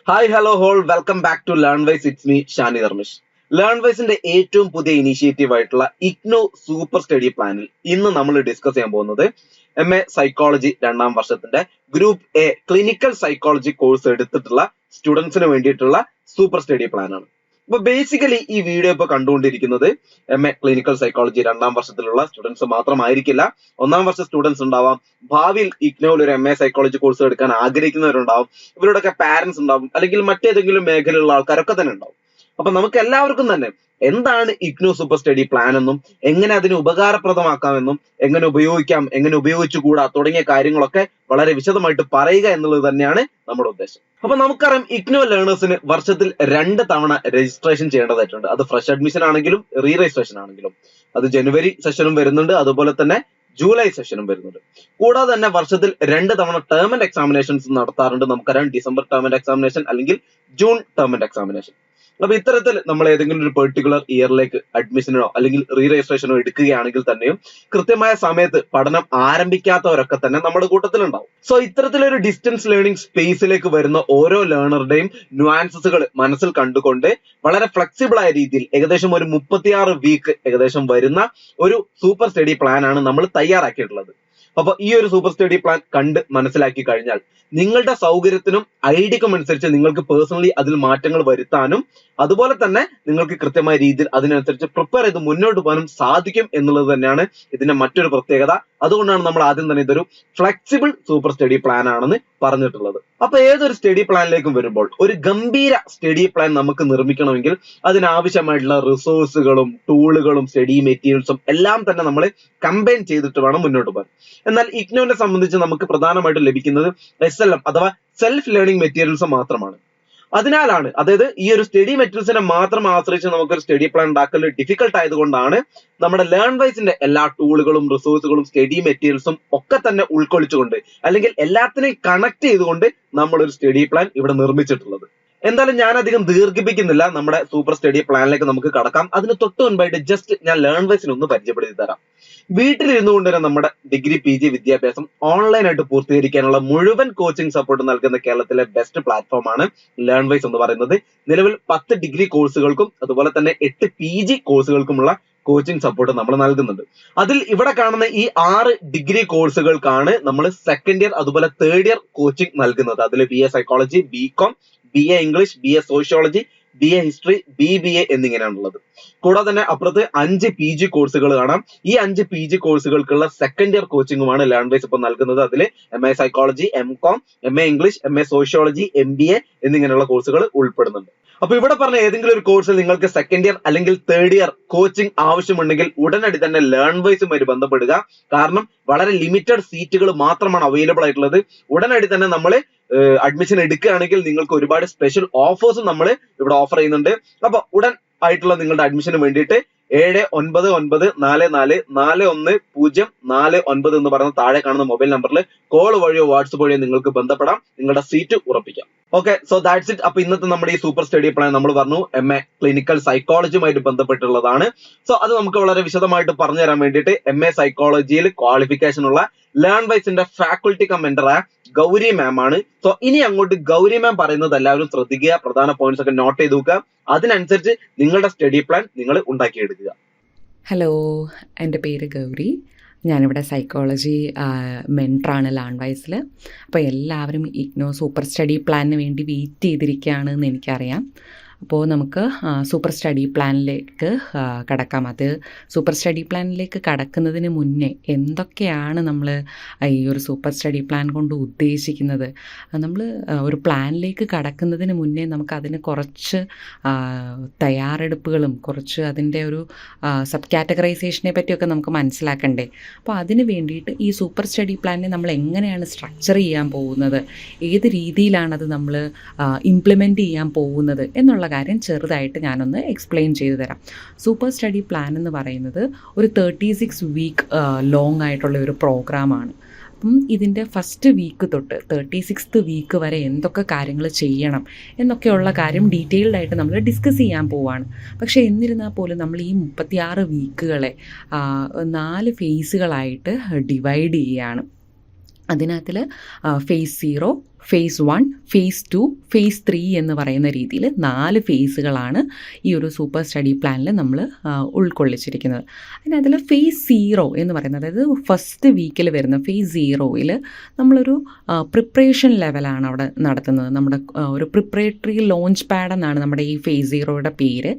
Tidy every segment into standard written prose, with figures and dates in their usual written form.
Hi hello all welcome back to Learnwise. It's me Shani Dharmesh. ലേൺ വൈസിന്റെ ഏറ്റവും പുതിയ ഇനീഷ്യേറ്റീവ് ആയിട്ടുള്ള ഇഗ്നോ സൂപ്പർ സ്റ്റഡി പ്ലാനിൽ ഇന്ന് നമ്മൾ ഡിസ്കസ് ചെയ്യാൻ പോകുന്നത് MA സൈക്കോളജി 2ാം വർഷത്തിന്റെ group A clinical psychology course എടുത്തിട്ടുള്ള സ്റ്റുഡൻസിന് വേണ്ടിയിട്ടുള്ള സൂപ്പർ സ്റ്റഡി പ്ലാൻ ആണ്. അപ്പൊ ബേസിക്കലി ഈ വീഡിയോ ഇപ്പൊ കണ്ടുകൊണ്ടിരിക്കുന്നത് MA ക്ലിനിക്കൽ സൈക്കോളജി 2ാം വർഷത്തിലുള്ള സ്റ്റുഡൻസ് മാത്രമായിരിക്കില്ല. 1ാം വർഷ സ്റ്റുഡൻസ് ഉണ്ടാവാം, ഭാവിയിൽ ഇഗ്നോയിൽ ഒരു MA സൈക്കോളജി കോഴ്സ് എടുക്കാൻ ആഗ്രഹിക്കുന്നവരുണ്ടാവും, ഇവരുടെയൊക്കെ പാരന്റ്സ് ഉണ്ടാവും, അല്ലെങ്കിൽ മറ്റേതെങ്കിലും മേഖലയിലുള്ള ആൾക്കാരൊക്കെ തന്നെ ഉണ്ടാവും. അപ്പൊ നമുക്ക് എല്ലാവർക്കും തന്നെ എന്താണ് ഇഗ്നോ സൂപ്പർ സ്റ്റഡി പ്ലാൻ എന്നും എങ്ങനെ അതിനെ ഉപകാരപ്രദമാക്കാമെന്നും എങ്ങനെ ഉപയോഗിക്കാം, എങ്ങനെ ഉപയോഗിച്ചുകൂടാ തുടങ്ങിയ കാര്യങ്ങളൊക്കെ വളരെ വിശദമായിട്ട് പറയുക എന്നുള്ളത് തന്നെയാണ് നമ്മുടെ ഉദ്ദേശം. അപ്പൊ നമുക്കറിയാം, ഇഗ്നോ ലേണേഴ്സിന് വർഷത്തിൽ 2 തവണ രജിസ്ട്രേഷൻ ചെയ്യേണ്ടതായിട്ടുണ്ട്. അത് ഫ്രഷ് അഡ്മിഷൻ ആണെങ്കിലും റീ രജിസ്ട്രേഷൻ ആണെങ്കിലും. അത് ജനുവരി സെഷനും വരുന്നുണ്ട്, അതുപോലെ തന്നെ ജൂലൈ സെഷനും വരുന്നുണ്ട്. കൂടാതെ തന്നെ വർഷത്തിൽ 2 തവണ ടേം ആൻഡ് എക്സാമിനേഷൻസ് നടത്താറുണ്ട്. നമുക്കറിയാം, ഡിസംബർ ടേം ആൻഡ് എക്സാമിനേഷൻ അല്ലെങ്കിൽ ജൂൺ ടേം ആൻഡ് എക്സാമിനേഷൻ. അപ്പൊ ഇത്തരത്തിൽ നമ്മൾ ഏതെങ്കിലും ഒരു പെർട്ടിക്കുലർ ഇയറിലേക്ക് അഡ്മിഷനോ അല്ലെങ്കിൽ റീ രജിസ്ട്രേഷനോ എടുക്കുകയാണെങ്കിൽ തന്നെയും കൃത്യമായ സമയത്ത് പഠനം ആരംഭിക്കാത്തവരൊക്കെ തന്നെ നമ്മുടെ കൂട്ടത്തിലുണ്ടാവും. സോ ഇത്തരത്തിലൊരു ഡിസ്റ്റൻസ് ലേണിംഗ് സ്പേസിലേക്ക് വരുന്ന ഓരോ ലേണറുടെയും ന്യൂആൻസസുകൾ മനസ്സിൽ കണ്ടുകൊണ്ട് വളരെ ഫ്ലെക്സിബിൾ ആയ രീതിയിൽ ഏകദേശം ഒരു 36 വീക്ക് ഏകദേശം വരുന്ന ഒരു സൂപ്പർ സ്റ്റഡി പ്ലാൻ ആണ് നമ്മൾ തയ്യാറാക്കിയിട്ടുള്ളത്. അപ്പൊ ഈ ഒരു സൂപ്പർ സ്റ്റഡി പ്ലാൻ കണ്ട് മനസ്സിലാക്കി കഴിഞ്ഞാൽ നിങ്ങളുടെ സൗകര്യത്തിനും ഐഡിയക്കും അനുസരിച്ച് നിങ്ങൾക്ക് പേഴ്സണലി അതിൽ മാറ്റങ്ങൾ വരുത്താനും അതുപോലെ തന്നെ നിങ്ങൾക്ക് കൃത്യമായ രീതിയിൽ അതിനനുസരിച്ച് പ്രിപ്പയർ ചെയ്ത് മുന്നോട്ട് പോകാനും സാധിക്കും എന്നുള്ളത് തന്നെയാണ് ഇതിന്റെ മറ്റൊരു പ്രത്യേകത. അതുകൊണ്ടാണ് നമ്മൾ ആദ്യം തന്നെ ഇതൊരു ഫ്ലെക്സിബിൾ സൂപ്പർ സ്റ്റഡി പ്ലാൻ ആണെന്ന് പറഞ്ഞിട്ടുള്ളത്. അപ്പൊ ഏതൊരു സ്റ്റഡി പ്ലാനിലേക്കും വരുമ്പോൾ ഒരു ഗംഭീര സ്റ്റഡി പ്ലാൻ നമുക്ക് നിർമ്മിക്കണമെങ്കിൽ അതിനാവശ്യമായിട്ടുള്ള റിസോഴ്സുകളും ടൂളുകളും സ്റ്റഡി മെറ്റീരിയൽസും എല്ലാം തന്നെ നമ്മൾ കമ്പൈൻ ചെയ്തിട്ട് വേണം മുന്നോട്ട് പോകാൻ. എന്നാൽ ഇഗ്നോനെ സംബന്ധിച്ച് നമുക്ക് പ്രധാനമായിട്ടും ലഭിക്കുന്നത് SLM അഥവാ സെൽഫ് ലേണിംഗ് മെറ്റീരിയൽസ് മാത്രമാണ്. അതിനാലാണ്, അതായത് ഈ ഒരു സ്റ്റഡി മെറ്റീരിയൽസിനെ മാത്രം ആശ്രയിച്ച് നമുക്കൊരു സ്റ്റഡി പ്ലാൻ ഉണ്ടാക്കൽ ഡിഫിക്കൽട്ട് ആയതുകൊണ്ടാണ് നമ്മുടെ ലേൺ വൈസിന്റെ എല്ലാ ടൂളുകളും റിസോഴ്സുകളും സ്റ്റഡി മെറ്റീരിയൽസും ഒക്കെ തന്നെ ഉൾക്കൊള്ളിച്ചുകൊണ്ട് അല്ലെങ്കിൽ എല്ലാത്തിനെയും കണക്ട് ചെയ്തുകൊണ്ട് നമ്മളൊരു സ്റ്റഡി പ്ലാൻ ഇവിടെ നിർമ്മിച്ചിട്ടുള്ളത്. എന്തായാലും ഞാൻ അധികം ദീർഘിപ്പിക്കുന്നില്ല, നമ്മുടെ സൂപ്പർ സ്റ്റഡി പ്ലാനിലേക്ക് നമുക്ക് കടക്കാം. അതിന് തൊട്ട് മുൻപായിട്ട് ജസ്റ്റ് ഞാൻ ലേൺ വൈസിനെ ഒന്ന് പരിചയപ്പെടുത്തി തരാം. വീട്ടിലിരുന്നു കൊണ്ട് തന്നെ നമ്മുടെ ഡിഗ്രി PG വിദ്യാഭ്യാസം ഓൺലൈനായിട്ട് പൂർത്തീകരിക്കാനുള്ള മുഴുവൻ കോച്ചിങ് സപ്പോർട്ട് നൽകുന്ന കേരളത്തിലെ ബെസ്റ്റ് പ്ലാറ്റ്ഫോം ആണ് ലേൺ വൈസ് എന്ന് പറയുന്നത്. നിലവിൽ 10 ഡിഗ്രി കോഴ്സുകൾക്കും അതുപോലെ തന്നെ 8 PG കോഴ്സുകൾക്കുമുള്ള കോച്ചിങ് സപ്പോർട്ട് നമ്മൾ നൽകുന്നുണ്ട്. അതിൽ ഇവിടെ കാണുന്ന ഈ 6 ഡിഗ്രി കോഴ്സുകൾക്കാണ് നമ്മൾ സെക്കൻഡ് ഇയർ അതുപോലെ തേർഡ് ഇയർ കോച്ചിങ് നൽകുന്നത്. അതിൽ BA psychology, BCom, BA English, BA sociology, BA history, BBA എന്നിങ്ങനെയാണുള്ളത്. കൂടാതെ തന്നെ അപ്പുറത്ത് 5 PG കോഴ്സുകൾ കാണാം. ഈ 5 PG കോഴ്സുകൾക്കുള്ള സെക്കൻഡ് ഇയർ കോച്ചിങ്ങുമാണ് ലേൺ വൈസ് ഇപ്പോൾ നൽകുന്നത്. അതിൽ MA psychology, MCom, MA English, MA sociology, MBA എന്നിങ്ങനെയുള്ള കോഴ്സുകൾ ഉൾപ്പെടുന്നുണ്ട്. അപ്പൊ ഇവിടെ പറഞ്ഞ ഏതെങ്കിലും ഒരു കോഴ്സിൽ നിങ്ങൾക്ക് സെക്കൻഡ് ഇയർ അല്ലെങ്കിൽ തേർഡ് ഇയർ കോച്ചിങ് ആവശ്യമുണ്ടെങ്കിൽ ഉടനടി തന്നെ ലേൺ വൈസുമായി ബന്ധപ്പെടുക. കാരണം വളരെ ലിമിറ്റഡ് സീറ്റുകൾ മാത്രമാണ് അവൈലബിൾ ആയിട്ടുള്ളത്. ഉടനടി തന്നെ നമ്മൾ അഡ്മിഷൻ എടുക്കുകയാണെങ്കിൽ നിങ്ങൾക്ക് ഒരുപാട് സ്പെഷ്യൽ ഓഫേഴ്സും നമ്മൾ ഇവിടെ ഓഫർ ചെയ്യുന്നുണ്ട്. അപ്പൊ ഉടൻ ആയിട്ടുള്ള നിങ്ങളുടെ അഡ്മിഷന് വേണ്ടിയിട്ട് 7994441049 എന്ന് പറയുന്ന താഴെ കാണുന്ന മൊബൈൽ നമ്പറിൽ കോൾ വഴിയോ വാട്സപ്പ് വഴിയോ നിങ്ങൾക്ക് ബന്ധപ്പെടാം, നിങ്ങളുടെ സീറ്റ് ഉറപ്പിക്കാം. Okay, so that's it. അപ്പൊ ഇന്നത്തെ നമ്മുടെ ഈ സൂപ്പർ സ്റ്റഡി പ്ലാൻ നമ്മൾ പറഞ്ഞു MA ക്ലിനിക്കൽ സൈക്കോളജിയുമായിട്ട് ബന്ധപ്പെട്ടുള്ളതാണ്. സോ അത് നമുക്ക് വളരെ വിശദമായിട്ട് പറഞ്ഞു തരാൻ വേണ്ടിയിട്ട് MA സൈക്കോളജിയിൽ ക്വാളിഫിക്കേഷൻ ഉള്ള ലേൺ വൈസിന്റെ ഫാക്കൽറ്റി കം മെന്ററായ ഗൗരി മാം ആണ്. സോ ഇനി അങ്ങോട്ട് ഗൗരി മാം പറയുന്നത് എല്ലാവരും ശ്രദ്ധിക്കുക, പ്രധാന പോയിന്റ്സ് ഒക്കെ നോട്ട് ചെയ്ത് നോക്കുക, അതിനനുസരിച്ച് നിങ്ങളുടെ സ്റ്റഡി പ്ലാൻ നിങ്ങൾ ഉണ്ടാക്കിയെടുക്കുക. ഹലോ, എൻ്റെ പേര് ഗൗരി. ഞാനിവിടെ സൈക്കോളജി മെൻറ്ററാണ് ലേൺ വൈസിൽ. അപ്പോൾ എല്ലാവരും ഇഗ്നോ സൂപ്പർ സ്റ്റഡി പ്ലാനിന് വേണ്ടി വെയിറ്റ് ചെയ്തിരിക്കുകയാണെന്ന് എനിക്കറിയാം. അപ്പോൾ നമുക്ക് സൂപ്പർ സ്റ്റഡി പ്ലാനിലേക്ക് കടക്കാം. അത് സൂപ്പർ സ്റ്റഡി പ്ലാനിലേക്ക് കടക്കുന്നതിന് മുന്നേ എന്തൊക്കെയാണ് നമ്മൾ ഈ ഒരു സൂപ്പർ സ്റ്റഡി പ്ലാൻ കൊണ്ട് ഉദ്ദേശിക്കുന്നത്? നമ്മൾ ഒരു പ്ലാനിലേക്ക് കടക്കുന്നതിന് മുന്നേ നമുക്കതിന് കുറച്ച് തയ്യാറെടുപ്പുകളും കുറച്ച് അതിൻ്റെ ഒരു സബ് കാറ്റഗറൈസേഷനെ പറ്റിയൊക്കെ നമുക്ക് മനസ്സിലാക്കണ്ടേ? അപ്പോൾ അതിന് വേണ്ടിയിട്ട് ഈ സൂപ്പർ സ്റ്റഡി പ്ലാനിനെ നമ്മൾ എങ്ങനെയാണ് സ്ട്രക്ചർ ചെയ്യാൻ പോകുന്നത്, ഏത് രീതിയിലാണത് നമ്മൾ ഇംപ്ലിമെൻറ്റ് ചെയ്യാൻ പോകുന്നത് എന്നുള്ള കാര്യം ചെറുതായിട്ട് ഞാനൊന്ന് എക്സ്പ്ലെയിൻ ചെയ്തു തരാം. സൂപ്പർ സ്റ്റഡി പ്ലാൻ എന്ന് പറയുന്നത് ഒരു 36 വീക്ക് ലോങ് ആയിട്ടുള്ള ഒരു പ്രോഗ്രാമാണ്. അപ്പം ഇതിൻ്റെ ഫസ്റ്റ് വീക്ക് തൊട്ട് 36th വീക്ക് വരെ എന്തൊക്കെ കാര്യങ്ങൾ ചെയ്യണം എന്നൊക്കെയുള്ള കാര്യം ഡീറ്റെയിൽഡായിട്ട് നമ്മൾ ഡിസ്കസ് ചെയ്യാൻ പോവാണ്. പക്ഷേ എന്നിരുന്നാൽ പോലും നമ്മൾ ഈ 36 വീക്കുകളെ 4 ഫേസുകളായിട്ട് ഡിവൈഡ് ചെയ്യുകയാണ്. അതിനകത്തിൽ ഫേസ് 0, ഫേസ് 1, ഫേസ് 2, ഫേസ് 3 എന്ന് പറയുന്ന രീതിയിൽ 4 ഫേസുകളാണ് ഈ ഒരു സൂപ്പർ സ്റ്റഡി പ്ലാനിൽ നമ്മൾ ഉൾക്കൊള്ളിച്ചിരിക്കുന്നത്. അതിൽ ഫേസ് 0 എന്ന് പറയുന്നത്, അതായത് ഫസ്റ്റ് വീക്കിൽ വരുന്ന ഫേസ് 0യിൽ നമ്മളൊരു പ്രിപ്പറേഷൻ ലെവലാണ് അവിടെ നടത്തുന്നത്. നമ്മുടെ ഒരു പ്രിപ്പറേറ്ററി ലോഞ്ച് പാഡ് എന്നാണ് നമ്മുടെ ഈ ഫേസ് 0യുടെ പേര്.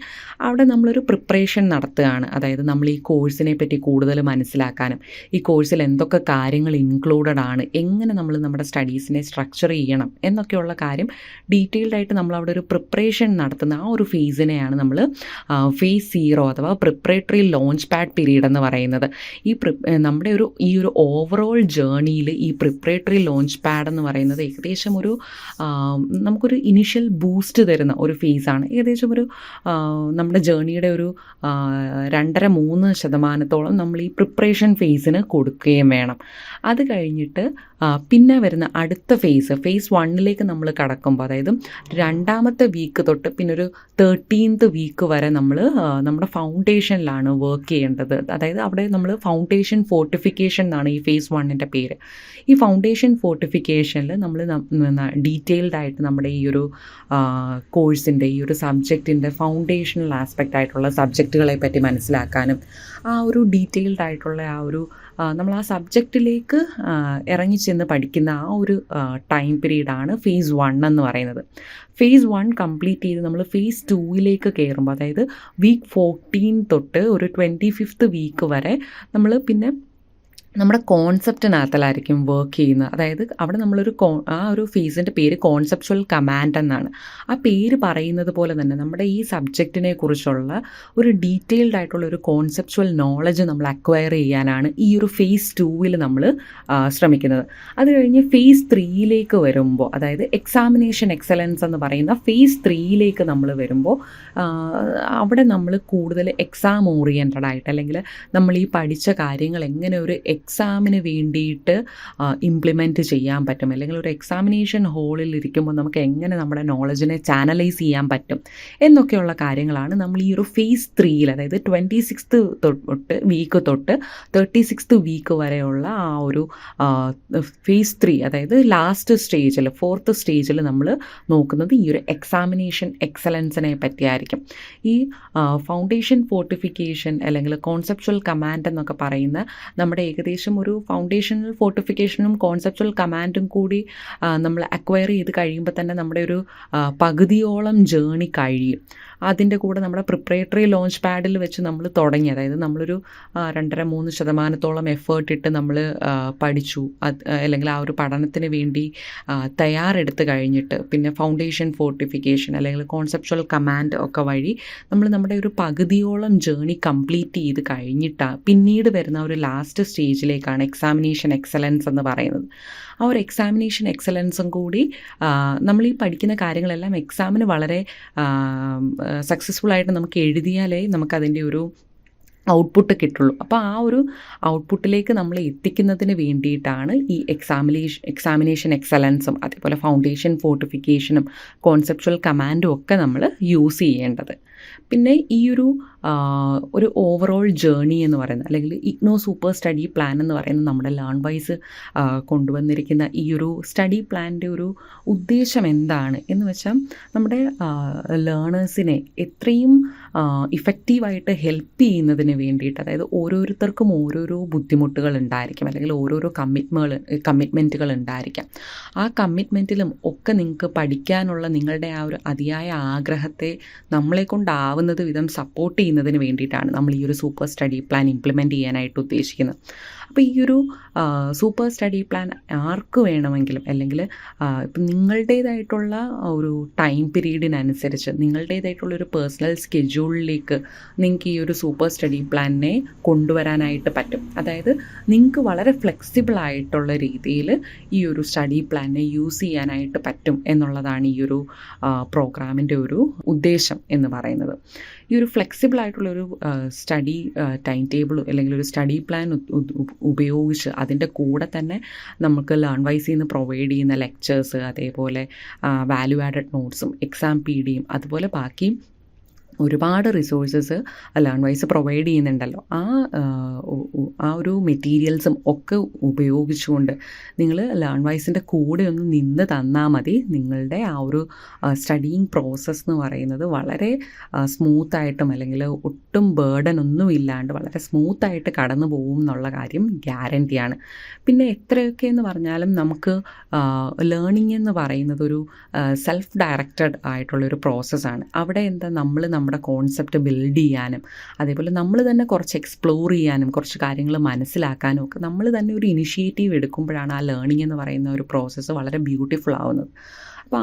അവിടെ നമ്മളൊരു പ്രിപ്പറേഷൻ നടത്തുകയാണ്. അതായത് നമ്മൾ ഈ കോഴ്സിനെ പറ്റി കൂടുതൽ മനസ്സിലാക്കാനും ഈ കോഴ്സിൽ എന്തൊക്കെ കാര്യങ്ങൾ ഇൻക്ലൂഡഡ് ആണ്, എങ്ങനെ നമ്മൾ നമ്മുടെ സ്റ്റഡീസിനെ സ്ട്രക്ചർ ചെയ്യണം എന്നൊക്കെയുള്ള കാര്യം ഡീറ്റെയിൽഡ് ആയിട്ട് നമ്മൾ അവിടെ ഒരു പ്രിപ്പറേഷൻ നടത്തുന്ന ആ ഒരു ഫേസിനെയാണ് നമ്മൾ ഫേസ് 0 അഥവാ പ്രിപ്പറേറ്ററി ലോഞ്ച് പാഡ് പീരീഡ് എന്ന് പറയുന്നത്. നമ്മുടെ ഈ ഒരു ഓവറോൾ ജേർണിയിൽ ഈ പ്രിപ്പറേറ്ററി ലോഞ്ച് പാഡ് എന്ന് പറയുന്നത് ഏകദേശം നമുക്കൊരു ഇനിഷ്യൽ ബൂസ്റ്റ് തരുന്ന ഒരു ഫേസാണ്. ഏകദേശം നമ്മുടെ ജേർണിയുടെ ഒരു 2.5-3% നമ്മൾ ഈ പ്രിപ്പറേഷൻ ഫേസിന് കൊടുക്കുകയും വേണം. അത് കഴിഞ്ഞിട്ട് പിന്നെ വരുന്ന അടുത്ത ഫേസ് 1ലേക്ക് നമ്മൾ കടക്കുമ്പോൾ, അതായത് 2ാമത്തെ വീക്ക് തൊട്ട് പിന്നെ ഒരു 13th വീക്ക് വരെ നമ്മൾ നമ്മുടെ ഫൗണ്ടേഷനിലാണ് വർക്ക് ചെയ്യേണ്ടത്. അതായത് അവിടെ നമ്മൾ ഫൗണ്ടേഷൻ ഫോർട്ടിഫിക്കേഷൻ എന്നാണ് ഈ ഫേസ് 1ൻ്റെ പേര്. ഈ ഫൗണ്ടേഷൻ ഫോർട്ടിഫിക്കേഷനിൽ നമ്മൾ ഡീറ്റെയിൽഡ് ആയിട്ട് നമ്മുടെ ഈ ഒരു കോഴ്സിൻ്റെ ഈ ഒരു സബ്ജക്റ്റിൻ്റെ ഫൗണ്ടേഷണൽ ആസ്പെക്റ്റ് ആയിട്ടുള്ള സബ്ജക്റ്റുകളെ പറ്റി മനസ്സിലാക്കാനും ആ ഒരു ഡീറ്റെയിൽഡ് ആയിട്ടുള്ള നമ്മൾ ആ സബ്ജക്റ്റിലേക്ക് ഇറങ്ങിച്ചെന്ന് പഠിക്കുന്ന ആ ഒരു ടൈം പീരീഡാണ് ഫേസ് 1 എന്ന് പറയുന്നത്. ഫേസ് 1 കംപ്ലീറ്റ് ചെയ്ത് നമ്മൾ ഫേസ് 2ലേക്ക് കയറുമ്പോൾ, അതായത് വീക്ക് 14 തൊട്ട് ഒരു 25th വീക്ക് വരെ നമ്മൾ പിന്നെ നമ്മുടെ കോൺസെപ്റ്റിനകത്തിലായിരിക്കും വർക്ക് ചെയ്യുന്നത്. അതായത് അവിടെ നമ്മളൊരു ആ ഒരു ഫേസിൻ്റെ പേര് കോൺസെപ്ച്വൽ കമാൻഡ് എന്നാണ്. ആ പേര് പറയുന്നത് പോലെ തന്നെ നമ്മുടെ ഈ സബ്ജക്റ്റിനെ കുറിച്ചുള്ള ഒരു ഡീറ്റെയിൽഡ് ആയിട്ടുള്ള ഒരു കോൺസെപ്ച്വൽ നോളജ് നമ്മൾ അക്വയർ ചെയ്യാനാണ് ഈ ഒരു ഫേസ് 2ൽ നമ്മൾ ശ്രമിക്കുന്നത്. അത് കഴിഞ്ഞ് ഫേസ് 3ലേക്ക് വരുമ്പോൾ, അതായത് എക്സാമിനേഷൻ എക്സലൻസ് എന്ന് പറയുന്ന ഫേസ് 3ലേക്ക് നമ്മൾ വരുമ്പോൾ അവിടെ നമ്മൾ കൂടുതൽ എക്സാം ഓറിയൻറ്റഡ് ആയിട്ട്, അല്ലെങ്കിൽ നമ്മൾ ഈ പഠിച്ച കാര്യങ്ങൾ എങ്ങനെ ഒരു എക്സാമിന് വേണ്ടിയിട്ട് ഇംപ്ലിമെൻറ്റ് ചെയ്യാൻ പറ്റും, അല്ലെങ്കിൽ ഒരു എക്സാമിനേഷൻ ഹോളിൽ ഇരിക്കുമ്പോൾ നമുക്ക് എങ്ങനെ നമ്മുടെ നോളജിനെ ചാനലൈസ് ചെയ്യാൻ പറ്റും എന്നൊക്കെയുള്ള കാര്യങ്ങളാണ് നമ്മൾ ഈ ഒരു ഫേസ് 3ൽ, അതായത് 26th വീക്ക് തൊട്ട് 36th വീക്ക് വരെയുള്ള ആ ഒരു ഫേസ് 3, അതായത് ലാസ്റ്റ് സ്റ്റേജിൽ 4th സ്റ്റേജിൽ നമ്മൾ നോക്കുന്നത് ഈ ഒരു എക്സാമിനേഷൻ എക്സലൻസിനെ പറ്റിയായിരിക്കും. ഈ ഫൗണ്ടേഷൻ ഫോർട്ടിഫിക്കേഷൻ അല്ലെങ്കിൽ കോൺസെപ്ച്വൽ കമാൻഡ് എന്നൊക്കെ പറയുന്ന നമ്മുടെ ഏകദേശം ഒരു ഫൗണ്ടേഷണൽ ഫോർട്ടിഫിക്കേഷനും കോൺസെപ്ച്വൽ കമാൻഡും കൂടി നമ്മൾ അക്വയർ ചെയ്ത് കഴിയുമ്പോൾ തന്നെ നമ്മുടെ ഒരു പകുതിയോളം ജേർണി കഴിയും. അതിൻ്റെ കൂടെ നമ്മുടെ പ്രിപ്പറേറ്ററി ലോഞ്ച് പാഡിൽ വെച്ച് നമ്മൾ തുടങ്ങി, അതായത് നമ്മളൊരു 2.5-3% എഫേർട്ട് ഇട്ട് നമ്മൾ പഠിച്ചു, അല്ലെങ്കിൽ ആ ഒരു പഠനത്തിന് വേണ്ടി തയ്യാറെടുത്ത് കഴിഞ്ഞിട്ട് പിന്നെ ഫൗണ്ടേഷൻ ഫോർട്ടിഫിക്കേഷൻ അല്ലെങ്കിൽ കോൺസെപ്ച്വൽ കമാൻഡ് ഒക്കെ വഴി നമ്മൾ നമ്മുടെ ഒരു പകുതിയോളം ജേർണി കംപ്ലീറ്റ് ചെയ്ത് കഴിഞ്ഞിട്ടാണ് പിന്നീട് വരുന്ന ഒരു ലാസ്റ്റ് സ്റ്റേജിലേക്കാണ് എക്സാമിനേഷൻ എക്സലൻസ് എന്ന് പറയുന്നത്. ആ ഒരു എക്സാമിനേഷൻ എക്സലൻസും കൂടി നമ്മൾ ഈ പഠിക്കുന്ന കാര്യങ്ങളെല്ലാം എക്സാമിന് വളരെ സക്സസ്ഫുള്ളായിട്ട് നമുക്ക് എഴുതിയാലേ നമുക്കതിൻ്റെ ഒരു ഔട്ട്പുട്ട് കിട്ടുള്ളൂ. അപ്പോൾ ആ ഒരു ഔട്ട്പുട്ടിലേക്ക് നമ്മൾ എത്തിക്കുന്നതിന് വേണ്ടിയിട്ടാണ് ഈ എക്സാമിനേഷൻ എക്സലൻസും അതേപോലെ ഫൗണ്ടേഷൻ ഫോർട്ടിഫിക്കേഷനും കോൺസെപ്ച്വൽ കമാൻഡും ഒക്കെ നമ്മൾ യൂസ് ചെയ്യേണ്ടത്. പിന്നെ ഈ ഒരു ഓവറോൾ ജേർണി എന്ന് പറയുന്നത്, അല്ലെങ്കിൽ ഇഗ്നോ സൂപ്പർ സ്റ്റഡി പ്ലാൻ എന്ന് പറയുന്നത് നമ്മുടെ ലേൺവൈസ് കൊണ്ടുവന്നിരിക്കുന്ന ഈ ഒരു സ്റ്റഡി പ്ലാനിൻ്റെ ഒരു ഉദ്ദേശം എന്താണ് എന്ന് വെച്ചാൽ നമ്മുടെ ലേണേഴ്സിനെ എത്രയും ഇഫക്റ്റീവായിട്ട് ഹെൽപ്പ് ചെയ്യുന്നതിന് വേണ്ടിയിട്ട്, അതായത് ഓരോരുത്തർക്കും ഓരോരോ ബുദ്ധിമുട്ടുകൾ ഉണ്ടായിരിക്കും, അല്ലെങ്കിൽ ഓരോരോ കമ്മിറ്റ്മെൻറ്റുകൾ ഉണ്ടായിരിക്കാം. ആ കമ്മിറ്റ്മെൻറ്റിലും ഒക്കെ നിങ്ങൾക്ക് പഠിക്കാനുള്ള നിങ്ങളുടെ ആ ഒരു അതിയായ ആഗ്രഹത്തെ നമ്മളെ കൊണ്ടാവുന്നത് വിധം സപ്പോർട്ട് ചെയ്യുന്നതിന് വേണ്ടിയിട്ടാണ് നമ്മൾ ഈ ഒരു സൂപ്പർ സ്റ്റഡി പ്ലാൻ ഇംപ്ലിമെൻറ്റ് ചെയ്യാനായിട്ട് ഉദ്ദേശിക്കുന്നത്. അപ്പോൾ ഈ ഒരു സൂപ്പർ സ്റ്റഡി പ്ലാൻ ആർക്ക് വേണമെങ്കിലും, അല്ലെങ്കിൽ ഇപ്പം നിങ്ങളുടേതായിട്ടുള്ള ഒരു ടൈം പീരീഡിനനുസരിച്ച് നിങ്ങളുടേതായിട്ടുള്ളൊരു പേഴ്സണൽ സ്കെഡ്യൂളിലേക്ക് നിങ്ങൾക്ക് ഈ ഒരു സൂപ്പർ സ്റ്റഡി പ്ലാനിനെ കൊണ്ടുവരാനായിട്ട് പറ്റും. അതായത് നിങ്ങൾക്ക് വളരെ ഫ്ലെക്സിബിൾ ആയിട്ടുള്ള രീതിയിൽ ഈ ഒരു സ്റ്റഡി പ്ലാനിനെ യൂസ് ചെയ്യാനായിട്ട് പറ്റും എന്നുള്ളതാണ് ഈ ഒരു പ്രോഗ്രാമിൻ്റെ ഒരു ഉദ്ദേശം എന്ന് പറയുന്നത്. ഈ ഒരു ഫ്ലെക്സിബിൾ ആയിട്ടുള്ളൊരു സ്റ്റഡി ടൈം ടേബിൾ അല്ലെങ്കിൽ ഒരു സ്റ്റഡി പ്ലാൻ ഉപയോഗിച്ച് അതിൻ്റെ കൂടെ തന്നെ നമുക്ക് ലേൺവൈസിൽ നിന്ന് പ്രൊവൈഡ് ചെയ്യുന്ന ലെക്ചേഴ്സ്, അതേപോലെ വാല്യൂ ആഡഡ് നോട്ട്സും എക്സാം PDF അതുപോലെ ബാക്കി ഒരുപാട് റിസോഴ്സസ് ലേൺവൈസ് പ്രൊവൈഡ് ചെയ്യുന്നുണ്ടല്ലോ. ആ ഒരു മെറ്റീരിയൽസും ഒക്കെ ഉപയോഗിച്ചുകൊണ്ട് നിങ്ങൾ ലേൺവൈസിൻ്റെ കൂടെ ഒന്ന് നിന്ന് തന്നാൽ മതി. നിങ്ങളുടെ ആ ഒരു സ്റ്റഡിയിങ് പ്രോസസ്സ് എന്ന് പറയുന്നത് വളരെ സ്മൂത്തായിട്ടും അല്ലെങ്കിൽ ഒട്ടും ബേർഡൻ ഒന്നും ഇല്ലാണ്ട് വളരെ സ്മൂത്തായിട്ട് കടന്നു പോകും എന്നുള്ള കാര്യം ഗ്യാരൻറ്റിയാണ്. പിന്നെ എത്രയൊക്കെ എന്ന് പറഞ്ഞാലും നമുക്ക് ലേണിംഗ് എന്ന് പറയുന്നത് ഒരു സെൽഫ് ഡയറക്റ്റഡ് ആയിട്ടുള്ളൊരു പ്രോസസ്സാണ്. അവിടെ എന്താ നമ്മുടെ കോൺസെപ്റ്റ് ബിൽഡ് ചെയ്യാനും അതേപോലെ നമ്മൾ തന്നെ കുറച്ച് എക്സ്പ്ലോർ ചെയ്യാനും കുറച്ച് കാര്യങ്ങൾ മനസ്സിലാക്കാനും ഒക്കെ നമ്മൾ തന്നെ ഒരു ഇനിഷ്യേറ്റീവ് എടുക്കുമ്പോഴാണ് ആ ലേണിംഗ് എന്ന് പറയുന്ന ഒരു പ്രോസസ്സ് വളരെ ബ്യൂട്ടിഫുൾ ആവുന്നത്. അപ്പോൾ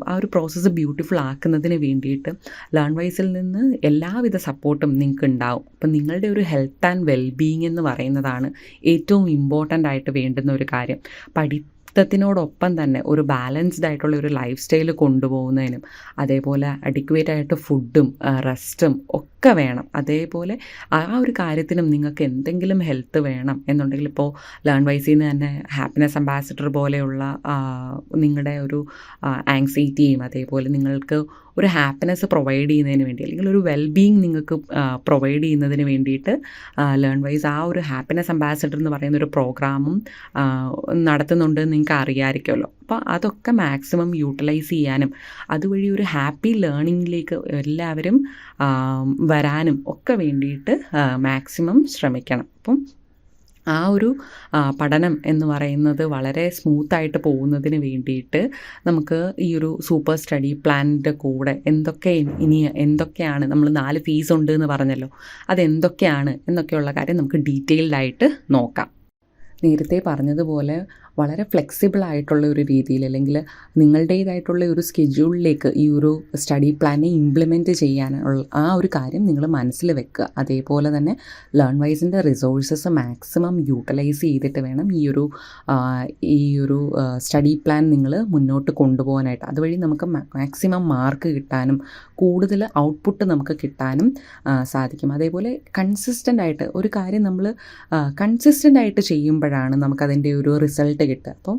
ആ ഒരു പ്രോസസ്സ് ബ്യൂട്ടിഫുൾ ആക്കുന്നതിന് വേണ്ടിയിട്ട് ലേൺവൈസിൽ നിന്ന് എല്ലാവിധ സപ്പോർട്ടും നിങ്ങൾക്ക് ഉണ്ടാവും. അപ്പം നിങ്ങളുടെ ഒരു ഹെൽത്ത് ആൻഡ് വെൽബീയിങ് എന്ന് പറയുന്നതാണ് ഏറ്റവും ഇമ്പോർട്ടൻ്റ് ആയിട്ട് വേണ്ടുന്ന ഒരു കാര്യം. പഠിത്തത്തിനോടൊപ്പം തന്നെ ഒരു ബാലൻസ്ഡ് ആയിട്ടുള്ള ഒരു ലൈഫ് സ്റ്റൈൽ കൊണ്ടുപോകുന്നതിനും അതേപോലെ അഡിക്വേറ്റ് ആയിട്ട് ഫുഡും റെസ്റ്റും ഒക്കെ വേണം. അതേപോലെ ആ ഒരു കാര്യത്തിനും നിങ്ങൾക്ക് എന്തെങ്കിലും ഹെൽത്ത് വേണം എന്നുണ്ടെങ്കിൽ ഇപ്പോൾ ലേൺവൈസിൽ നിന്ന് തന്നെ ഹാപ്പിനെസ് അംബാസിഡർ പോലെയുള്ള നിങ്ങളുടെ ഒരു ആങ്സൈറ്റിയും അതേപോലെ നിങ്ങൾക്ക് ഒരു ഹാപ്പിനെസ് പ്രൊവൈഡ് ചെയ്യുന്നതിന് വേണ്ടി അല്ലെങ്കിൽ ഒരു വെൽബീയിങ് നിങ്ങൾക്ക് പ്രൊവൈഡ് ചെയ്യുന്നതിന് വേണ്ടിയിട്ട് ലേൺവൈസ് ആ ഒരു ഹാപ്പിനെസ് അംബാസിഡർ എന്ന് പറയുന്ന ഒരു പ്രോഗ്രാമും നടത്തുന്നുണ്ട് നിങ്ങൾക്ക് അറിയാമായിരിക്കുമല്ലോ. അപ്പോൾ അതൊക്കെ മാക്സിമം യൂട്ടിലൈസ് ചെയ്യാനും അതുവഴി ഒരു ഹാപ്പി ലേണിങ്ങിലേക്ക് എല്ലാവരും വരാനും ഒക്കെ വേണ്ടിയിട്ട് മാക്സിമം ശ്രമിക്കണം. അപ്പം ആ ഒരു പഠനം എന്ന് പറയുന്നത് വളരെ സ്മൂത്തായിട്ട് പോകുന്നതിന് വേണ്ടിയിട്ട് നമുക്ക് ഈ ഒരു സൂപ്പർ സ്റ്റഡി പ്ലാനിൻ്റെ കൂടെ എന്തൊക്കെയാണ് നമ്മൾ 4 ഫീസ് ഉണ്ട് എന്ന് പറഞ്ഞല്ലോ, അതെന്തൊക്കെയാണ് എന്നൊക്കെയുള്ള കാര്യം നമുക്ക് ഡീറ്റെയിൽഡായിട്ട് നോക്കാം. നേരത്തെ പറഞ്ഞതുപോലെ വളരെ ഫ്ലെക്സിബിൾ ആയിട്ടുള്ള ഒരു രീതിയിൽ അല്ലെങ്കിൽ നിങ്ങളുടേതായിട്ടുള്ള ഒരു സ്കെഡ്യൂളിലേക്ക് ഈ ഒരു സ്റ്റഡി പ്ലാനെ ഇംപ്ലിമെൻറ്റ് ചെയ്യാനുള്ള ആ ഒരു കാര്യം നിങ്ങൾ മനസ്സിൽ വെക്കുക. അതേപോലെ തന്നെ ലേൺവൈസിൻ്റെ റിസോഴ്സസ് മാക്സിമം യൂട്ടിലൈസ് ചെയ്തിട്ട് വേണം ഈ ഒരു സ്റ്റഡി പ്ലാൻ നിങ്ങൾ മുന്നോട്ട് കൊണ്ടുപോകാനായിട്ട്. അതുവഴി നമുക്ക് മാക്സിമം മാർക്ക് കിട്ടാനും കൂടുതൽ ഔട്ട്പുട്ട് നമുക്ക് കിട്ടാനും സാധിക്കും. അതേപോലെ കൺസിസ്റ്റൻ്റ് ആയിട്ട് ഒരു കാര്യം നമ്മൾ കൺസിസ്റ്റൻ്റ് ആയിട്ട് ചെയ്യുമ്പോഴാണ് നമുക്കതിൻ്റെ ഒരു റിസൾട്ട് കിട്ടുക. അപ്പോൾ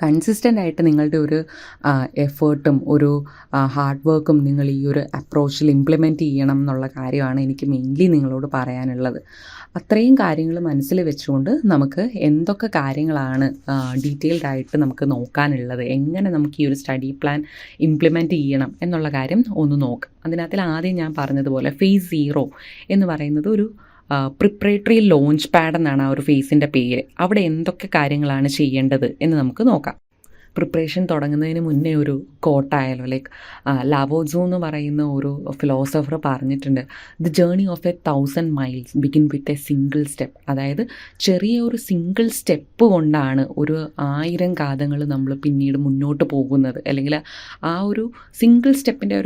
കൺസിസ്റ്റൻ്റ് ആയിട്ട് നിങ്ങളുടെ ഒരു എഫേർട്ടും ഒരു ഹാർഡ് വർക്കും നിങ്ങൾ ഈ ഒരു അപ്രോച്ചിൽ ഇംപ്ലിമെൻറ്റ് ചെയ്യണം എന്നുള്ള കാര്യമാണ് എനിക്ക് മെയിൻലി നിങ്ങളോട് പറയാനുള്ളത്. അത്രയും കാര്യങ്ങൾ മനസ്സിൽ വെച്ചുകൊണ്ട് നമുക്ക് എന്തൊക്കെ കാര്യങ്ങളാണ് ഡീറ്റെയിൽഡ് ആയിട്ട് നമുക്ക് നോക്കാനുള്ളത്, എങ്ങനെ നമുക്ക് ഈ ഒരു സ്റ്റഡി പ്ലാൻ ഇംപ്ലിമെൻറ്റ് ചെയ്യണം എന്നുള്ള കാര്യം ഒന്ന് നോക്കാം. അതിനകത്തിൽ ആദ്യം ഞാൻ പറഞ്ഞതുപോലെ ഫേസ് 0 എന്ന് പറയുന്നത് ഒരു പ്രിപ്പറേറ്ററി ലോഞ്ച് പാഡ് എന്നാണ് ആ ഒരു ഫേസിൻ്റെ പേര്. അവിടെ എന്തൊക്കെ കാര്യങ്ങളാണ് ചെയ്യേണ്ടത് എന്ന് നമുക്ക് നോക്കാം. പ്രിപ്പറേഷൻ തുടങ്ങുന്നതിന് മുന്നേ ഒരു കോട്ടായാലോ ലൈക്ക് ലാവോസോ എന്ന് പറയുന്ന ഒരു ഫിലോസഫർ പറഞ്ഞിട്ടുണ്ട്, the journey of 1000 miles begin with a single step. അതായത് ചെറിയ ഒരു സിംഗിൾ സ്റ്റെപ്പ് കൊണ്ടാണ് ഒരു 1000 കാതങ്ങൾ നമ്മൾ പിന്നീട് മുന്നോട്ട് പോകുന്നത്. അല്ലെങ്കിൽ ആ ഒരു സിംഗിൾ സ്റ്റെപ്പിൻ്റെ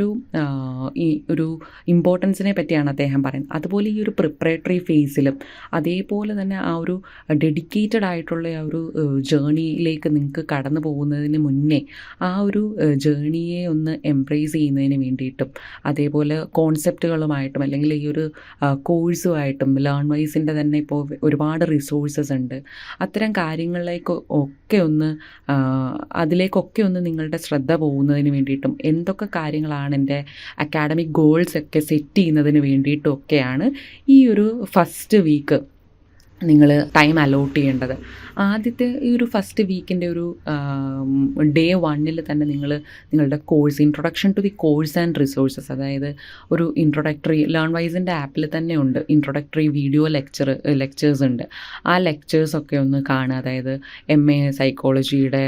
ഒരു ഇമ്പോർട്ടൻസിനെ പറ്റിയാണ് അദ്ദേഹം പറയുന്നത്. അതുപോലെ ഈ ഒരു പ്രിപ്പറേറ്ററി ഫേസിലും അതേപോലെ തന്നെ ആ ഒരു ഡെഡിക്കേറ്റഡ് ആയിട്ടുള്ള ആ ഒരു ജേർണിയിലേക്ക് നിങ്ങൾക്ക് കടന്നു പോകുന്നതിന് മുന്നേ ആ ഒരു ജേർണിയെ ഒന്ന് എംബ്രേസ് ചെയ്യുന്നതിന് വേണ്ടിയിട്ടും അതേപോലെ കോൺസെപ്റ്റുകളുമായിട്ടും അല്ലെങ്കിൽ ഈ ഒരു കോഴ്സുമായിട്ടും ലേൺവൈസിൻ്റെ തന്നെ ഇപ്പോൾ ഒരുപാട് റിസോഴ്സസ് ഉണ്ട്. അത്തരം അതിലേക്കൊക്കെ ഒന്ന് നിങ്ങളുടെ ശ്രദ്ധ പോകുന്നതിന് വേണ്ടിയിട്ടും എന്തൊക്കെ കാര്യങ്ങളാണ് എൻ്റെ അക്കാഡമിക് ഗോൾസ് ഒക്കെ സെറ്റ് ചെയ്യുന്നതിന് വേണ്ടിയിട്ടും ഒക്കെയാണ് ഈ ഒരു ഫസ്റ്റ് വീക്ക് നിങ്ങൾ ടൈം അലോട്ട് ചെയ്യേണ്ടത്. ആദ്യത്തെ ഈ ഒരു ഫസ്റ്റ് വീക്കിൻ്റെ ഒരു ഡേ 1 തന്നെ നിങ്ങളുടെ course introduction to the course and resources, അതായത് ഒരു ഇൻട്രൊഡക്ടറി ലേൺവൈസിൻ്റെ ആപ്പിൽ തന്നെ ഉണ്ട് ഇൻട്രൊഡക്ടറി വീഡിയോ ലെക്ചേഴ്സ് ഉണ്ട്. ആ ലെക്ചേഴ്സൊക്കെ ഒന്ന് കാണുക. അതായത് MA സൈക്കോളജിയുടെ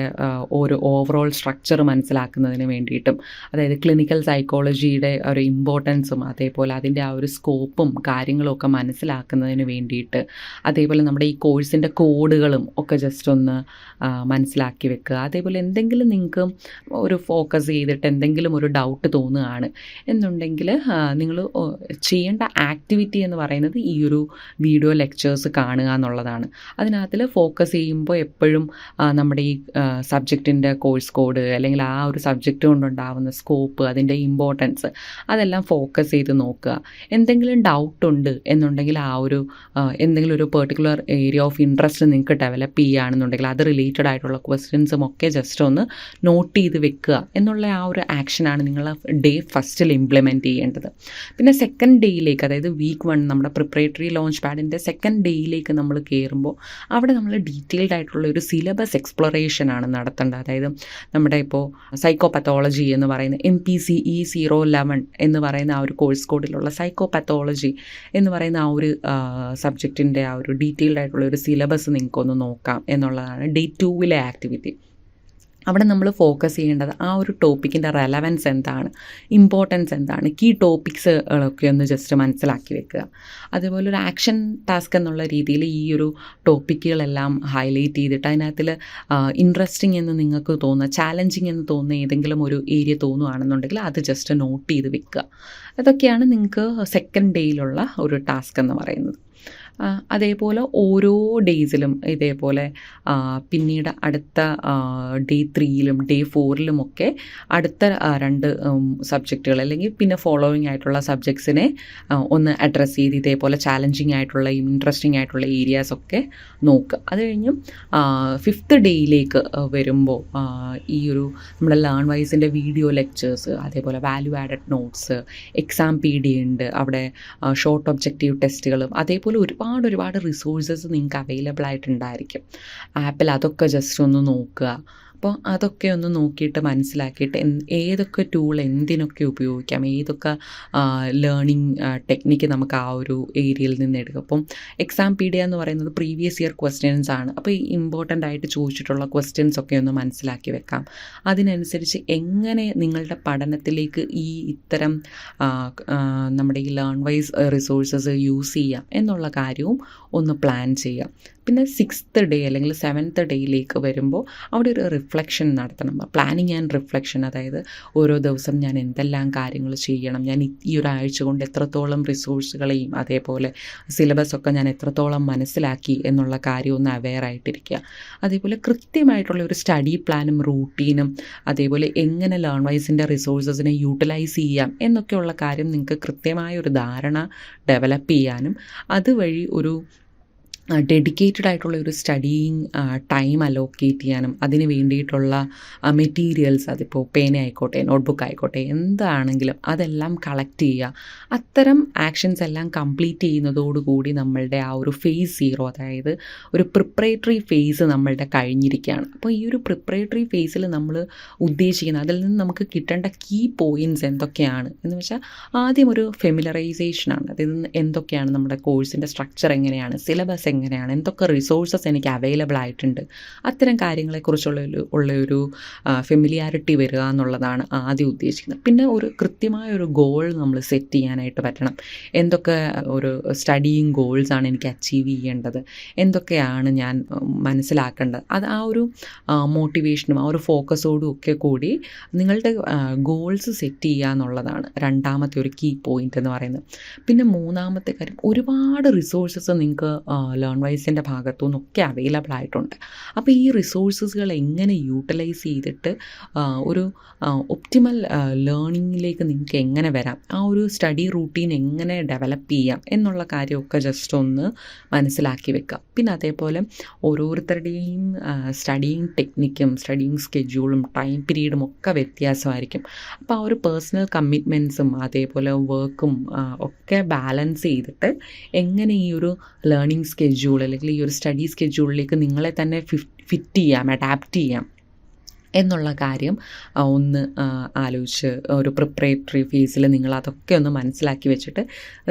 ഒരു ഓവറോൾ സ്ട്രക്ചർ മനസ്സിലാക്കുന്നതിന് വേണ്ടിയിട്ടും അതായത് ക്ലിനിക്കൽ സൈക്കോളജിയുടെ ഒരു ഇമ്പോർട്ടൻസും അതേപോലെ അതിൻ്റെ ആ ഒരു സ്കോപ്പും കാര്യങ്ങളും ഒക്കെ മനസ്സിലാക്കുന്നതിന് വേണ്ടിയിട്ട് അതേപോലെ നമ്മുടെ ഈ കോഴ്സിൻ്റെ കോഡുകളും ഒക്കെ ജസ്റ്റ് ഒന്ന് മനസ്സിലാക്കി വെക്കുക. അതേപോലെ എന്തെങ്കിലും നിങ്ങൾക്ക് ഒരു ഫോക്കസ് ചെയ്തിട്ട് എന്തെങ്കിലും ഒരു ഡൗട്ട് തോന്നുകയാണ് എന്നുണ്ടെങ്കിൽ നിങ്ങൾ ചെയ്യേണ്ട ആക്ടിവിറ്റി എന്ന് പറയുന്നത് ഈ ഒരു വീഡിയോ ലെക്ചേഴ്സ് കാണുക എന്നുള്ളതാണ്. അതിനകത്തിൽ ഫോക്കസ് ചെയ്യുമ്പോൾ എപ്പോഴും നമ്മുടെ ഈ സബ്ജക്റ്റിൻ്റെ കോഴ്സ് കോഡ് അല്ലെങ്കിൽ ആ ഒരു സബ്ജക്റ്റ് കൊണ്ടുണ്ടാവുന്ന സ്കോപ്പ് അതിൻ്റെ ഇമ്പോർട്ടൻസ് അതെല്ലാം ഫോക്കസ് ചെയ്ത് നോക്കുക. എന്തെങ്കിലും ഡൗട്ടുണ്ട് എന്നുണ്ടെങ്കിൽ ആ ഒരു എന്തെങ്കിലും ഒരു പെർട്ടിക്കുലർ ഏരിയ ഓഫ് ഇൻട്രസ്റ്റ് നിങ്ങൾക്ക് ഡെവലപ്പ് ചെയ്യുകയാണെന്നുണ്ടെങ്കിൽ അത് റിലേറ്റഡ് ആയിട്ടുള്ള ക്വസ്റ്റ്യൻസും ഒക്കെ ജസ്റ്റ് ഒന്ന് നോട്ട് ചെയ്ത് വെക്കുക എന്നുള്ള ആ ഒരു ആക്ഷനാണ് നിങ്ങൾ ഡേ ഫസ്റ്റിൽ ഇംപ്ലിമെൻറ്റ് ചെയ്യേണ്ടത്. പിന്നെ സെക്കൻഡ് ഡേയിലേക്ക്, അതായത് വീക്ക് 1 നമ്മുടെ പ്രിപ്പറേറ്ററി ലോഞ്ച് പാഡിൻ്റെ സെക്കൻഡ് ഡേയിലേക്ക് നമ്മൾ കയറുമ്പോൾ അവിടെ നമ്മൾ ഡീറ്റെയിൽഡ് ആയിട്ടുള്ള ഒരു സിലബസ് എക്സ്പ്ലോറേഷൻ ആണ് നടത്തേണ്ടത്. അതായത് നമ്മുടെ ഇപ്പോൾ സൈക്കോപത്തോളജി എന്ന് പറയുന്ന MPCE 011 എന്ന് പറയുന്ന ആ ഒരു കോഴ്സ് കോഡിലുള്ള സൈക്കോപത്തോളജി എന്ന് പറയുന്ന ആ ഒരു സബ്ജക്റ്റിൻ്റെ ആ ഒരു ഡീറ്റെയിൽഡ് ആയിട്ടുള്ള ഒരു സിലബസ് നിങ്ങൾക്കൊന്ന് നോക്കാം എന്നുള്ളതാണ് ഡേ 2 ആക്ടിവിറ്റി. അവിടെ നമ്മൾ ഫോക്കസ് ചെയ്യേണ്ടത് ആ ഒരു ടോപ്പിക്കിൻ്റെ റെലവൻസ് എന്താണ്, ഇമ്പോർട്ടൻസ് എന്താണ്, കീ ടോപ്പിക്സുകളൊക്കെ ഒന്ന് ജസ്റ്റ് മനസ്സിലാക്കി വെക്കുക. അതുപോലെ ഒരു ആക്ഷൻ ടാസ്ക് എന്നുള്ള രീതിയിൽ ഈ ഒരു ടോപ്പിക്കുകളെല്ലാം ഹൈലൈറ്റ് ചെയ്തിട്ട് അതിനകത്തിൽ ഇൻട്രസ്റ്റിംഗ് എന്ന് നിങ്ങൾക്ക് തോന്നുന്ന, ചാലഞ്ചിങ് എന്ന് തോന്നുന്ന ഏതെങ്കിലും ഒരു ഏരിയ തോന്നുകയാണെന്നുണ്ടെങ്കിൽ അത് ജസ്റ്റ് നോട്ട് ചെയ്ത് വെക്കുക. അതൊക്കെയാണ് നിങ്ങൾക്ക് സെക്കൻഡ് ഡേയിലുള്ള ഒരു ടാസ്ക് എന്ന് പറയുന്നത്. അതേപോലെ ഓരോ ഡേയ്സിലും ഇതേപോലെ പിന്നീട് അടുത്ത ഡേ 3ലും ഡേ 4ലും ഒക്കെ അടുത്ത 2 സബ്ജക്റ്റുകൾ അല്ലെങ്കിൽ പിന്നെ ഫോളോവിങ് ആയിട്ടുള്ള സബ്ജക്ട്സിനെ ഒന്ന് അഡ്രസ്സ് ചെയ്ത് ഇതേപോലെ ചാലഞ്ചിങ് ആയിട്ടുള്ള ഇൻട്രസ്റ്റിംഗ് ആയിട്ടുള്ള ഏരിയാസൊക്കെ നോക്കുക. അത് കഴിഞ്ഞും 5th ഡേയിലേക്ക് വരുമ്പോൾ ഈ ഒരു നമ്മുടെ ലേൺ വൈസിൻ്റെ വീഡിയോ ലെക്ചേഴ്സ്, അതേപോലെ value added notes, exam PD ഉണ്ട്, അവിടെ ഷോർട്ട് ഒബ്ജക്റ്റീവ് ടെസ്റ്റുകളും അതേപോലെ ഒരുപാട് റിസോഴ്സസ് നിങ്ങൾക്ക് അവൈലബിൾ ആയിട്ടുണ്ടായിരിക്കും ആപ്പിൽ. അതൊക്കെ ജസ്റ്റ് ഒന്ന് നോക്കുക. അപ്പോൾ അതൊക്കെ ഒന്ന് നോക്കിയിട്ട് മനസ്സിലാക്കിയിട്ട് ഏതൊക്കെ ടൂൾ എന്തിനൊക്കെ ഉപയോഗിക്കാം, ഏതൊക്കെ ലേണിംഗ് ടെക്നിക്ക് നമുക്ക് ആ ഒരു ഏരിയയിൽ നിന്ന് എടുക്കും. അപ്പം എക്സാം PD എന്ന് പറയുന്നത് പ്രീവിയസ് ഇയർ ക്വസ്റ്റ്യൻസ് ആണ്. അപ്പോൾ ഈ ഇമ്പോർട്ടൻ്റ് ആയിട്ട് ചോദിച്ചിട്ടുള്ള ക്വസ്റ്റ്യൻസ് ഒക്കെ ഒന്ന് മനസ്സിലാക്കി വെക്കാം. അതിനനുസരിച്ച് എങ്ങനെ നിങ്ങളുടെ പഠനത്തിലേക്ക് ഈ ഇത്തരം നമ്മുടെ ഈ ലേൺ വൈസ് റിസോഴ്സസ് യൂസ് ചെയ്യാം എന്നുള്ള കാര്യവും ഒന്ന് പ്ലാൻ ചെയ്യാം. പിന്നെ 6th ഡേ അല്ലെങ്കിൽ 7th ഡേയിലേക്ക് വരുമ്പോൾ അവിടെ ഒരു റിഫ്ലക്ഷൻ നടത്തണം. പ്ലാനിങ് ആൻഡ് റിഫ്ലക്ഷൻ, അതായത് ഓരോ ദിവസം ഞാൻ എന്തെല്ലാം കാര്യങ്ങൾ ചെയ്യണം, ഞാൻ ഈ ഒരാഴ്ച കൊണ്ട് എത്രത്തോളം റിസോഴ്സുകളെയും അതേപോലെ സിലബസൊക്കെ ഞാൻ എത്രത്തോളം മനസ്സിലാക്കി എന്നുള്ള കാര്യം ഒന്ന് അവെയർ ആയിട്ടിരിക്കുക. അതേപോലെ കൃത്യമായിട്ടുള്ള ഒരു സ്റ്റഡി പ്ലാനും റൂട്ടീനും അതേപോലെ എങ്ങനെ ലേൺ വൈസിൻ്റെ റിസോഴ്സസിനെ യൂട്ടിലൈസ് ചെയ്യാം എന്നൊക്കെയുള്ള കാര്യം നിങ്ങൾക്ക് കൃത്യമായ ഒരു ധാരണ ഡെവലപ്പ് ചെയ്യാനും അതുവഴി ഒരു ഡെഡിക്കേറ്റഡ് ആയിട്ടുള്ള ഒരു സ്റ്റഡിയിങ് ടൈം അലോക്കേറ്റ് ചെയ്യാനും അതിന് വേണ്ടിയിട്ടുള്ള മെറ്റീരിയൽസ്, അതിപ്പോൾ പേന ആയിക്കോട്ടെ നോട്ട്ബുക്ക് ആയിക്കോട്ടെ എന്താണെങ്കിലും അതെല്ലാം കളക്ട് ചെയ്യുക. അത്തരം ആക്ഷൻസ് എല്ലാം കംപ്ലീറ്റ് ചെയ്യുന്നതോടുകൂടി നമ്മളുടെ ആ ഒരു ഫേസ് 0, അതായത് ഒരു പ്രിപ്പറേറ്ററി ഫേസ് നമ്മളുടെ കഴിഞ്ഞിരിക്കുകയാണ്. അപ്പോൾ ഈ ഒരു പ്രിപ്പറേറ്ററി ഫേസിൽ നമ്മൾ ഉദ്ദേശിക്കുന്നത് അതിൽ നിന്ന് നമുക്ക് കിട്ടേണ്ട കീ പോയിൻറ്റ്സ് എന്തൊക്കെയാണ് എന്ന് വെച്ചാൽ ആദ്യം ഒരു ഫെമിലറൈസേഷനാണ്. അതിൽ നിന്ന് എന്തൊക്കെയാണ് നമ്മുടെ കോഴ്സിൻ്റെ സ്ട്രക്ചർ, എങ്ങനെയാണ് സിലബസ്, എങ്ങനെയാണ് എന്തൊക്കെ റിസോഴ്സസ് എനിക്ക് അവൈലബിൾ ആയിട്ടുണ്ട്, അത്തരം കാര്യങ്ങളെക്കുറിച്ചുള്ള ഒരു ഫെമിലിയാരിറ്റി വരിക എന്നുള്ളതാണ് ആദ്യം ഉദ്ദേശിക്കുന്നത്. പിന്നെ ഒരു കൃത്യമായ ഒരു ഗോൾ നമ്മൾ സെറ്റ് ചെയ്യാനായിട്ട് പറ്റണം. എന്തൊക്കെ ഒരു സ്റ്റഡിയിങ് ഗോൾസാണ് എനിക്ക് അച്ചീവ് ചെയ്യേണ്ടത്, എന്തൊക്കെയാണ് ഞാൻ മനസ്സിലാക്കേണ്ടത്, അത് ആ ഒരു മോട്ടിവേഷനും ആ ഒരു ഫോക്കസോടും ഒക്കെ കൂടി നിങ്ങളുടെ ഗോൾസ് സെറ്റ് ചെയ്യുക എന്നുള്ളതാണ് രണ്ടാമത്തെ ഒരു കീ പോയിൻ്റ് എന്ന് പറയുന്നത്. പിന്നെ മൂന്നാമത്തെ കാര്യം, ഒരുപാട് റിസോഴ്സസ് നിങ്ങൾക്ക് ലേൺ വൈസിൻ്റെ ഭാഗത്തു നിന്നൊക്കെ അവൈലബിൾ ആയിട്ടുണ്ട്. അപ്പോൾ ഈ റിസോഴ്സസുകൾ എങ്ങനെ യൂട്ടിലൈസ് ചെയ്തിട്ട് ഒരു ഒപ്റ്റിമൽ ലേണിങ്ങിലേക്ക് നിങ്ങൾക്ക് എങ്ങനെ വരാം, ആ ഒരു സ്റ്റഡി റൂട്ടീൻ എങ്ങനെ ഡെവലപ്പ് ചെയ്യാം എന്നുള്ള കാര്യമൊക്കെ ജസ്റ്റ് ഒന്ന് മനസ്സിലാക്കി വെക്കുക. പിന്നെ അതേപോലെ ഓരോരുത്തരുടെയും സ്റ്റഡിയിങ് ടെക്നിക്കും സ്റ്റഡിയിങ് സ്കെഡ്യൂളും ടൈം പീരീഡും ഒക്കെ വ്യത്യാസമായിരിക്കും. അപ്പോൾ ആ ഒരു പേഴ്സണൽ കമ്മിറ്റ്മെൻറ്റ്സും അതേപോലെ വർക്കും ഒക്കെ ബാലൻസ് ചെയ്തിട്ട് എങ്ങനെ ഈ ഒരു ലേണിംഗ് സ്കെഡ്യൂൾ അല്ലെങ്കിൽ ഈ ഒരു സ്റ്റഡി സ്കെഡ്യൂളിലേക്ക് നിങ്ങളെ തന്നെ ഫിറ്റ് ചെയ്യാം, അഡാപ്റ്റ് ചെയ്യാം എന്നുള്ള കാര്യം ഒന്ന് ആലോചിച്ച് ഒരു പ്രിപ്പറേറ്ററി ഫേസിൽ നിങ്ങൾ അതൊക്കെ ഒന്ന് മനസ്സിലാക്കി വെച്ചിട്ട്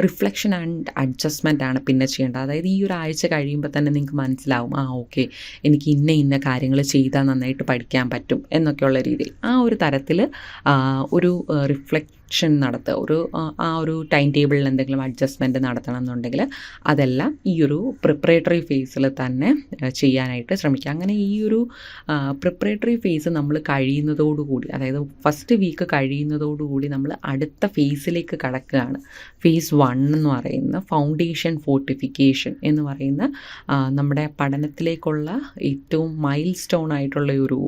റിഫ്ലക്ഷൻ ആൻഡ് അഡ്ജസ്റ്റ്മെൻ്റ് ആണ് പിന്നെ ചെയ്യേണ്ടത്. അതായത് ഈ ഒരാഴ്ച കഴിയുമ്പോൾ തന്നെ നിങ്ങൾക്ക് മനസ്സിലാവും, ഓക്കെ എനിക്ക് ഇന്ന കാര്യങ്ങൾ ചെയ്താൽ നന്നായിട്ട് പഠിക്കാൻ പറ്റും എന്നൊക്കെയുള്ള രീതിയിൽ ആ ഒരു തരത്തിൽ ഒരു റിഫ്ലക്ഷൻ നടത്തുക. ആ ഒരു ടൈം ടേബിളിൽ എന്തെങ്കിലും അഡ്ജസ്റ്റ്മെൻറ്റ് നടത്തണം എന്നുണ്ടെങ്കിൽ അതെല്ലാം ഈ ഒരു പ്രിപ്പറേറ്ററി ഫേസിൽ തന്നെ ചെയ്യാനായിട്ട് ശ്രമിക്കുക. അങ്ങനെ ഈ ഒരു പ്രിപ്പറേറ്ററി ഫേസ് നമ്മൾ കഴിയുന്നതോടുകൂടി, അതായത് ഫസ്റ്റ് വീക്ക് കഴിയുന്നതോടുകൂടി നമ്മൾ അടുത്ത ഫേസിലേക്ക് കടക്കുകയാണ്. ഫേസ് 1 എന്ന് പറയുന്ന ഫൗണ്ടേഷൻ ഫോർട്ടിഫിക്കേഷൻ എന്ന് പറയുന്ന നമ്മുടെ പഠനത്തിലേക്കുള്ള ഏറ്റവും മൈൽ സ്റ്റോൺ ആയിട്ടുള്ള ഒരു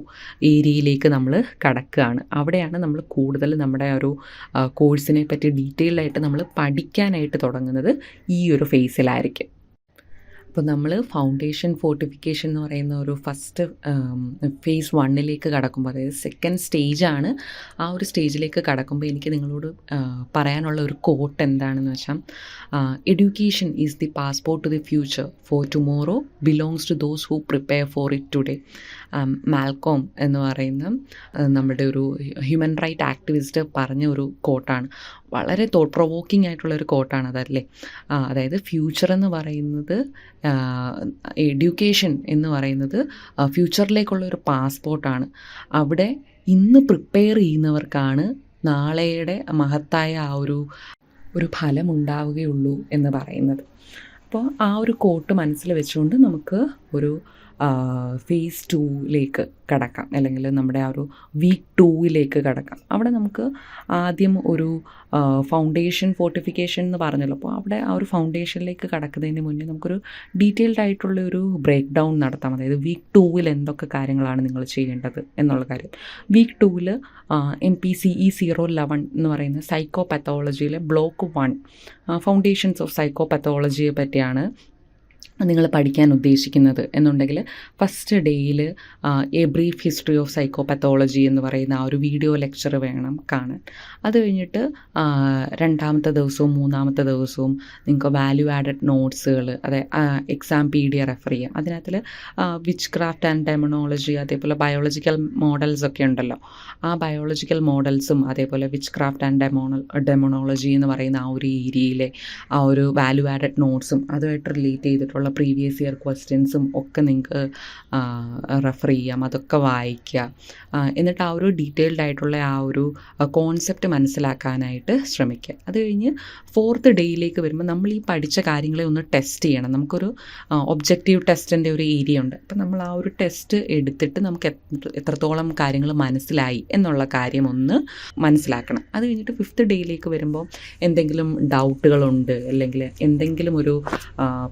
ഏരിയയിലേക്ക് നമ്മൾ കടക്കുകയാണ്. അവിടെയാണ് നമ്മൾ കൂടുതൽ നമ്മുടെ ഒരു കോഴ്സിനെ പറ്റി ഡീറ്റെയിൽഡ് ആയിട്ട് നമ്മൾ പഠിക്കാനായിട്ട് തുടങ്ങുന്നത് ഈ ഒരു ഫേസിലായിരിക്കും. അപ്പോൾ നമ്മൾ ഫൗണ്ടേഷൻ ഫോർട്ടിഫിക്കേഷൻ എന്ന് പറയുന്ന ഒരു ഫസ്റ്റ് ഫേസ് 1ലേക്ക് കടക്കുമ്പോൾ, അതായത് സെക്കൻഡ് സ്റ്റേജാണ്. ആ ഒരു സ്റ്റേജിലേക്ക് കടക്കുമ്പോൾ എനിക്ക് നിങ്ങളോട് പറയാനുള്ള ഒരു കോട്ട് എന്താണെന്ന് വെച്ചാൽ, education is the passport to the future, for tomorrow belongs to those who prepare for it today. Malcolm എന്ന് പറയുന്ന നമ്മുടെ ഒരു ഹ്യൂമൻ റൈറ്റ് ആക്ടിവിസ്റ്റ് പറഞ്ഞ ഒരു കോട്ടാണ്. വളരെ തോട്ട് പ്രൊവോക്കിംഗ് ആയിട്ടുള്ളൊരു കോട്ടാണ് അതല്ലേ. അതായത് ഫ്യൂച്ചർ എന്ന് പറയുന്നത്, എഡ്യൂക്കേഷൻ എന്ന് പറയുന്നത് ഫ്യൂച്ചറിലേക്കുള്ള ഒരു പാസ്പോർട്ടാണ്. അവിടെ ഇന്ന് പ്രിപ്പയർ ചെയ്യുന്നവർക്കാണ് നാളെയുടെ മഹത്തായ ആ ഒരു ഫലം ഉണ്ടാവുകയുള്ളൂ എന്ന് പറയുന്നത്. അപ്പോൾ ആ ഒരു കോട്ട് മനസ്സിൽ വെച്ചുകൊണ്ട് നമുക്ക് ഒരു ഫേസ് 2ലേക്ക് കടക്കാം, അല്ലെങ്കിൽ നമ്മുടെ ആ ഒരു വീക്ക് 2ലേക്ക് കടക്കാം. അവിടെ നമുക്ക് ആദ്യം ഒരു ഫൗണ്ടേഷൻ ഫോർട്ടിഫിക്കേഷൻ എന്ന് പറഞ്ഞല്ലോ. അപ്പോൾ അവിടെ ആ ഒരു ഫൗണ്ടേഷനിലേക്ക് കടക്കുന്നതിന് മുന്നേ നമുക്കൊരു ഡീറ്റെയിൽഡ് ആയിട്ടുള്ള ഒരു ബ്രേക്ക് ഡൗൺ നടത്താം. അതായത് വീക്ക് 2 എന്തൊക്കെ കാര്യങ്ങളാണ് നിങ്ങൾ ചെയ്യേണ്ടത് എന്നുള്ള കാര്യം. വീക്ക് 2 MPCE 011 എന്ന് പറയുന്ന സൈക്കോ പത്തോളജിയിലെ ബ്ലോക്ക് 1 ഫൗണ്ടേഷൻസ് ഓഫ് സൈക്കോ പത്തോളജിയെ പറ്റിയാണ് നിങ്ങൾ പഠിക്കാൻ ഉദ്ദേശിക്കുന്നത് എന്നുണ്ടെങ്കിൽ, ഫസ്റ്റ് ഡേയിൽ a brief history of psychopathology എന്ന് പറയുന്ന ആ ഒരു വീഡിയോ ലെക്ചർ വേണം കാണാൻ. അത് കഴിഞ്ഞിട്ട് രണ്ടാമത്തെ ദിവസവും മൂന്നാമത്തെ ദിവസവും നിങ്ങൾക്ക് വാല്യൂ ആഡഡ് നോട്ട്സുകൾ, അതെ എക്സാം PDF റെഫർ ചെയ്യാം. അതിനകത്തിൽ വിച്ച് ക്രാഫ്റ്റ് ആൻഡ് ഡെമോണോളജി, അതേപോലെ ബയോളജിക്കൽ മോഡൽസ് ഒക്കെ ഉണ്ടല്ലോ. ആ ബയോളജിക്കൽ മോഡൽസും അതേപോലെ വിച്ച് ക്രാഫ്റ്റ് ആൻഡ് ഡെമോണോളജി എന്ന് പറയുന്ന ആ ഒരു ഏരിയയിലെ ആ ഒരു വാല്യൂ ആഡഡ് നോട്ട്സും അതുമായിട്ട് റിലേറ്റ് ചെയ്തിട്ടുള്ള പ്രീവിയസ് ഇയർ ക്വസ്റ്റ്യൻസും ഒക്കെ നിങ്ങൾക്ക് റെഫർ ചെയ്യാം. അതൊക്കെ വായിക്കുക. എന്നിട്ട് ആ ഒരു ഡീറ്റെയിൽഡ് ആയിട്ടുള്ള ആ ഒരു കോൺസെപ്റ്റ് മനസ്സിലാക്കാനായിട്ട് ശ്രമിക്കുക. അത് കഴിഞ്ഞ് 4th ഡേയിലേക്ക് വരുമ്പോൾ നമ്മൾ ഈ പഠിച്ച കാര്യങ്ങളെ ഒന്ന് ടെസ്റ്റ് ചെയ്യണം. നമുക്കൊരു ഒബ്ജക്റ്റീവ് ടെസ്റ്റിൻ്റെ ഒരു ഏരിയ ഉണ്ട്. അപ്പം നമ്മൾ ആ ഒരു ടെസ്റ്റ് എടുത്തിട്ട് നമുക്ക് എത്രത്തോളം കാര്യങ്ങൾ മനസ്സിലായി എന്നുള്ള കാര്യം ഒന്ന് മനസ്സിലാക്കണം. അത് കഴിഞ്ഞിട്ട് 5th ഡേയിലേക്ക് വരുമ്പോൾ എന്തെങ്കിലും ഡൗട്ടുകളുണ്ട്, അല്ലെങ്കിൽ എന്തെങ്കിലും ഒരു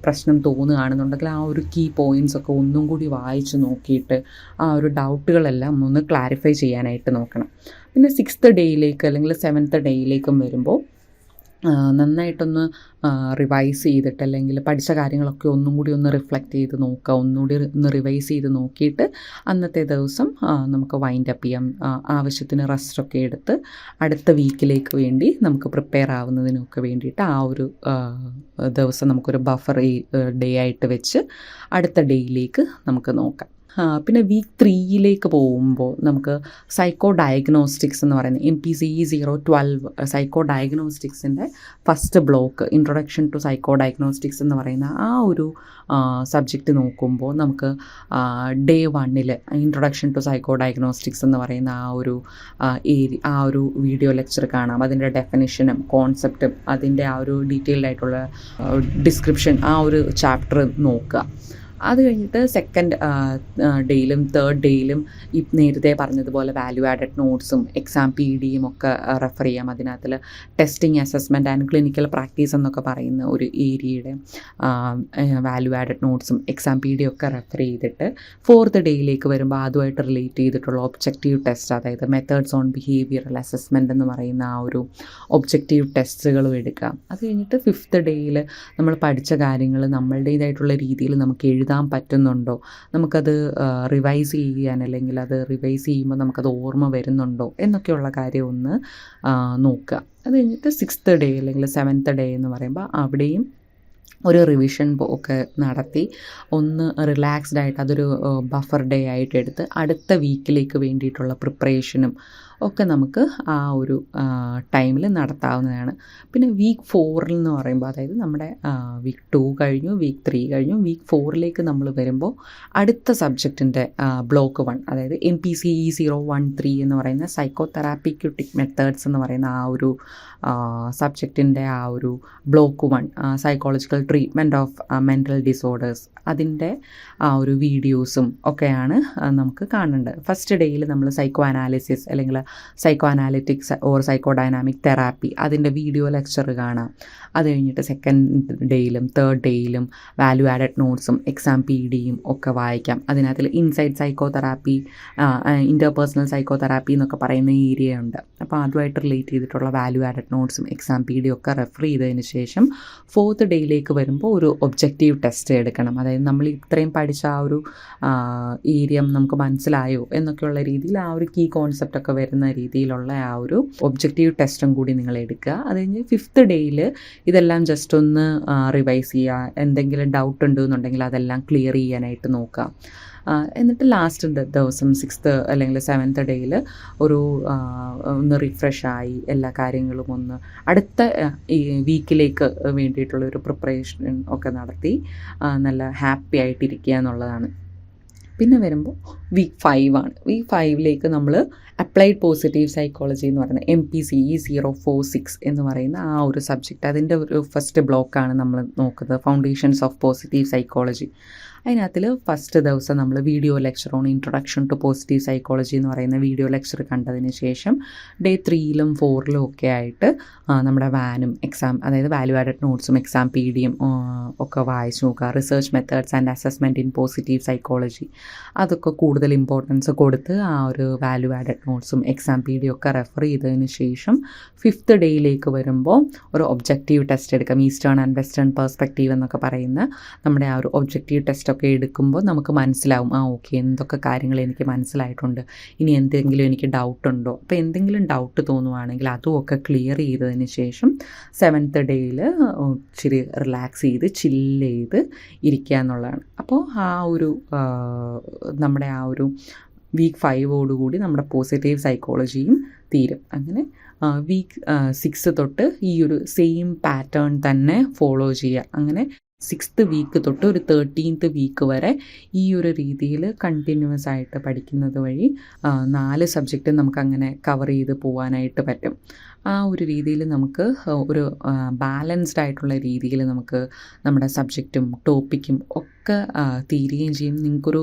പ്രശ്നം തോന്നുകയാണെന്നുണ്ടെങ്കിൽ ആ ഒരു കീ പോയിൻറ്റ്സ് ഒക്കെ ഒന്നും കൂടി വായിച്ച് നോക്കിയിട്ട് ആ ഒരു ഡൗട്ടുകളെല്ലാം ഒന്ന് ക്ലാരിഫൈ ചെയ്യാനായിട്ട് നോക്കണം. പിന്നെ 6th ഡേയിലേക്ക് അല്ലെങ്കിൽ 7th ഡേയിലേക്കും വരുമ്പോൾ നന്നായിട്ടൊന്ന് റിവൈസ് ചെയ്തിട്ട്, അല്ലെങ്കിൽ പഠിച്ച കാര്യങ്ങളൊക്കെ ഒന്നും കൂടി ഒന്ന് റിഫ്ലക്റ്റ് ചെയ്ത് നോക്കുക, ഒന്നുകൂടി ഒന്ന് റിവൈസ് ചെയ്ത് നോക്കിയിട്ട് അന്നത്തെ ദിവസം നമുക്ക് വൈൻഡ് അപ്പ് ചെയ്യാം. ആവശ്യത്തിന് റെസ്റ്റൊക്കെ എടുത്ത് അടുത്ത വീക്കിലേക്ക് വേണ്ടി നമുക്ക് പ്രിപ്പയർ ആവുന്നതിനൊക്കെ വേണ്ടിയിട്ട് ആ ഒരു ദിവസം നമുക്കൊരു ബഫർ ഡേ ആയിട്ട് വെച്ച് അടുത്ത ഡേയിലേക്ക് നമുക്ക് നോക്കാം. പിന്നെ വീക്ക് 3യിലേക്ക് പോകുമ്പോൾ നമുക്ക് സൈക്കോ ഡയഗ്നോസ്റ്റിക്സ് എന്ന് പറയുന്നത് MPCE 012 സൈക്കോ ഡയഗ്നോസ്റ്റിക്സിൻ്റെ first block, introduction to psychodiagnostics എന്ന് പറയുന്ന ആ ഒരു സബ്ജക്റ്റ് നോക്കുമ്പോൾ നമുക്ക് day 1 introduction to psychodiagnostics എന്ന് പറയുന്ന ആ ഒരു വീഡിയോ ലെക്ചർ കാണാം. അതിൻ്റെ ഡെഫിനിഷനും കോൺസെപ്റ്റും അതിൻ്റെ ആ ഒരു ഡീറ്റെയിൽഡ് ആയിട്ടുള്ള ഡിസ്ക്രിപ്ഷൻ ആ ഒരു ചാപ്റ്റർ നോക്കുക. അത് കഴിഞ്ഞിട്ട് 2nd ഡേയിലും 3rd ഡേയിലും ഈ നേരത്തെ പറഞ്ഞതുപോലെ വാല്യൂ ആഡഡ് നോട്ട്സും എക്സാം PDയും ഒക്കെ റെഫർ ചെയ്യാം. അതിനകത്തിൽ testing, assessment and clinical practice എന്നൊക്കെ പറയുന്ന ഒരു ഏരിയയുടെ വാല്യൂ ആഡഡ് നോട്ട്സും എക്സാം PD ഒക്കെ റെഫർ ചെയ്തിട്ട് 4th ഡേയിലേക്ക് വരുമ്പോൾ അതുമായിട്ട് റിലേറ്റ് ചെയ്തിട്ടുള്ള ഒബ്ജക്റ്റീവ് ടെസ്റ്റ്, അതായത് മെത്തേഡ്സ് ഓൺ ബിഹേവിയറൽ അസസ്മെൻറ്റ് എന്ന് പറയുന്ന ആ ഒരു ഒബ്ജക്റ്റീവ് ടെസ്റ്റുകളും എടുക്കാം. അത് കഴിഞ്ഞിട്ട് 5th ഡേയിൽ നമ്മൾ പഠിച്ച കാര്യങ്ങൾ നമ്മളുടേതായിട്ടുള്ള രീതിയിൽ നമുക്ക് എഴുതാൻ പറ്റുന്നുണ്ടോ, നമുക്കത് റിവൈസ് ചെയ്യാൻ, അല്ലെങ്കിൽ അത് റിവൈസ് ചെയ്യുമ്പോൾ നമുക്കത് ഓർമ്മ വരുന്നുണ്ടോ എന്നൊക്കെയുള്ള കാര്യം ഒന്ന് നോക്കുക. അത് കഴിഞ്ഞിട്ട് 6th ഡേ അല്ലെങ്കിൽ 7th ഡേ എന്ന് പറയുമ്പോൾ അവിടെയും ഒരു റിവിഷൻ ഒക്കെ നടത്തി ഒന്ന് റിലാക്സ്ഡ് ആയിട്ട് അതൊരു ബഫർ ഡേ ആയിട്ട് എടുത്ത് അടുത്ത വീക്കിലേക്ക് വേണ്ടിയിട്ടുള്ള പ്രിപ്പറേഷനും ഒക്കെ നമുക്ക് ആ ഒരു ടൈമിൽ നടത്താവുന്നതാണ്. പിന്നെ വീക്ക് 4 എന്ന് പറയുമ്പോൾ, അതായത് നമ്മുടെ വീക്ക് 2 കഴിഞ്ഞു, വീക്ക് 3 കഴിഞ്ഞു, വീക്ക് 4ലേക്ക് നമ്മൾ വരുമ്പോൾ അടുത്ത സബ്ജക്റ്റിൻ്റെ ബ്ലോക്ക് 1, അതായത് MPCE 013 എന്ന് പറയുന്ന സൈക്കോ തെറാപ്പിക്യൂട്ടിക് മെത്തേഡ്സ് എന്ന് പറയുന്ന ആ ഒരു സബ്ജക്റ്റിൻ്റെ ആ ഒരു block 1 psychological treatment of mental disorders, അതിൻ്റെ ആ ഒരു വീഡിയോസും ഒക്കെയാണ് നമുക്ക് കാണേണ്ടത്. ഫസ്റ്റ് ഡേയിൽ നമ്മൾ സൈക്കോ അനാലിസിസ് അല്ലെങ്കിൽ psycho analytics or psychodynamic therapy അതിൻ്റെ വീഡിയോ ലെക്ചർ കാണാം. അത് കഴിഞ്ഞിട്ട് സെക്കൻഡ് ഡേയിലും തേർഡ് ഡേയിലും വാല്യൂ ആഡഡ് നോട്ട്സും എക്സാം PD ഒക്കെ വായിക്കാം. അതിനകത്തിൽ inside psychotherapy, interpersonal psychotherapy എന്നൊക്കെ പറയുന്ന ഏരിയ ഉണ്ട്. അപ്പോൾ അതുമായിട്ട് റിലേറ്റ് ചെയ്തിട്ടുള്ള വാല്യൂ ആഡഡ് നോട്ട്സും എക്സാം PD ഒക്കെ റെഫർ ചെയ്തതിന് ശേഷം 4th ഡേയിലേക്ക് വരുമ്പോൾ ഒരു ഒബ്ജക്റ്റീവ് ടെസ്റ്റ് എടുക്കണം. അതായത് നമ്മൾ ഇത്രയും പഠിച്ച ആ ഒരു ഏരിയ നമുക്ക് മനസ്സിലായോ എന്നൊക്കെയുള്ള രീതിയിൽ ആ ഒരു കീ കോൺസെപ്റ്റ് ഒക്കെ വരുന്ന രീതിയിലുള്ള ആ ഒരു ഒബ്ജക്റ്റീവ് ടെസ്റ്റും കൂടി നിങ്ങൾ എടുക്കുക. അത് കഴിഞ്ഞ് 5th ഡേയിൽ ഇതെല്ലാം ജസ്റ്റ് ഒന്ന് റിവൈസ് ചെയ്യുക. എന്തെങ്കിലും ഡൗട്ട് ഉണ്ടെന്നുണ്ടെങ്കിൽ അതെല്ലാം ക്ലിയർ ചെയ്യാനായിട്ട് നോക്കുക. എന്നിട്ട് ലാസ്റ്റ് ദിവസം 6th അല്ലെങ്കിൽ 7th ഡേയിൽ ഒരു ഒന്ന് റിഫ്രഷായി എല്ലാ കാര്യങ്ങളും ഒന്ന് അടുത്ത ഈ വീക്കിലേക്ക് വേണ്ടിയിട്ടുള്ളൊരു പ്രിപ്പറേഷൻ ഒക്കെ നടത്തി നല്ല ഹാപ്പി ആയിട്ടിരിക്കുക എന്നുള്ളതാണ്. പിന്നെ വരുമ്പോൾ വീക്ക് 5 ആണ്. വീക്ക് 5ലേക്ക് നമ്മൾ അപ്ലൈഡ് പോസിറ്റീവ് സൈക്കോളജി എന്ന് പറയുന്ന MPCE 046 എന്ന് പറയുന്ന ആ ഒരു സബ്ജക്റ്റ്, അതിൻ്റെ ഒരു ഫസ്റ്റ് ബ്ലോക്കാണ് നമ്മൾ നോക്കുന്നത്, ഫൗണ്ടേഷൻസ് ഓഫ് പോസിറ്റീവ് സൈക്കോളജി. അതിനകത്തിൽ ഫസ്റ്റ് ദിവസം നമ്മൾ video lecture on introduction to positive psychology എന്ന് പറയുന്ന വീഡിയോ ലെക്ചർ കണ്ടതിന് ശേഷം ഡേ 3ലും 4ലും ഒക്കെ ആയിട്ട് നമ്മുടെ വാനും എക്സാം, അതായത് വാല്യൂ ആഡഡ് നോട്ട്സും എക്സാം PD ഒക്കെ വായിച്ചു നോക്കുക. Research methods and assessment in positive psychology അതൊക്കെ കൂടുതൽ ഇമ്പോർട്ടൻസ് കൊടുത്ത് ആ ഒരു വാല്യൂ ആഡഡ് നോട്ട്സും എക്സാം PD ഒക്കെ റെഫർ ചെയ്തതിന് ശേഷം 5th ഡേയിലേക്ക് വരുമ്പോൾ ഒരു ഒബ്ജക്റ്റീവ് ടെസ്റ്റ് എടുക്കാം. ഈസ്റ്റേൺ ആൻഡ് വെസ്റ്റേൺ പെർസ്പെക്റ്റീവ് എന്നൊക്കെ പറയുന്ന നമ്മുടെ ആ ഒരു ഒബ്ജക്റ്റീവ് ടെസ്റ്റ് ഒക്കെ എടുക്കുമ്പോൾ നമുക്ക് മനസ്സിലാവും, ഓക്കെ എന്തൊക്കെ കാര്യങ്ങൾ എനിക്ക് മനസ്സിലായിട്ടുണ്ട്, ഇനി എന്തെങ്കിലും എനിക്ക് ഡൗട്ടുണ്ടോ. അപ്പോൾ എന്തെങ്കിലും ഡൗട്ട് തോന്നുവാണെങ്കിൽ അതുമൊക്കെ ക്ലിയർ ചെയ്തതിന് ശേഷം 7th ഡേയിൽ ഇച്ചിരി റിലാക്സ് ചെയ്ത് ചില്ല് ചെയ്ത് ഇരിക്കുക എന്നുള്ളതാണ്. അപ്പോൾ ആ ഒരു നമ്മുടെ ആ ഒരു വീക്ക് 5ഓടുകൂടി നമ്മുടെ പോസിറ്റീവ് സൈക്കോളജിയും തീരും. അങ്ങനെ വീക്ക് 6 തൊട്ട് ഈ ഒരു സെയിം പാറ്റേൺ തന്നെ ഫോളോ ചെയ്യുക. അങ്ങനെ 6th വീക്ക് തൊട്ട് ഒരു 13th വീക്ക് വരെ ഈ ഒരു രീതിയിൽ കണ്ടിന്യൂസ് ആയിട്ട് പഠിക്കുന്നത് വഴി 4 സബ്ജക്റ്റ് നമുക്കങ്ങനെ കവർ ചെയ്ത് പോകാനായിട്ട് പറ്റും. ആ ഒരു രീതിയിൽ നമുക്ക് ഒരു ബാലൻസ്ഡ് ആയിട്ടുള്ള രീതിയിൽ നമുക്ക് നമ്മുടെ സബ്ജക്റ്റും ടോപ്പിക്കും ഒക്കെ തീരുകയും ചെയ്യും. നിങ്ങൾക്കൊരു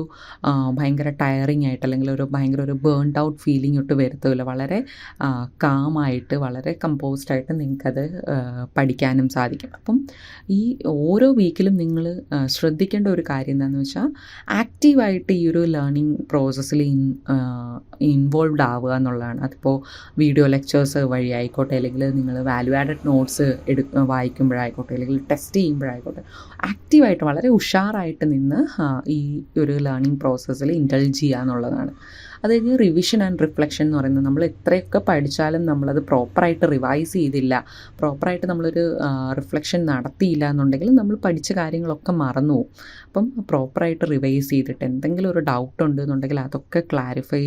ഭയങ്കര ടയറിങ് ആയിട്ട് അല്ലെങ്കിൽ ഭയങ്കര ഒരു ബേൺഡ് ഔട്ട് ഫീലിംഗ് ഒട്ട് വരത്തില്ല. വളരെ കാമായിട്ട് വളരെ കമ്പോസ്ഡായിട്ട് നിങ്ങൾക്കത് പഠിക്കാനും സാധിക്കും. അപ്പം ഈ ഓരോ വീക്കിലും നിങ്ങൾ ശ്രദ്ധിക്കേണ്ട ഒരു കാര്യം എന്താണെന്ന് വെച്ചാൽ ആക്റ്റീവായിട്ട് ഈ ഒരു ലേണിംഗ് പ്രോസസ്സിൽ ഇൻവോൾവ്ഡ് ആവുക എന്നുള്ളതാണ്. അതിപ്പോൾ വീഡിയോ ലെക്ചേഴ്സ് വഴി ആയിക്കോട്ടെ, അല്ലെങ്കിൽ നിങ്ങൾ വാല്യൂ ആഡഡ് നോട്ട്സ് വായിക്കുമ്പോഴായിക്കോട്ടെ, അല്ലെങ്കിൽ ടെസ്റ്റ് ചെയ്യുമ്പോഴായിക്കോട്ടെ, ആക്റ്റീവായിട്ട് വളരെ ഉഷാറായിട്ട് നിന്ന് ഈ ഒരു ലേണിംഗ് പ്രോസസ്സിൽ ഇൻഡൾജ് ചെയ്യുക എന്നുള്ളതാണ്. അത് കഴിഞ്ഞ് റിവിഷൻ ആൻഡ് റിഫ്ലക്ഷൻ എന്ന് പറയുന്നത്, നമ്മൾ എത്രയൊക്കെ പഠിച്ചാലും നമ്മളത് പ്രോപ്പറായിട്ട് റിവൈസ് ചെയ്തില്ല, പ്രോപ്പറായിട്ട് നമ്മളൊരു റിഫ്ലക്ഷൻ നടത്തിയില്ല എന്നുണ്ടെങ്കിൽ നമ്മൾ പഠിച്ച കാര്യങ്ങളൊക്കെ മറന്നു പോകും. അപ്പം പ്രോപ്പറായിട്ട് റിവൈസ് ചെയ്തിട്ട് എന്തെങ്കിലും ഒരു ഡൗട്ട് ഉണ്ട് എന്നുണ്ടെങ്കിൽ അതൊക്കെ ക്ലാരിഫൈ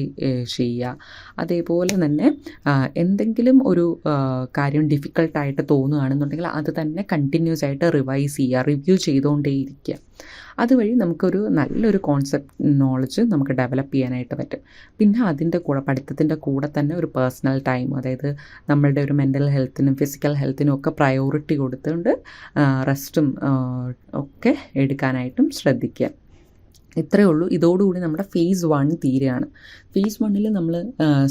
ചെയ്യുക. അതേപോലെ തന്നെ എന്തെങ്കിലും ഒരു കാര്യം ഡിഫിക്കൽട്ടായിട്ട് തോന്നുകയാണെന്നുണ്ടെങ്കിൽ അത് തന്നെ കണ്ടിന്യൂസ് ആയിട്ട് റിവൈസ് ചെയ്യുക, റിവ്യൂ ചെയ്തുകൊണ്ടേയിരിക്കുക. അതുവഴി നമുക്കൊരു നല്ലൊരു കോൺസെപ്റ്റ് നോളജ് നമുക്ക് ഡെവലപ്പ് ചെയ്യാനായിട്ട് പറ്റും. പിന്നെ അതിൻ്റെ കൂടെ പഠിത്തത്തിൻ്റെ കൂടെ തന്നെ ഒരു പേഴ്സണൽ ടൈം, അതായത് നമ്മളുടെ ഒരു മെൻ്റൽ ഹെൽത്തിനും ഫിസിക്കൽ ഹെൽത്തിനും ഒക്കെ പ്രയോറിറ്റി കൊടുത്തുകൊണ്ട് റെസ്റ്റും ഒക്കെ എടുക്കാനായിട്ടും ശ്രദ്ധിക്കുക. ഇത്രയേ ഉള്ളൂ. ഇതോടുകൂടി നമ്മുടെ ഫേസ് 1 തീരുകയാണ്. ഫേസ് 1ൽ നമ്മൾ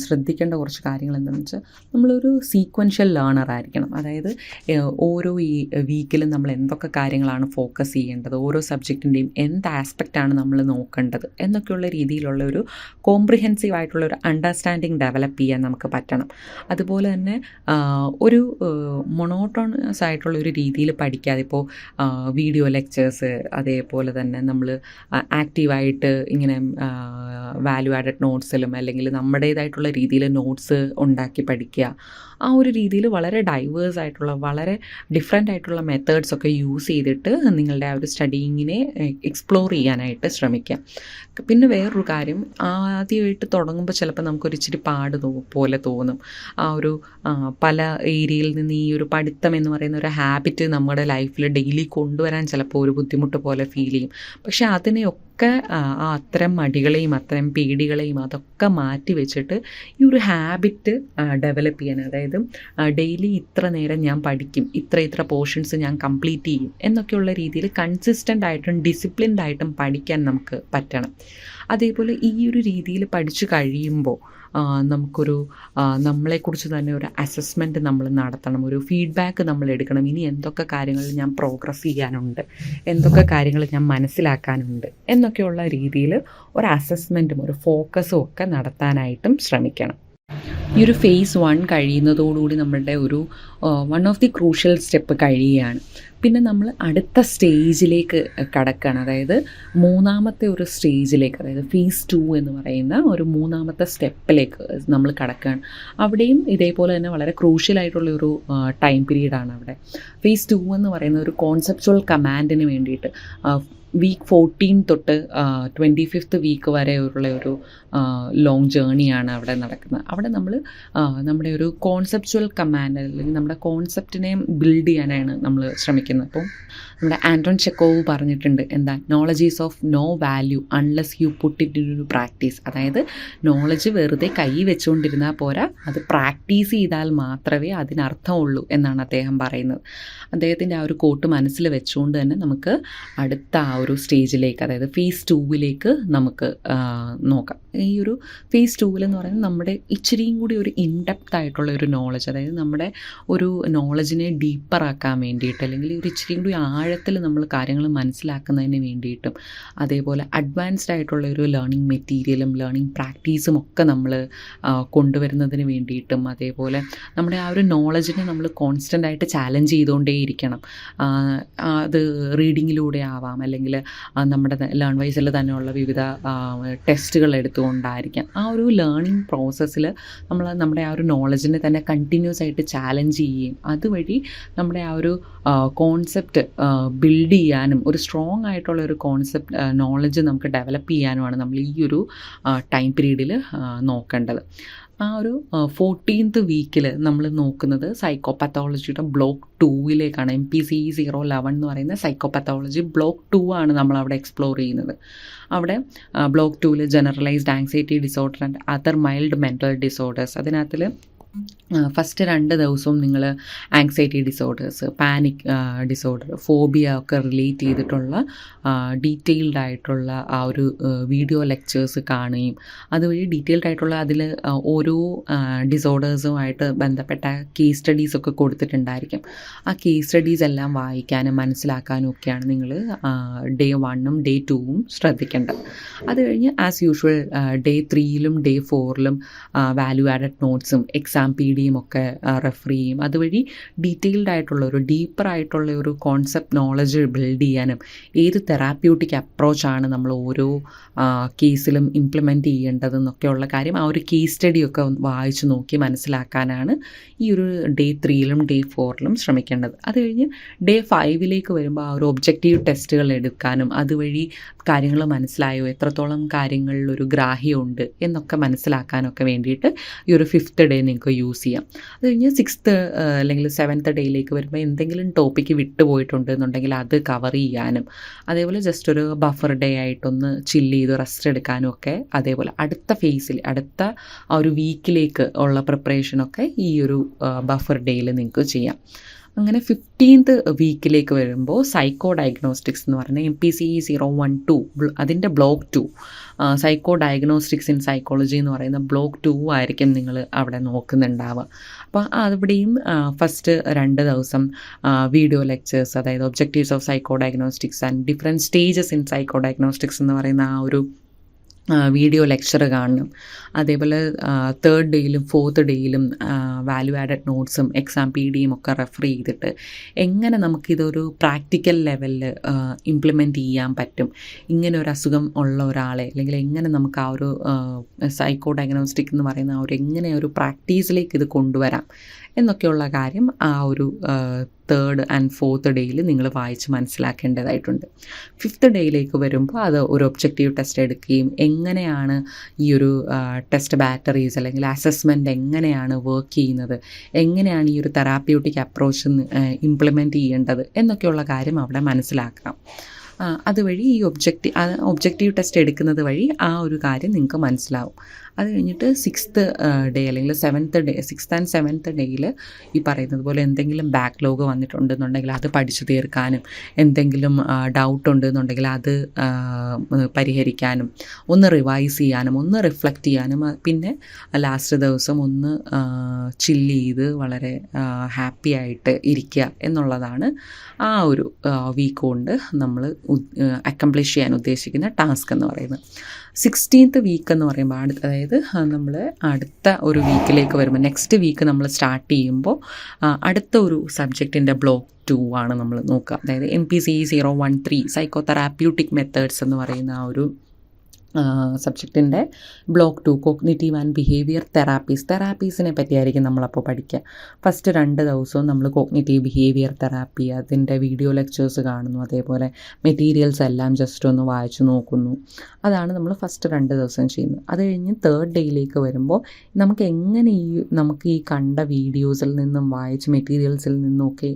ശ്രദ്ധിക്കേണ്ട കുറച്ച് കാര്യങ്ങൾ എന്താണെന്ന് വെച്ചാൽ, നമ്മളൊരു സീക്വൻഷ്യൽ ലേണർ ആയിരിക്കണം. അതായത് ഓരോ ഈ വീക്കിലും നമ്മൾ എന്തൊക്കെ കാര്യങ്ങളാണ് ഫോക്കസ് ചെയ്യേണ്ടത്, ഓരോ സബ്ജക്റ്റിൻ്റെയും എന്ത് ആസ്പെക്റ്റാണ് നമ്മൾ നോക്കേണ്ടത് എന്നൊക്കെയുള്ള രീതിയിലുള്ള ഒരു കോംപ്രിഹെൻസീവ് ആയിട്ടുള്ള ഒരു അണ്ടർസ്റ്റാൻഡിങ് ഡെവലപ്പ് ചെയ്യാൻ നമുക്ക് പറ്റണം. അതുപോലെ തന്നെ ഒരു മൊണോട്ടോണസ് ആയിട്ടുള്ള ഒരു രീതിയിൽ പഠിക്കാതെ, ഇപ്പോൾ വീഡിയോ ലെക്ചേഴ്സ്, അതേപോലെ തന്നെ നമ്മൾ ആക്റ്റീവായിട്ട് ഇങ്ങനെ വാല്യൂ ആഡഡ് നോട്ട്സിലും അല്ലെങ്കിൽ നമ്മുടേതായിട്ടുള്ള രീതിയിൽ നോട്ട്സ് ഉണ്ടാക്കി പഠിക്കുക, ആ ഒരു രീതിയിൽ വളരെ ഡൈവേഴ്സ് ആയിട്ടുള്ള വളരെ ഡിഫറെൻ്റ് ആയിട്ടുള്ള മെത്തേഡ്സ് ഒക്കെ യൂസ് ചെയ്തിട്ട് നിങ്ങളുടെ ആ ഒരു സ്റ്റഡിയിങ്ങിനെ എക്സ്പ്ലോർ ചെയ്യാനായിട്ട് ശ്രമിക്കുക. പിന്നെ വേറൊരു കാര്യം, ആദ്യമായിട്ട് തുടങ്ങുമ്പോൾ ചിലപ്പോൾ നമുക്കൊരു ഇച്ചിരി പോലെ തോന്നും. ആ ഒരു പല ഏരിയയിൽ നിന്ന് ഈ ഒരു പഠിത്തം എന്ന് പറയുന്ന ഒരു ഹാബിറ്റ് നമ്മുടെ ലൈഫിൽ ഡെയിലി കൊണ്ടുവരാൻ ചിലപ്പോൾ ഒരു ബുദ്ധിമുട്ട് പോലെ ഫീൽ ചെയ്യും. പക്ഷെ അതിനെയൊക്കെ അത്തരം മടികളെയും അത്തരം പേടികളെയും അതൊക്കെ മാറ്റി വെച്ചിട്ട് ഈ ഒരു ഹാബിറ്റ് ഡെവലപ്പ് ചെയ്യാൻ, അതായത് ഡെയിലി ഇത്ര നേരം ഞാൻ പഠിക്കും, ഇത്ര പോർഷൻസ് ഞാൻ കംപ്ലീറ്റ് ചെയ്യും എന്നൊക്കെയുള്ള രീതിയിൽ കൺസിസ്റ്റൻ്റ് ആയിട്ടും ഡിസിപ്ലിൻഡ് ആയിട്ടും പഠിക്കാൻ നമുക്ക് പറ്റണം. അതേപോലെ ഈ ഒരു രീതിയിൽ പഠിച്ചു കഴിയുമ്പോൾ നമുക്കൊരു നമ്മളെക്കുറിച്ച് തന്നെ ഒരു അസസ്മെൻറ്റ് നമ്മൾ നടത്തണം, ഒരു ഫീഡ്ബാക്ക് നമ്മൾ എടുക്കണം. ഇനി എന്തൊക്കെ കാര്യങ്ങൾ ഞാൻ പ്രോഗ്രസ് ചെയ്യാനുണ്ട്, എന്തൊക്കെ കാര്യങ്ങൾ ഞാൻ മനസ്സിലാക്കാനുണ്ട് എന്നൊക്കെയുള്ള രീതിയിൽ ഒരു അസസ്മെൻറ്റും ഒരു ഫോക്കസും ഒക്കെ നടത്താനായിട്ടും ശ്രമിക്കണം. ഈ ഒരു phase 1 കഴിയുന്നതോടുകൂടി നമ്മളുടെ ഒരു one of the crucial step കഴിയുകയാണ്. പിന്നെ നമ്മൾ അടുത്ത സ്റ്റേജിലേക്ക് കടക്കുകയാണ്. അതായത് മൂന്നാമത്തെ ഒരു സ്റ്റേജിലേക്ക്, അതായത് phase 2 എന്ന് പറയുന്ന ഒരു മൂന്നാമത്തെ സ്റ്റെപ്പിലേക്ക് നമ്മൾ കടക്കുകയാണ്. അവിടെയും ഇതേപോലെ തന്നെ വളരെ ക്രൂഷ്യലായിട്ടുള്ള ഒരു ടൈം പീരീഡാണ് അവിടെ. phase 2 എന്ന് പറയുന്ന ഒരു കോൺസെപ്ച്വൽ കമാൻഡിന് വേണ്ടിയിട്ട് week 14 തൊട്ട് 25th വീക്ക് വരെ ഉള്ള ഒരു ലോങ് ജേണിയാണ് അവിടെ നടക്കുന്നത്. അവിടെ നമ്മൾ നമ്മുടെ ഒരു കോൺസെപ്ച്വൽ കമാൻഡ് അല്ലെങ്കിൽ നമ്മുടെ കോൺസെപ്റ്റിനെ ബിൽഡ് ചെയ്യാനാണ് നമ്മൾ ശ്രമിക്കുന്നത്. അപ്പോൾ നമ്മുടെ ആൻറ്റോൺ ചെക്കോവ് പറഞ്ഞിട്ടുണ്ട്, എന്താ, knowledge is of no value unless you put it in ഒരു പ്രാക്ടീസ്. അതായത് നോളജ് വെറുതെ കൈ വെച്ചുകൊണ്ടിരുന്നാൽ പോരാ, അത് പ്രാക്ടീസ് ചെയ്താൽ മാത്രമേ അതിനർത്ഥമുള്ളൂ എന്നാണ് അദ്ദേഹം പറയുന്നത്. അദ്ദേഹത്തിൻ്റെ ആ ഒരു കോട്ട് മനസ്സിൽ വെച്ചുകൊണ്ട് തന്നെ നമുക്ക് അടുത്ത ആ ഒരു സ്റ്റേജിലേക്ക്, അതായത് phase 2 നമുക്ക് നോക്കാം. ഈ ഒരു phase 2 എന്ന് പറയുന്നത് നമ്മുടെ ഇച്ചിരിയും കൂടി ഒരു ഇൻഡെപ്ത് ആയിട്ടുള്ള ഒരു നോളജ്, അതായത് നമ്മുടെ ഒരു നോളജിനെ ഡീപ്പറാക്കാൻ വേണ്ടിയിട്ട്, അല്ലെങ്കിൽ ഒരു ഇച്ചിരിയും കൂടി ആഴത്തിൽ നമ്മൾ കാര്യങ്ങൾ മനസ്സിലാക്കുന്നതിന് വേണ്ടിയിട്ടും, അതേപോലെ അഡ്വാൻസ്ഡ് ആയിട്ടുള്ള ഒരു ലേണിംഗ് മെറ്റീരിയലും ലേണിംഗ് പ്രാക്ടീസും ഒക്കെ നമ്മൾ കൊണ്ടുവരുന്നതിന് വേണ്ടിയിട്ടും, അതേപോലെ നമ്മുടെ ആ ഒരു നോളജിനെ നമ്മൾ കോൺസ്റ്റൻ്റ് ആയിട്ട് ചാലഞ്ച് ചെയ്തുകൊണ്ടേയിരിക്കണം. അത് റീഡിങ്ങിലൂടെ ആവാം, അല്ലെങ്കിൽ നമ്മുടെ ലേൺ വൈസിൽ തന്നെയുള്ള വിവിധ ടെസ്റ്റുകൾ എടുത്തുകൊണ്ടായിരിക്കാം. ആ ഒരു ലേണിംഗ് പ്രോസസ്സിൽ നമ്മൾ നമ്മുടെ ആ ഒരു നോളജിനെ തന്നെ കണ്ടിന്യൂസ് ആയിട്ട് ചാലഞ്ച് ചെയ്യുകയും അതുവഴി നമ്മുടെ ആ ഒരു കോൺസെപ്റ്റ് ബിൽഡ് ചെയ്യാനും, ഒരു സ്ട്രോങ് ആയിട്ടുള്ള ഒരു കോൺസെപ്റ്റ് നോളജ് നമുക്ക് ഡെവലപ്പ് ചെയ്യാനുമാണ് നമ്മൾ ഈ ഒരു ടൈം പീരീഡിൽ നോക്കേണ്ടത്. ആ ഒരു 14th വീക്കിൽ നമ്മൾ നോക്കുന്നത് സൈക്കോപത്തോളജിയുടെ ബ്ലോക്ക് 2 MPCE 011 എന്ന് പറയുന്ന സൈക്കോപത്തോളജി ബ്ലോക്ക് 2 ആണ് നമ്മളവിടെ എക്സ്പ്ലോർ ചെയ്യുന്നത്. അവിടെ block 2 generalised anxiety disorder and other mild mental disorders, അതിനകത്തിൽ ഫസ്റ്റ് 2 ദിവസവും നിങ്ങൾ anxiety disorders, panic disorder, phobia ഒക്കെ റിലേറ്റ് ചെയ്തിട്ടുള്ള ഡീറ്റെയിൽഡ് ആയിട്ടുള്ള ആ ഒരു വീഡിയോ ലെക്ചേഴ്സ് കാണുകയും അതുവഴി ഡീറ്റെയിൽഡ് ആയിട്ടുള്ള അതിൽ ഓരോ ഡിസോർഡേഴ്സുമായിട്ട് ബന്ധപ്പെട്ട കേസ് സ്റ്റഡീസൊക്കെ കൊടുത്തിട്ടുണ്ടായിരിക്കും. ആ കേസ് സ്റ്റഡീസ് എല്ലാം വായിക്കാനും മനസ്സിലാക്കാനും ഒക്കെയാണ് നിങ്ങൾ day 1 day 2 ശ്രദ്ധിക്കേണ്ടത്. അത് കഴിഞ്ഞ് as usual day 3 day 4 value added നോട്ട്സും എക്സാം PDയും ഒക്കെ റെഫർ ചെയ്യും. അതുവഴി ഡീറ്റെയിൽഡ് ആയിട്ടുള്ള ഒരു ഡീപ്പറായിട്ടുള്ള ഒരു കോൺസെപ്റ്റ് നോളജ് ബിൽഡ് ചെയ്യാനും ഏത് തെറാപ്യൂട്ടിക് അപ്രോച്ചാണ് നമ്മൾ ഓരോ കേസിലും ഇംപ്ലിമെൻറ്റ് ചെയ്യേണ്ടതെന്നൊക്കെയുള്ള കാര്യം ആ ഒരു കേസ് സ്റ്റഡിയൊക്കെ വായിച്ചു നോക്കി മനസ്സിലാക്കാനാണ് ഈ ഒരു day 3 day 4 ശ്രമിക്കേണ്ടത്. അത് കഴിഞ്ഞ് day 5 വരുമ്പോൾ ആ ഒരു ഒബ്ജക്റ്റീവ് ടെസ്റ്റുകൾ എടുക്കാനും അതുവഴി കാര്യങ്ങൾ മനസ്സിലായോ, എത്രത്തോളം കാര്യങ്ങളിൽ ഒരു ഗ്രാഹ്യമുണ്ട് എന്നൊക്കെ മനസ്സിലാക്കാനൊക്കെ വേണ്ടിയിട്ട് ഈ ഒരു 5th day നിങ്ങൾക്ക് യൂസ് ചെയ്യാം. അത് കഴിഞ്ഞ് 6th അല്ലെങ്കിൽ 7th ഡേയിലേക്ക് വരുമ്പോൾ എന്തെങ്കിലും ടോപ്പിക്ക് വിട്ടുപോയിട്ടുണ്ട് എന്നുണ്ടെങ്കിൽ അത് കവർ ചെയ്യാനും, അതേപോലെ ജസ്റ്റ് ഒരു ബഫർ ഡേ ആയിട്ടൊന്ന് ചില്ല് ചെയ്ത് റെസ്റ്റ് എടുക്കാനും ഒക്കെ, അതേപോലെ അടുത്ത ഫേസിൽ അടുത്ത ആ ഒരു വീക്കിലേക്ക് ഉള്ള പ്രിപ്പറേഷനൊക്കെ ഈ ഒരു ബഫർ ഡേയിൽ നിങ്ങൾക്ക് ചെയ്യാം. അങ്ങനെ 15th വീക്കിലേക്ക് വരുമ്പോൾ സൈക്കോ ഡയഗ്നോസ്റ്റിക്സ് എന്ന് പറഞ്ഞാൽ MPCE 012 അതിൻ്റെ block 2 psycho diagnostics in psychology എന്ന് പറയുന്ന ബ്ലോക്ക് 2 ആയിരിക്കും നിങ്ങൾ അവിടെ നോക്കുന്നുണ്ടാവുക. അപ്പോൾ അവിടെയും ഫസ്റ്റ് 2 ദിവസം വീഡിയോ ലെക്ചേഴ്സ്, അതായത് objectives of psychodiagnostics and different stages in psychodiagnostics എന്ന് പറയുന്ന ആ ഒരു വീഡിയോ ലെക്ചർ കാണണം. അതേപോലെ 3rd ഡേയിലും 4th ഡേയിലും വാല്യൂ ആഡഡ് നോട്ട്സും എക്സാം PDയും ഒക്കെ റെഫർ ചെയ്തിട്ട് എങ്ങനെ നമുക്കിതൊരു പ്രാക്ടിക്കൽ ലെവലിൽ ഇംപ്ലിമെൻറ്റ് ചെയ്യാൻ പറ്റും, ഇങ്ങനെ ഒരു അസുഖം ഉള്ള ഒരാളെ, അല്ലെങ്കിൽ എങ്ങനെ നമുക്ക് ആ ഒരു സൈക്കോ ഡയഗ്നോസ്റ്റിക് എന്ന് പറയുന്ന ആ ഒരു എങ്ങനെ ഒരു പ്രാക്ടീസിലേക്ക് ഇത് കൊണ്ടുവരാം എന്നൊക്കെയുള്ള കാര്യം ആ ഒരു 3rd and 4th ഡേയിൽ നിങ്ങൾ വായിച്ച് മനസ്സിലാക്കേണ്ടതായിട്ടുണ്ട്. 5th ഡേയിലേക്ക് വരുമ്പോൾ അത് ഒരു ഒബ്ജക്റ്റീവ് ടെസ്റ്റ് എടുക്കുകയും എങ്ങനെയാണ് ഈ ഒരു ടെസ്റ്റ് ബാറ്ററീസ് അല്ലെങ്കിൽ അസസ്മെൻറ്റ് എങ്ങനെയാണ് വർക്ക് ചെയ്യുന്നത്, എങ്ങനെയാണ് ഈ ഒരു തെറാപ്യൂട്ടിക് അപ്രോച്ച് ഇംപ്ലിമെൻറ്റ് ചെയ്യേണ്ടത് എന്നൊക്കെയുള്ള കാര്യം അവിടെ മനസ്സിലാക്കാം. അതുവഴി ഈ ഒബ്ജക്റ്റീവ് ടെസ്റ്റ് എടുക്കുന്നത് വഴി ആ ഒരു കാര്യം നിങ്ങൾക്ക് മനസ്സിലാവും. അത് കഴിഞ്ഞിട്ട് 6th ഡേ അല്ലെങ്കിൽ 6th and 7th ഡേയിൽ ഈ പറയുന്നത് പോലെ എന്തെങ്കിലും ബാക്ക്ലോഗ് വന്നിട്ടുണ്ടെന്നുണ്ടെങ്കിൽ അത് പഠിച്ചു തീർക്കാനും, എന്തെങ്കിലും ഡൗട്ട് ഉണ്ടെന്നുണ്ടെങ്കിൽ അത് പരിഹരിക്കാനും, ഒന്ന് റിവൈസ് ചെയ്യാനും, ഒന്ന് റിഫ്ലക്റ്റ് ചെയ്യാനും, പിന്നെ ലാസ്റ്റ് ദിവസം ഒന്ന് ചില്ല് ചെയ്ത് വളരെ ഹാപ്പി ആയിട്ട് ഇരിക്കുക എന്നുള്ളതാണ് ആ ഒരു വീക്ക് കൊണ്ട് നമ്മൾ അക്കംപ്ലിഷ് ചെയ്യാൻ ഉദ്ദേശിക്കുന്ന ടാസ്ക് എന്ന് പറയുന്നത്. 16th വീക്ക് എന്ന് പറയുമ്പോൾ അതായത് നമ്മൾ അടുത്ത ഒരു വീക്കിലേക്ക് വരുമ്പോൾ, നെക്സ്റ്റ് വീക്ക് നമ്മൾ സ്റ്റാർട്ട് ചെയ്യുമ്പോൾ അടുത്ത ഒരു സബ്ജക്റ്റിൻ്റെ ബ്ലോക്ക് 2 ആണ് നമ്മൾ നോക്കുക. അതായത് MPCE 013 സൈക്കോ തെറാപ്യൂട്ടിക് മെത്തേഡ്സ് എന്ന് പറയുന്ന ആ ഒരു സബ്ജക്റ്റിൻ്റെ ബ്ലോക്ക് 2 കോഗ്നിറ്റീവ് ആൻഡ് ബിഹേവിയർ തെറാപ്പീസിനെ പറ്റിയായിരിക്കും നമ്മളപ്പോൾ പഠിക്കുക. ഫസ്റ്റ് 2 ദിവസവും നമ്മൾ കോഗ്നിറ്റീവ് ബിഹേവിയർ തെറാപ്പി അതിൻ്റെ വീഡിയോ ലെക്ചേഴ്സ് കാണുന്നു, അതേപോലെ മെറ്റീരിയൽസ് എല്ലാം ജസ്റ്റ് ഒന്ന് വായിച്ചു നോക്കുന്നു. അതാണ് നമ്മൾ ഫസ്റ്റ് 2 ദിവസം ചെയ്യുന്നത്. അത് കഴിഞ്ഞ് 3rd ഡേയിലേക്ക് വരുമ്പോൾ നമുക്ക് എങ്ങനെ നമുക്ക് ഈ കണ്ട വീഡിയോസിൽ നിന്നും വായിച്ച മെറ്റീരിയൽസിൽ നിന്നുമൊക്കെ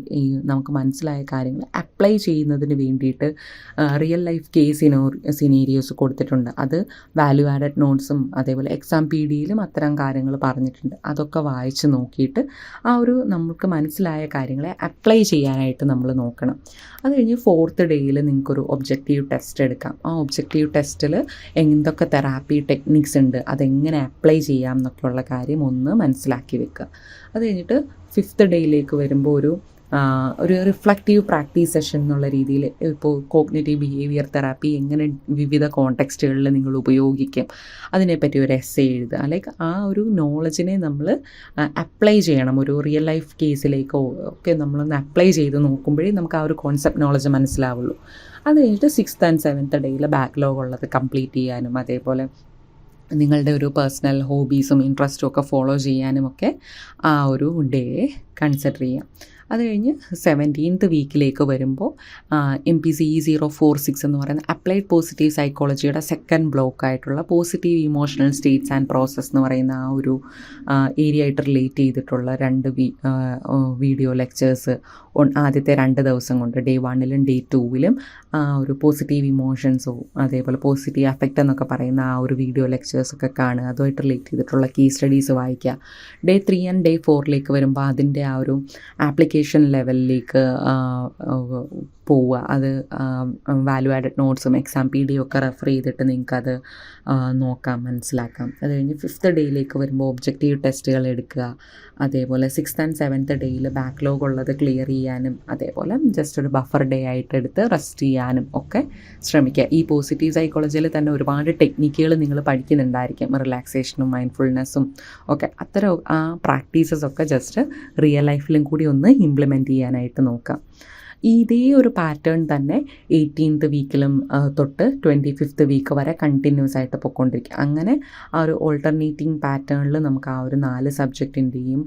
നമുക്ക് മനസ്സിലായ കാര്യങ്ങൾ അപ്ലൈ ചെയ്യുന്നതിന് വേണ്ടിയിട്ട് റിയൽ ലൈഫ് കേസ് സിനേരിയോസ് കൊടുത്തിട്ടുണ്ട്. അത് വാല്യൂ ആഡഡ് നോട്ട്സും അതേപോലെ എക്സാം PDയിലും അത്തരം കാര്യങ്ങൾ പറഞ്ഞിട്ടുണ്ട്. അതൊക്കെ വായിച്ച് നോക്കിയിട്ട് ആ ഒരു നമുക്ക് മനസ്സിലായ കാര്യങ്ങളെ അപ്ലൈ ചെയ്യാനായിട്ട് നമ്മൾ നോക്കണം. അത് കഴിഞ്ഞ് 4th ഡേയിൽ നിങ്ങൾക്കൊരു ഒബ്ജക്റ്റീവ് ടെസ്റ്റ് എടുക്കാം. ആ ഒബ്ജക്റ്റീവ് ടെസ്റ്റിൽ എന്തൊക്കെ തെറാപ്പി ടെക്നിക്സ് ഉണ്ട്, അതെങ്ങനെ അപ്ലൈ ചെയ്യാം എന്നൊക്കെയുള്ള കാര്യം ഒന്ന് മനസ്സിലാക്കി വെക്കുക. അത് കഴിഞ്ഞിട്ട് 5th ഡേയിലേക്ക് വരുമ്പോൾ ഒരു റിഫ്ലക്റ്റീവ് പ്രാക്ടീസ് സെഷൻ എന്നുള്ള രീതിയിൽ ഇപ്പോൾ കോഗ്നിറ്റീവ് ബിഹേവിയർ തെറാപ്പി എങ്ങനെ വിവിധ കോണ്ടെക്സ്റ്റുകളിൽ നിങ്ങൾ ഉപയോഗിക്കും അതിനെപ്പറ്റി ഒരു എസ്സേ എഴുതുക. ലൈക്ക് ആ ഒരു നോളജിനെ നമ്മൾ അപ്ലൈ ചെയ്യണം. ഒരു റിയൽ ലൈഫ് കേസിലേക്കോ ഒക്കെ നമ്മളൊന്ന് അപ്ലൈ ചെയ്ത് നോക്കുമ്പോഴേ നമുക്ക് ആ ഒരു കോൺസെപ്റ്റ് നോളജ് മനസ്സിലാവുള്ളൂ. അത് കഴിഞ്ഞിട്ട് 6th and 7th ഡേയിൽ ബാക്ക്ലോഗ് ഉള്ളത് കംപ്ലീറ്റ് ചെയ്യാനും, അതേപോലെ നിങ്ങളുടെ ഒരു പേഴ്സണൽ ഹോബീസും ഇൻട്രസ്റ്റും ഒക്കെ ഫോളോ ചെയ്യാനുമൊക്കെ ആ ഒരു ഡേ കൺസിഡർ ചെയ്യാം. അത് കഴിഞ്ഞ് 17th വീക്കിലേക്ക് വരുമ്പോൾ MPCE 046 എന്ന് പറയുന്ന അപ്ലൈഡ് പോസിറ്റീവ് സൈക്കോളജിയുടെ സെക്കൻഡ് ബ്ലോക്കായിട്ടുള്ള positive emotional states and process എന്ന് പറയുന്ന ആ ഒരു ഏരിയ ആയിട്ട് റിലേറ്റ് ചെയ്തിട്ടുള്ള 2 വീഡിയോ ലെക്ചേഴ്സ് ആദ്യത്തെ 2 ദിവസം കൊണ്ട് ഡേ 1ലും ഡേ 2ലും ഒരു പോസിറ്റീവ് ഇമോഷൻസോ അതേപോലെ പോസിറ്റീവ് അഫക്റ്റ് എന്നൊക്കെ പറയുന്ന ആ ഒരു വീഡിയോ ലെക്ചേഴ്സൊക്കെ കാണുക. അതുമായിട്ട് റിലേറ്റ് ചെയ്തിട്ടുള്ള കേസ് സ്റ്റഡീസ് വായിക്കുക. ഡേ 3 and ഡേ 4ലേക്ക് വരുമ്പോൾ അതിൻ്റെ ആ ഒരു ആപ്ലിക്കേഷൻ ലെവലിലേക്ക് പോവുക. അത് വാല്യൂ ആഡഡ് നോട്ട്സും എക്സാം PDയും ഒക്കെ റെഫർ ചെയ്തിട്ട് നിങ്ങൾക്കത് നോക്കാം, മനസ്സിലാക്കാം. അത് കഴിഞ്ഞ് 5th ഡേയിലേക്ക് വരുമ്പോൾ ഒബ്ജക്റ്റീവ് ടെസ്റ്റുകൾ എടുക്കുക. അതേപോലെ 6th and 7th ഡേയിൽ ബാക്ക്ലോഗ് ഉള്ളത് ക്ലിയർ ചെയ്യാനും, അതേപോലെ ജസ്റ്റ് ഒരു ബഫർ ഡേ ആയിട്ട് എടുത്ത് റെസ്റ്റ് ചെയ്യാനും ഒക്കെ ശ്രമിക്കുക. ഈ പോസിറ്റീവ് സൈക്കോളജിയിൽ തന്നെ ഒരുപാട് ടെക്നിക്കുകൾ നിങ്ങൾ പഠിക്കുന്നുണ്ടായിരിക്കും, റിലാക്സേഷനും മൈൻഡ്ഫുൾനെസ്സും ഒക്കെ. അത്തരം ആ പ്രാക്ടീസസ് ഒക്കെ ജസ്റ്റ് റിയൽ ലൈഫിലും കൂടി ഒന്ന് ഇംപ്ലിമെൻറ്റ് ചെയ്യാനായിട്ട് നോക്കാം. ഇതേ ഒരു പാറ്റേൺ തന്നെ 18th വീക്കിലും തൊട്ട് 25th വീക്ക് വരെ കണ്ടിന്യൂസ് ആയിട്ട് പൊയ്ക്കൊണ്ടിരിക്കുക. അങ്ങനെ ആ ഒരു ഓൾട്ടർനേറ്റിംഗ് പാറ്റേണിൽ നമുക്ക് ആ ഒരു 4 സബ്ജക്റ്റിൻ്റെയും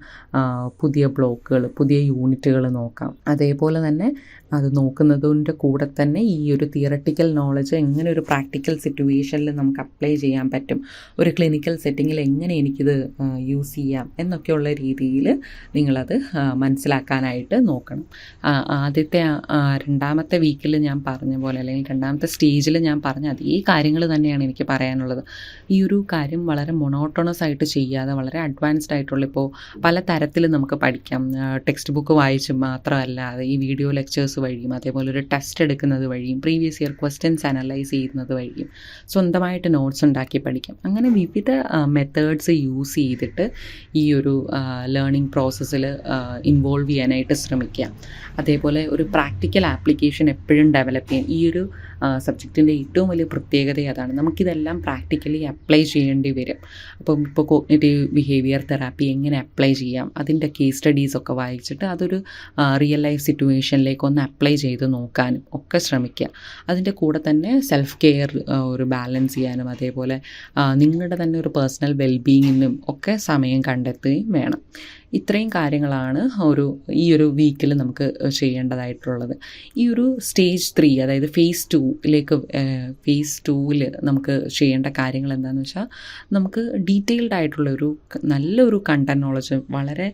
പുതിയ ബ്ലോക്കുകൾ, പുതിയ യൂണിറ്റുകൾ നോക്കാം. അതേപോലെ തന്നെ അത് നോക്കുന്നതിൻ്റെ കൂടെ തന്നെ ഈ ഒരു തിയറട്ടിക്കൽ നോളജ് എങ്ങനെ ഒരു പ്രാക്ടിക്കൽ സിറ്റുവേഷനിൽ നമുക്ക് അപ്ലൈ ചെയ്യാൻ പറ്റും, ഒരു ക്ലിനിക്കൽ സെറ്റിങ്ങിൽ എങ്ങനെ എനിക്കിത് യൂസ് ചെയ്യാം എന്നൊക്കെയുള്ള രീതിയിൽ നിങ്ങളത് മനസ്സിലാക്കാനായിട്ട് നോക്കണം. ആദ്യത്തെ 2ാമത്തെ വീക്കിൽ ഞാൻ പറഞ്ഞ പോലെ, അല്ലെങ്കിൽ 2ാമത്തെ സ്റ്റേജിൽ ഞാൻ പറഞ്ഞ അതേ കാര്യങ്ങൾ തന്നെയാണ് എനിക്ക് പറയാനുള്ളത്. ഈ ഒരു കാര്യം വളരെ മൊണോട്ടോണസ് ആയിട്ട് ചെയ്യാതെ വളരെ അഡ്വാൻസ്ഡ് ആയിട്ടുള്ള, ഇപ്പോൾ പല തരത്തിൽ നമുക്ക് പഠിക്കാം. ടെക്സ്റ്റ് ബുക്ക് വായിച്ച് മാത്രമല്ലാതെ ഈ വീഡിയോ ലെക്ചേഴ്സ് വഴിയും, അതേപോലെ ഒരു ടെസ്റ്റ് എടുക്കുന്നത് വഴിയും, പ്രീവിയസ് ഇയർ ക്വസ്റ്റ്യൻസ് അനലൈസ് ചെയ്യുന്നത് വഴിയും സ്വന്തമായിട്ട് നോട്ട്സ് ഉണ്ടാക്കി പഠിക്കാം. അങ്ങനെ വിവിധ മെത്തേഡ്സ് യൂസ് ചെയ്തിട്ട് ഈ ഒരു ലേണിംഗ് പ്രോസസ്സിൽ ഇൻവോൾവ് ചെയ്യാനായിട്ട് ശ്രമിക്കുക. അതേപോലെ ഒരു പ്രാക്ടിക്കൽ ആപ്ലിക്കേഷൻ എപ്പോഴും ഡെവലപ്പ് ചെയ്യാൻ. ഈ ഒരു സബ്ജക്റ്റിൻ്റെ ഏറ്റവും വലിയ പ്രത്യേകത അതാണ്, നമുക്കിതെല്ലാം പ്രാക്ടിക്കലി അപ്ലൈ ചെയ്യേണ്ടി വരും. അപ്പം ഇപ്പോൾ കോഗ്നിറ്റീവ് ബിഹേവിയർ തെറാപ്പി എങ്ങനെ അപ്ലൈ ചെയ്യാം, അതിൻ്റെ കേസ് സ്റ്റഡീസൊക്കെ വായിച്ചിട്ട് അതൊരു റിയൽ ലൈഫ് സിറ്റുവേഷനിലേക്ക് ഒന്ന് അപ്ലൈ ചെയ്ത് നോക്കാനും ഒക്കെ ശ്രമിക്കുക. അതിൻ്റെ കൂടെ തന്നെ സെൽഫ് കെയർ ഒരു ബാലൻസ് ചെയ്യാനും, അതേപോലെ നിങ്ങളുടെ തന്നെ ഒരു പേഴ്സണൽ വെൽബീയിങ്ങിനും ഒക്കെ സമയം കണ്ടെത്തുകയും വേണം. ഇത്രയും കാര്യങ്ങളാണ് ഈ ഒരു വീക്കിൽ നമുക്ക് ചെയ്യേണ്ടതായിട്ടുള്ളത്. ഈ ഒരു സ്റ്റേജ് 3 അതായത് ഫേസ് 2ൽ നമുക്ക് ചെയ്യേണ്ട കാര്യങ്ങൾ എന്താണെന്ന് വെച്ചാൽ, നമുക്ക് ഡീറ്റെയിൽഡ് ആയിട്ടുള്ള നല്ലൊരു കണ്ടന്റ് നോളജ്, വളരെ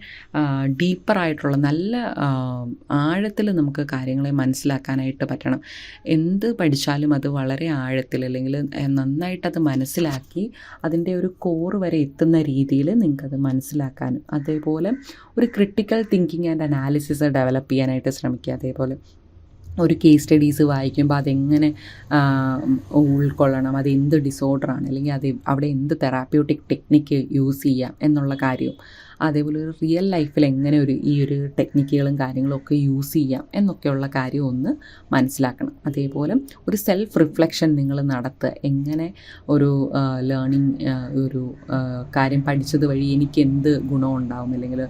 ഡീപ്പറായിട്ടുള്ള നല്ല ആഴത്തിൽ നമുക്ക് കാര്യങ്ങളെ മനസ്സിലാക്കാനായിട്ട് പറ്റണം. എന്ത് പഠിച്ചാലും അത് വളരെ ആഴത്തിൽ, അല്ലെങ്കിൽ നന്നായിട്ടത് മനസ്സിലാക്കി അതിൻ്റെ ഒരു കോർ വരെ എത്തുന്ന രീതിയിൽ നിങ്ങൾക്കത് മനസ്സിലാക്കാനും, അതേപോലെ ഒരു critical thinking and analysis develop ചെയ്യാനായിട്ട് ശ്രമിക്കുക. അതേപോലെ ഒരു കേസ് സ്റ്റഡീസ് വായിക്കുമ്പോൾ അതെങ്ങനെ ഉൾക്കൊള്ളണം, അത് എന്ത് ഡിസോർഡറാണ്, അല്ലെങ്കിൽ അവിടെ എന്ത് തെറാപ്യൂട്ടിക് ടെക്നിക്ക് യൂസ് ചെയ്യാം എന്നുള്ള കാര്യവും, അതേപോലെ ഒരു റിയൽ ലൈഫിൽ എങ്ങനെ ഈ ഒരു ടെക്നിക്കുകളും കാര്യങ്ങളും ഒക്കെ യൂസ് ചെയ്യാം എന്നൊക്കെയുള്ള കാര്യം ഒന്ന് മനസ്സിലാക്കണം. അതേപോലെ ഒരു സെൽഫ് റിഫ്ലക്ഷൻ നിങ്ങൾ നടത്തുക. എങ്ങനെ ഒരു ലേണിംഗ് ഒരു കാര്യം പഠിച്ചത് വഴി എനിക്ക് എന്ത് ഗുണമുണ്ടാവും, അല്ലെങ്കിൽ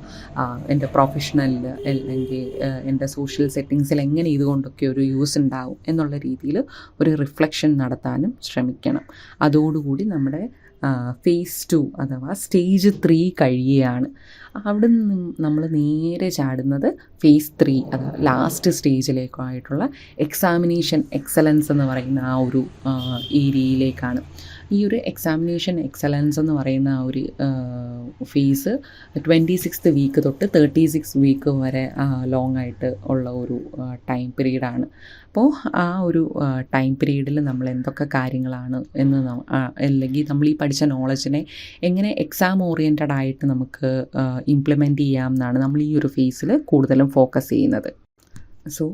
എൻ്റെ പ്രൊഫഷണലിൽ അല്ലെങ്കിൽ എൻ്റെ സോഷ്യൽ സെറ്റിങ്സിൽ എങ്ങനെ ഇതുകൊണ്ടൊക്കെ ഒരു യൂസ് ഉണ്ടാവും എന്നുള്ള രീതിയിൽ ഒരു റിഫ്ലക്ഷൻ നടത്താനും ശ്രമിക്കണം. അതോടുകൂടി നമ്മുടെ ഫേസ് 2 അഥവാ സ്റ്റേജ് 3 കഴിയുകയാണ്. അവിടെ നിന്ന് നമ്മൾ നേരെ ചാടുന്നത് ഫേസ് 3 അഥവാ ലാസ്റ്റ് സ്റ്റേജിലേക്കായിട്ടുള്ള എക്സാമിനേഷൻ എക്സലൻസ് എന്ന് പറയുന്ന ആ ഒരു ഏരിയയിലേക്കാണ്. ഈ ഒരു എക്സാമിനേഷൻ എക്സലൻസ് എന്ന് പറയുന്ന ആ ഒരു ഫേസ് 26th വീക്ക് തൊട്ട് 36 വീക്ക് വരെ ലോങ് ആയിട്ട് ഉള്ള ഒരു ടൈം പീരീഡാണ്. അപ്പോൾ ആ ഒരു ടൈം പീരീഡിൽ നമ്മൾ എന്തൊക്കെ കാര്യങ്ങളാണ് അല്ലെങ്കിൽ നമ്മൾ ഈ പഠിച്ച നോളജിനെ എങ്ങനെ എക്സാം ഓറിയൻറ്റഡ് ആയിട്ട് നമുക്ക് ഇംപ്ലിമെൻറ്റ് ചെയ്യാം എന്നാണ് നമ്മൾ ഈ ഒരു ഫേസിൽ കൂടുതലും ഫോക്കസ് ചെയ്യുന്നത്. So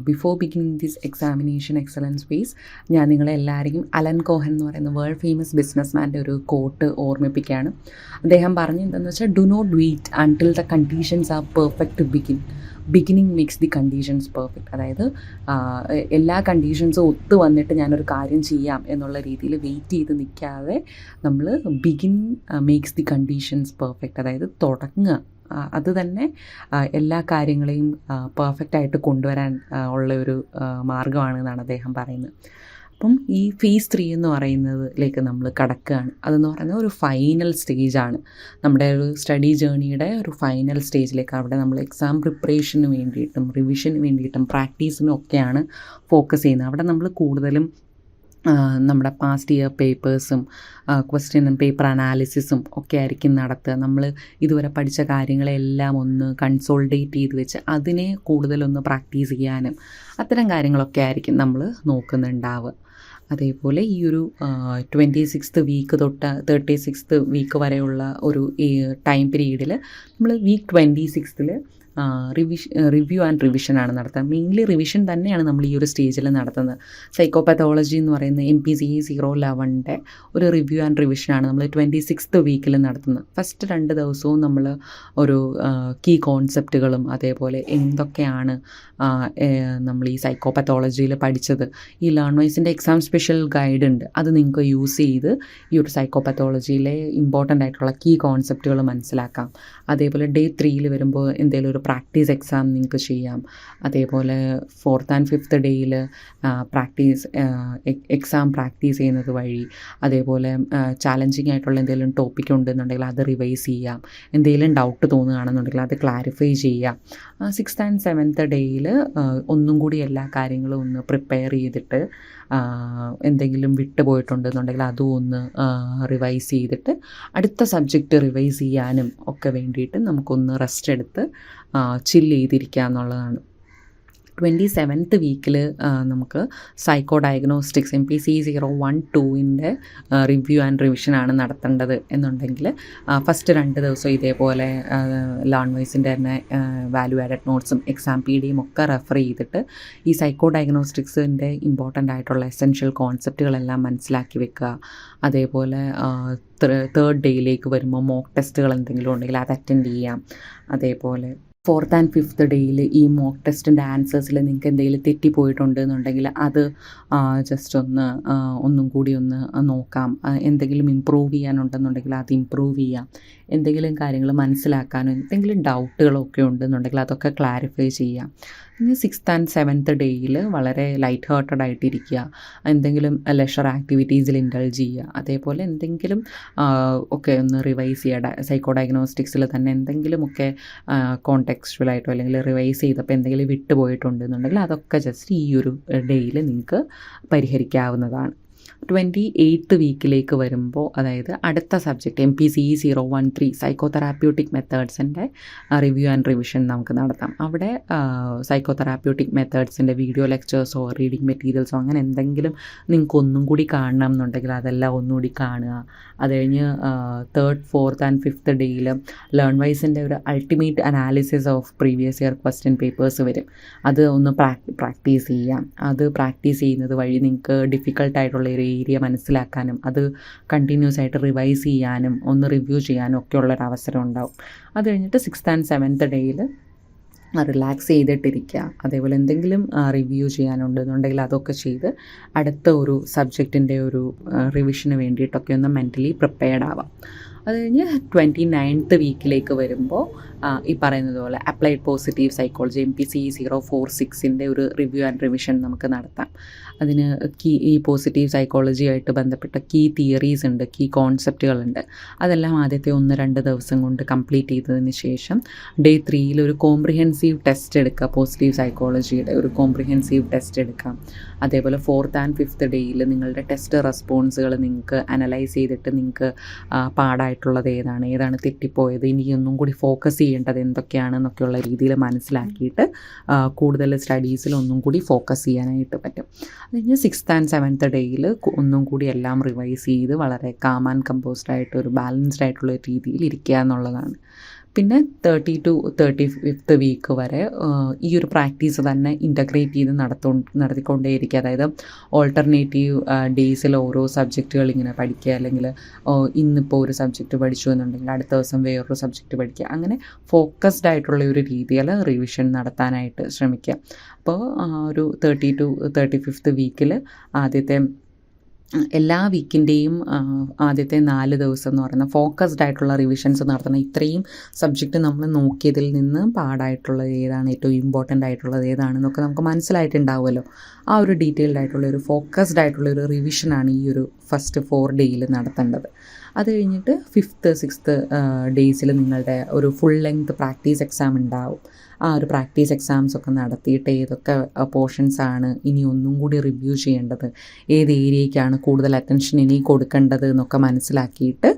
before beginning this examination excellence phase, ഞാൻ നിങ്ങളെല്ലാവരെയും അലൻ കോഹൻ എന്ന് പറയുന്ന വേൾഡ് ഫേമസ് ബിസിനസ്മാൻ്റെ ഒരു കോട്ട് ഓർമ്മിപ്പിക്കുകയാണ്. അദ്ദേഹം പറഞ്ഞത് എന്താണെന്ന് വെച്ചാൽ, do not wait until the conditions are perfect to beginning makes the conditions perfect. അതായത് എല്ലാ കണ്ടീഷൻസും ഒത്തു വന്നിട്ട് ഞാനൊരു കാര്യം ചെയ്യാം എന്നുള്ള രീതിയിൽ വെയിറ്റ് ചെയ്ത് നിൽക്കാതെ നമ്മൾ begin makes the conditions perfect, അതായത് തുടങ്ങുക. അത് തന്നെ എല്ലാ കാര്യങ്ങളെയും പെർഫെക്റ്റായിട്ട് കൊണ്ടുവരാൻ ഉള്ള ഒരു മാർഗ്ഗമാണെന്നാണ് അദ്ദേഹം പറയുന്നത്. അപ്പം ഈ ഫേസ് 3 എന്ന് പറയുന്നതിലേക്ക് നമ്മൾ കടക്കുകയാണ്. അതെന്ന് പറയുന്നത് ഒരു ഫൈനൽ സ്റ്റേജാണ്. നമ്മുടെ ഒരു സ്റ്റഡി ജേണിയുടെ ഒരു ഫൈനൽ സ്റ്റേജിലേക്ക്. അവിടെ നമ്മൾ എക്സാം പ്രിപ്പറേഷന് വേണ്ടിയിട്ടും റിവിഷന് വേണ്ടിയിട്ടും പ്രാക്ടീസിനും ഒക്കെയാണ് ഫോക്കസ് ചെയ്യുന്നത്. അവിടെ നമ്മൾ കൂടുതലും നമ്മുടെ പാസ്റ്റ് ഇയർ പേപ്പേഴ്സും ക്വസ്റ്റ്യൻ ആൻഡ് പേപ്പർ അനാലിസിസും ഒക്കെ ആയിരിക്കും നടത്തുക. നമ്മൾ ഇതുവരെ പഠിച്ച കാര്യങ്ങളെല്ലാം ഒന്ന് കൺസോൾഡേറ്റ് ചെയ്ത് വെച്ച് അതിനെ കൂടുതലൊന്ന് പ്രാക്ടീസ് ചെയ്യാനും അത്തരം കാര്യങ്ങളൊക്കെ ആയിരിക്കും നമ്മൾ നോക്കുന്നുണ്ടാവുക. അതേപോലെ ഈ ഒരു 26th വീക്ക് തൊട്ട് 36th വീക്ക് വരെയുള്ള ഒരു ടൈം പീരീഡിൽ നമ്മൾ വീക്ക് 26th റിവ്യൂ ആൻഡ് റിവിഷനാണ് നടത്തുക. മെയിൻലി റിവിഷൻ തന്നെയാണ് നമ്മൾ ഈ ഒരു സ്റ്റേജിൽ നടത്തുന്നത്. സൈക്കോപാത്തോളജി എന്ന് പറയുന്ന MPCE 011 ഒരു റിവ്യൂ ആൻഡ് റിവിഷനാണ് നമ്മൾ 26th വീക്കിൽ നടത്തുന്നത്. ഫസ്റ്റ് 2 ദിവസവും നമ്മൾ ഒരു കീ കോൺസെപ്റ്റുകളും അതേപോലെ എന്തൊക്കെയാണ് നമ്മൾ ഈ സൈക്കോപാത്തോളജിയിൽ പഠിച്ചത്, ഈ ലേൺവൈസിൻ്റെ എക്സാം സ്പെഷ്യൽ ഗൈഡ് ഉണ്ട്, അത് നിങ്ങൾക്ക് യൂസ് ചെയ്ത് ഈ ഒരു സൈക്കോപാത്തോളജിയിലെ ഇമ്പോർട്ടൻ്റ് ആയിട്ടുള്ള കീ കോൺസെപ്റ്റുകൾ മനസ്സിലാക്കാം. അതേപോലെ ഡേ 3 വരുമ്പോൾ എന്തെങ്കിലും ഒരു പ്രാക്ടീസ് എക്സാം നിങ്ങൾക്ക് ചെയ്യാം. അതേപോലെ 4th and 5th ഡേയിൽ എക്സാം പ്രാക്ടീസ് ചെയ്യുന്നത് വഴി, അതേപോലെ ചാലഞ്ചിങ് ആയിട്ടുള്ള എന്തെങ്കിലും ടോപ്പിക് ഉണ്ടെന്നുണ്ടെങ്കിൽ അത് റിവൈസ് ചെയ്യാം. എന്തെങ്കിലും ഡൗട്ട് തോന്നുകയാണെന്നുണ്ടെങ്കിൽ അത് ക്ലാരിഫൈ ചെയ്യാം. 6th and 7th ഡേയിൽ ഒന്നും കൂടി എല്ലാ കാര്യങ്ങളും ഒന്ന് പ്രിപ്പയർ ചെയ്തിട്ട് എന്തെങ്കിലും വിട്ടുപോയിട്ടുണ്ടെന്നുണ്ടെങ്കിൽ അതും ഒന്ന് റിവൈസ് ചെയ്തിട്ട് അടുത്ത സബ്ജക്റ്റ് റിവൈസ് ചെയ്യാനും ഒക്കെ വേണ്ടിയിട്ട് നമുക്കൊന്ന് റെസ്റ്റ് എടുത്ത് ചില്ല് ചെയ്തിരിക്കുക എന്നുള്ളതാണ്. 27th വീക്കിൽ നമുക്ക് psychodiagnostics MPCE 012 review and റിവിഷനാണ് നടത്തേണ്ടത് എന്നുണ്ടെങ്കിൽ ഫസ്റ്റ് 2 ദിവസം ഇതേപോലെ ലേൺവൈസിൻ്റെ തന്നെ വാല്യൂ ആഡഡ് നോട്ട്സും എക്സാം PDയും ഒക്കെ റെഫർ ചെയ്തിട്ട് ഈ സൈക്കോ ഡയഗ്നോസ്റ്റിക്സിൻ്റെ ഇമ്പോർട്ടൻ്റ് ആയിട്ടുള്ള എസെൻഷ്യൽ കോൺസെപ്റ്റുകളെല്ലാം മനസ്സിലാക്കി വെക്കുക. അതേപോലെ 3rd ഡേയിലേക്ക് വരുമ്പോൾ മോക്ക് ടെസ്റ്റുകൾ എന്തെങ്കിലും ഉണ്ടെങ്കിൽ അത് അറ്റൻഡ് ചെയ്യാം. അതേപോലെ 4th and 5th ഡേയിൽ ഈ മോക്ക് ടെസ്റ്റിൻ്റെ ആൻസേഴ്സിൽ നിങ്ങൾക്ക് എന്തെങ്കിലും തെറ്റിപ്പോയിട്ടുണ്ടെന്നുണ്ടെങ്കിൽ അത് ജസ്റ്റ് ഒന്നും കൂടി ഒന്ന് നോക്കാം. എന്തെങ്കിലും ഇമ്പ്രൂവ് ചെയ്യാനുണ്ടെന്നുണ്ടെങ്കിൽ അത് ഇമ്പ്രൂവ് ചെയ്യാം. എന്തെങ്കിലും കാര്യങ്ങൾ മനസ്സിലാക്കാനോ എന്തെങ്കിലും ഡൗട്ടുകളൊക്കെ ഉണ്ടെന്നുണ്ടെങ്കിൽ അതൊക്കെ ക്ലാരിഫൈ ചെയ്യാം. ഇനി 6th and 7th ഡേയിൽ വളരെ ലൈറ്റ് ഹാർട്ടഡ് ആയിട്ടിരിക്കുക, എന്തെങ്കിലും ലെഷർ ആക്ടിവിറ്റീസിൽ ഇൻഡൾജ് ചെയ്യുക, അതേപോലെ എന്തെങ്കിലും ഒക്കെ ഒന്ന് റിവൈസ് ചെയ്യുക. സൈക്കോ ഡയഗ്നോസ്റ്റിക്സിൽ തന്നെ എന്തെങ്കിലുമൊക്കെ കോണ്ടെക്സ്റ്റുവലായിട്ടോ അല്ലെങ്കിൽ റിവൈസ് ചെയ്തപ്പോൾ എന്തെങ്കിലും വിട്ടുപോയിട്ടുണ്ടെന്നുണ്ടെങ്കിൽ അതൊക്കെ ജസ്റ്റ് ഈ ഒരു ഡേയിൽ നിങ്ങൾക്ക് പരിഹരിക്കാവുന്നതാണ്. 28th വീക്കിലേക്ക് വരുമ്പോൾ, അതായത് അടുത്ത സബ്ജക്റ്റ് MPCE 013 സൈക്കോ തെറാപ്യൂട്ടിക് മെത്തേഡ്സിൻ്റെ റിവ്യൂ ആൻഡ് റിവിഷൻ നമുക്ക് നടത്താം. അവിടെ സൈക്കോ തെറാപ്യൂട്ടിക് മെത്തേഡ്സിൻ്റെ വീഡിയോ ലെക്ചേഴ്സോ റീഡിങ് മെറ്റീരിയൽസോ അങ്ങനെ എന്തെങ്കിലും നിങ്ങൾക്ക് ഒന്നും കൂടി കാണണം എന്നുണ്ടെങ്കിൽ അതെല്ലാം ഒന്നുകൂടി കാണുക. അത് കഴിഞ്ഞ് 3rd, 4th and 5th ഡേയിൽ ലേൺവൈസിൻ്റെ ഒരു ultimate analysis of previous year question papers വരും. അത് ഒന്ന് പ്രാക്ടീസ് ചെയ്യാം. അത് പ്രാക്ടീസ് ചെയ്യുന്നത് വഴി നിങ്ങൾക്ക് ഡിഫിക്കൽട്ടായിട്ടുള്ള ഒരു ഏരിയ മനസ്സിലാക്കാനും അത് കണ്ടിന്യൂസ് ആയിട്ട് റിവൈസ് ചെയ്യാനും ഒന്ന് റിവ്യൂ ചെയ്യാനും ഒക്കെ ഉള്ളൊരവസരം ഉണ്ടാവും. അത് കഴിഞ്ഞിട്ട് 6th and 7th ഡേയിൽ റിലാക്സ് ചെയ്തിട്ടിരിക്കുക. അതേപോലെ എന്തെങ്കിലും റിവ്യൂ ചെയ്യാനുണ്ടെന്നുണ്ടെങ്കിൽ അതൊക്കെ ചെയ്ത് അടുത്ത ഒരു സബ്ജക്റ്റിൻ്റെ ഒരു റിവിഷന് വേണ്ടിയിട്ടൊക്കെ ഒന്ന് മെൻ്റലി പ്രിപ്പയർഡ് ആവാം. അത് കഴിഞ്ഞ് 29th വീക്കിലേക്ക് വരുമ്പോൾ ഈ പറയുന്നത് പോലെ അപ്ലൈഡ് പോസിറ്റീവ് സൈക്കോളജി MPCE 046ൻ്റെ ഒരു റിവ്യൂ ആൻഡ് റിവിഷൻ നമുക്ക് നടത്താം. അതിന് ഈ പോസിറ്റീവ് സൈക്കോളജിയായിട്ട് ബന്ധപ്പെട്ട കീ തിയറീസ് ഉണ്ട്, കീ കോൺസെപ്റ്റുകളുണ്ട്. അതെല്ലാം ആദ്യത്തെ 1-2 ദിവസം കൊണ്ട് കംപ്ലീറ്റ് ചെയ്തതിന് ശേഷം ഡേ 3യിൽ ഒരു കോംപ്രിഹെൻസീവ് ടെസ്റ്റ് എടുക്കുക. പോസിറ്റീവ് സൈക്കോളജിയുടെ ഒരു കോംപ്രിഹെൻസീവ് ടെസ്റ്റ് എടുക്കാം. അതേപോലെ 4th and 5th ഡേയിൽ നിങ്ങളുടെ ടെസ്റ്റ് റെസ്പോൺസുകൾ നിങ്ങൾക്ക് അനലൈസ് ചെയ്തിട്ട് നിങ്ങൾക്ക് പാടായിട്ടുള്ളത് ഏതാണ് തെറ്റിപ്പോയത്, ഇനി ഒന്നും കൂടി ഫോക്കസ് ചെയ്യേണ്ടത് എന്തൊക്കെയാണെന്നൊക്കെയുള്ള രീതിയിൽ മനസ്സിലാക്കിയിട്ട് കൂടുതൽ സ്റ്റഡീസിൽ ഒന്നും കൂടി ഫോക്കസ് ചെയ്യാനായിട്ട് പറ്റും. അത് കഴിഞ്ഞ് 6th and 7th ഡേയിൽ ഒന്നും കൂടി എല്ലാം റിവൈസ് ചെയ്ത് വളരെ കാം ആൻഡ് കമ്പോസ്ഡ് ആയിട്ട് ഒരു ബാലൻസ്ഡ് ആയിട്ടുള്ള രീതിയിൽ ഇരിക്കുക എന്നുള്ളതാണ്. പിന്നെ 30 to 35th വീക്ക് വരെ ഈ ഒരു പ്രാക്ടീസ് തന്നെ ഇൻ്റഗ്രേറ്റ് ചെയ്ത് നടത്തിക്കൊണ്ടേയിരിക്കുക. അതായത് ഓൾട്ടർനേറ്റീവ് ഡേയ്സിൽ ഓരോ സബ്ജക്റ്റുകൾ ഇങ്ങനെ പഠിക്കുക, അല്ലെങ്കിൽ ഇന്നിപ്പോൾ ഒരു സബ്ജക്റ്റ് പഠിച്ചു എന്നുണ്ടെങ്കിൽ അടുത്ത ദിവസം വേറൊരു സബ്ജക്റ്റ് പഠിക്കുക. അങ്ങനെ ഫോക്കസ്ഡ് ആയിട്ടുള്ള ഒരു രീതിയിൽ റിവിഷൻ നടത്താനായിട്ട് ശ്രമിക്കുക. അപ്പോൾ ഒരു 30 to 35th വീക്കിൽ ആദ്യത്തെ എല്ലാ വീക്കിൻ്റെയും ആദ്യത്തെ 4 ദിവസം എന്ന് പറയുന്നത് ഫോക്കസ്ഡ് ആയിട്ടുള്ള റിവിഷൻസ് നടത്തണം. ഇത്രയും സബ്ജക്റ്റ് നമ്മൾ നോക്കിയതിൽ നിന്ന് പാടായിട്ടുള്ളത് ഏതാണ്, ഏറ്റവും ഇമ്പോർട്ടൻ്റ് ആയിട്ടുള്ളത് ഏതാണെന്നൊക്കെ നമുക്ക് മനസ്സിലായിട്ടുണ്ടാവുമല്ലോ. ആ ഒരു ഡീറ്റെയിൽഡ് ആയിട്ടുള്ള ഒരു ഫോക്കസ്ഡ് ആയിട്ടുള്ള ഒരു റിവിഷനാണ് ഈ ഒരു ഫസ്റ്റ് 4 ഡേയിൽ നടത്തേണ്ടത്. അത് കഴിഞ്ഞിട്ട് 5th, 6th ഡേയ്സിൽ നിങ്ങളുടെ ഒരു ഫുൾ ലെങ്ത് പ്രാക്ടീസ് എക്സാം ഉണ്ടാവും. ആ ഒരു പ്രാക്ടീസ് എക്സാംസ് ഒക്കെ നടത്തിയിട്ട് ഏതൊക്കെ പോർഷൻസാണ് ഇനി ഒന്നും കൂടി റിവ്യൂ ചെയ്യേണ്ടത്, ഏത് ഏരിയയ്ക്കാണ് കൂടുതൽ അറ്റൻഷൻ ഇനി കൊടുക്കേണ്ടത് എന്നൊക്കെ മനസ്സിലാക്കിയിട്ട്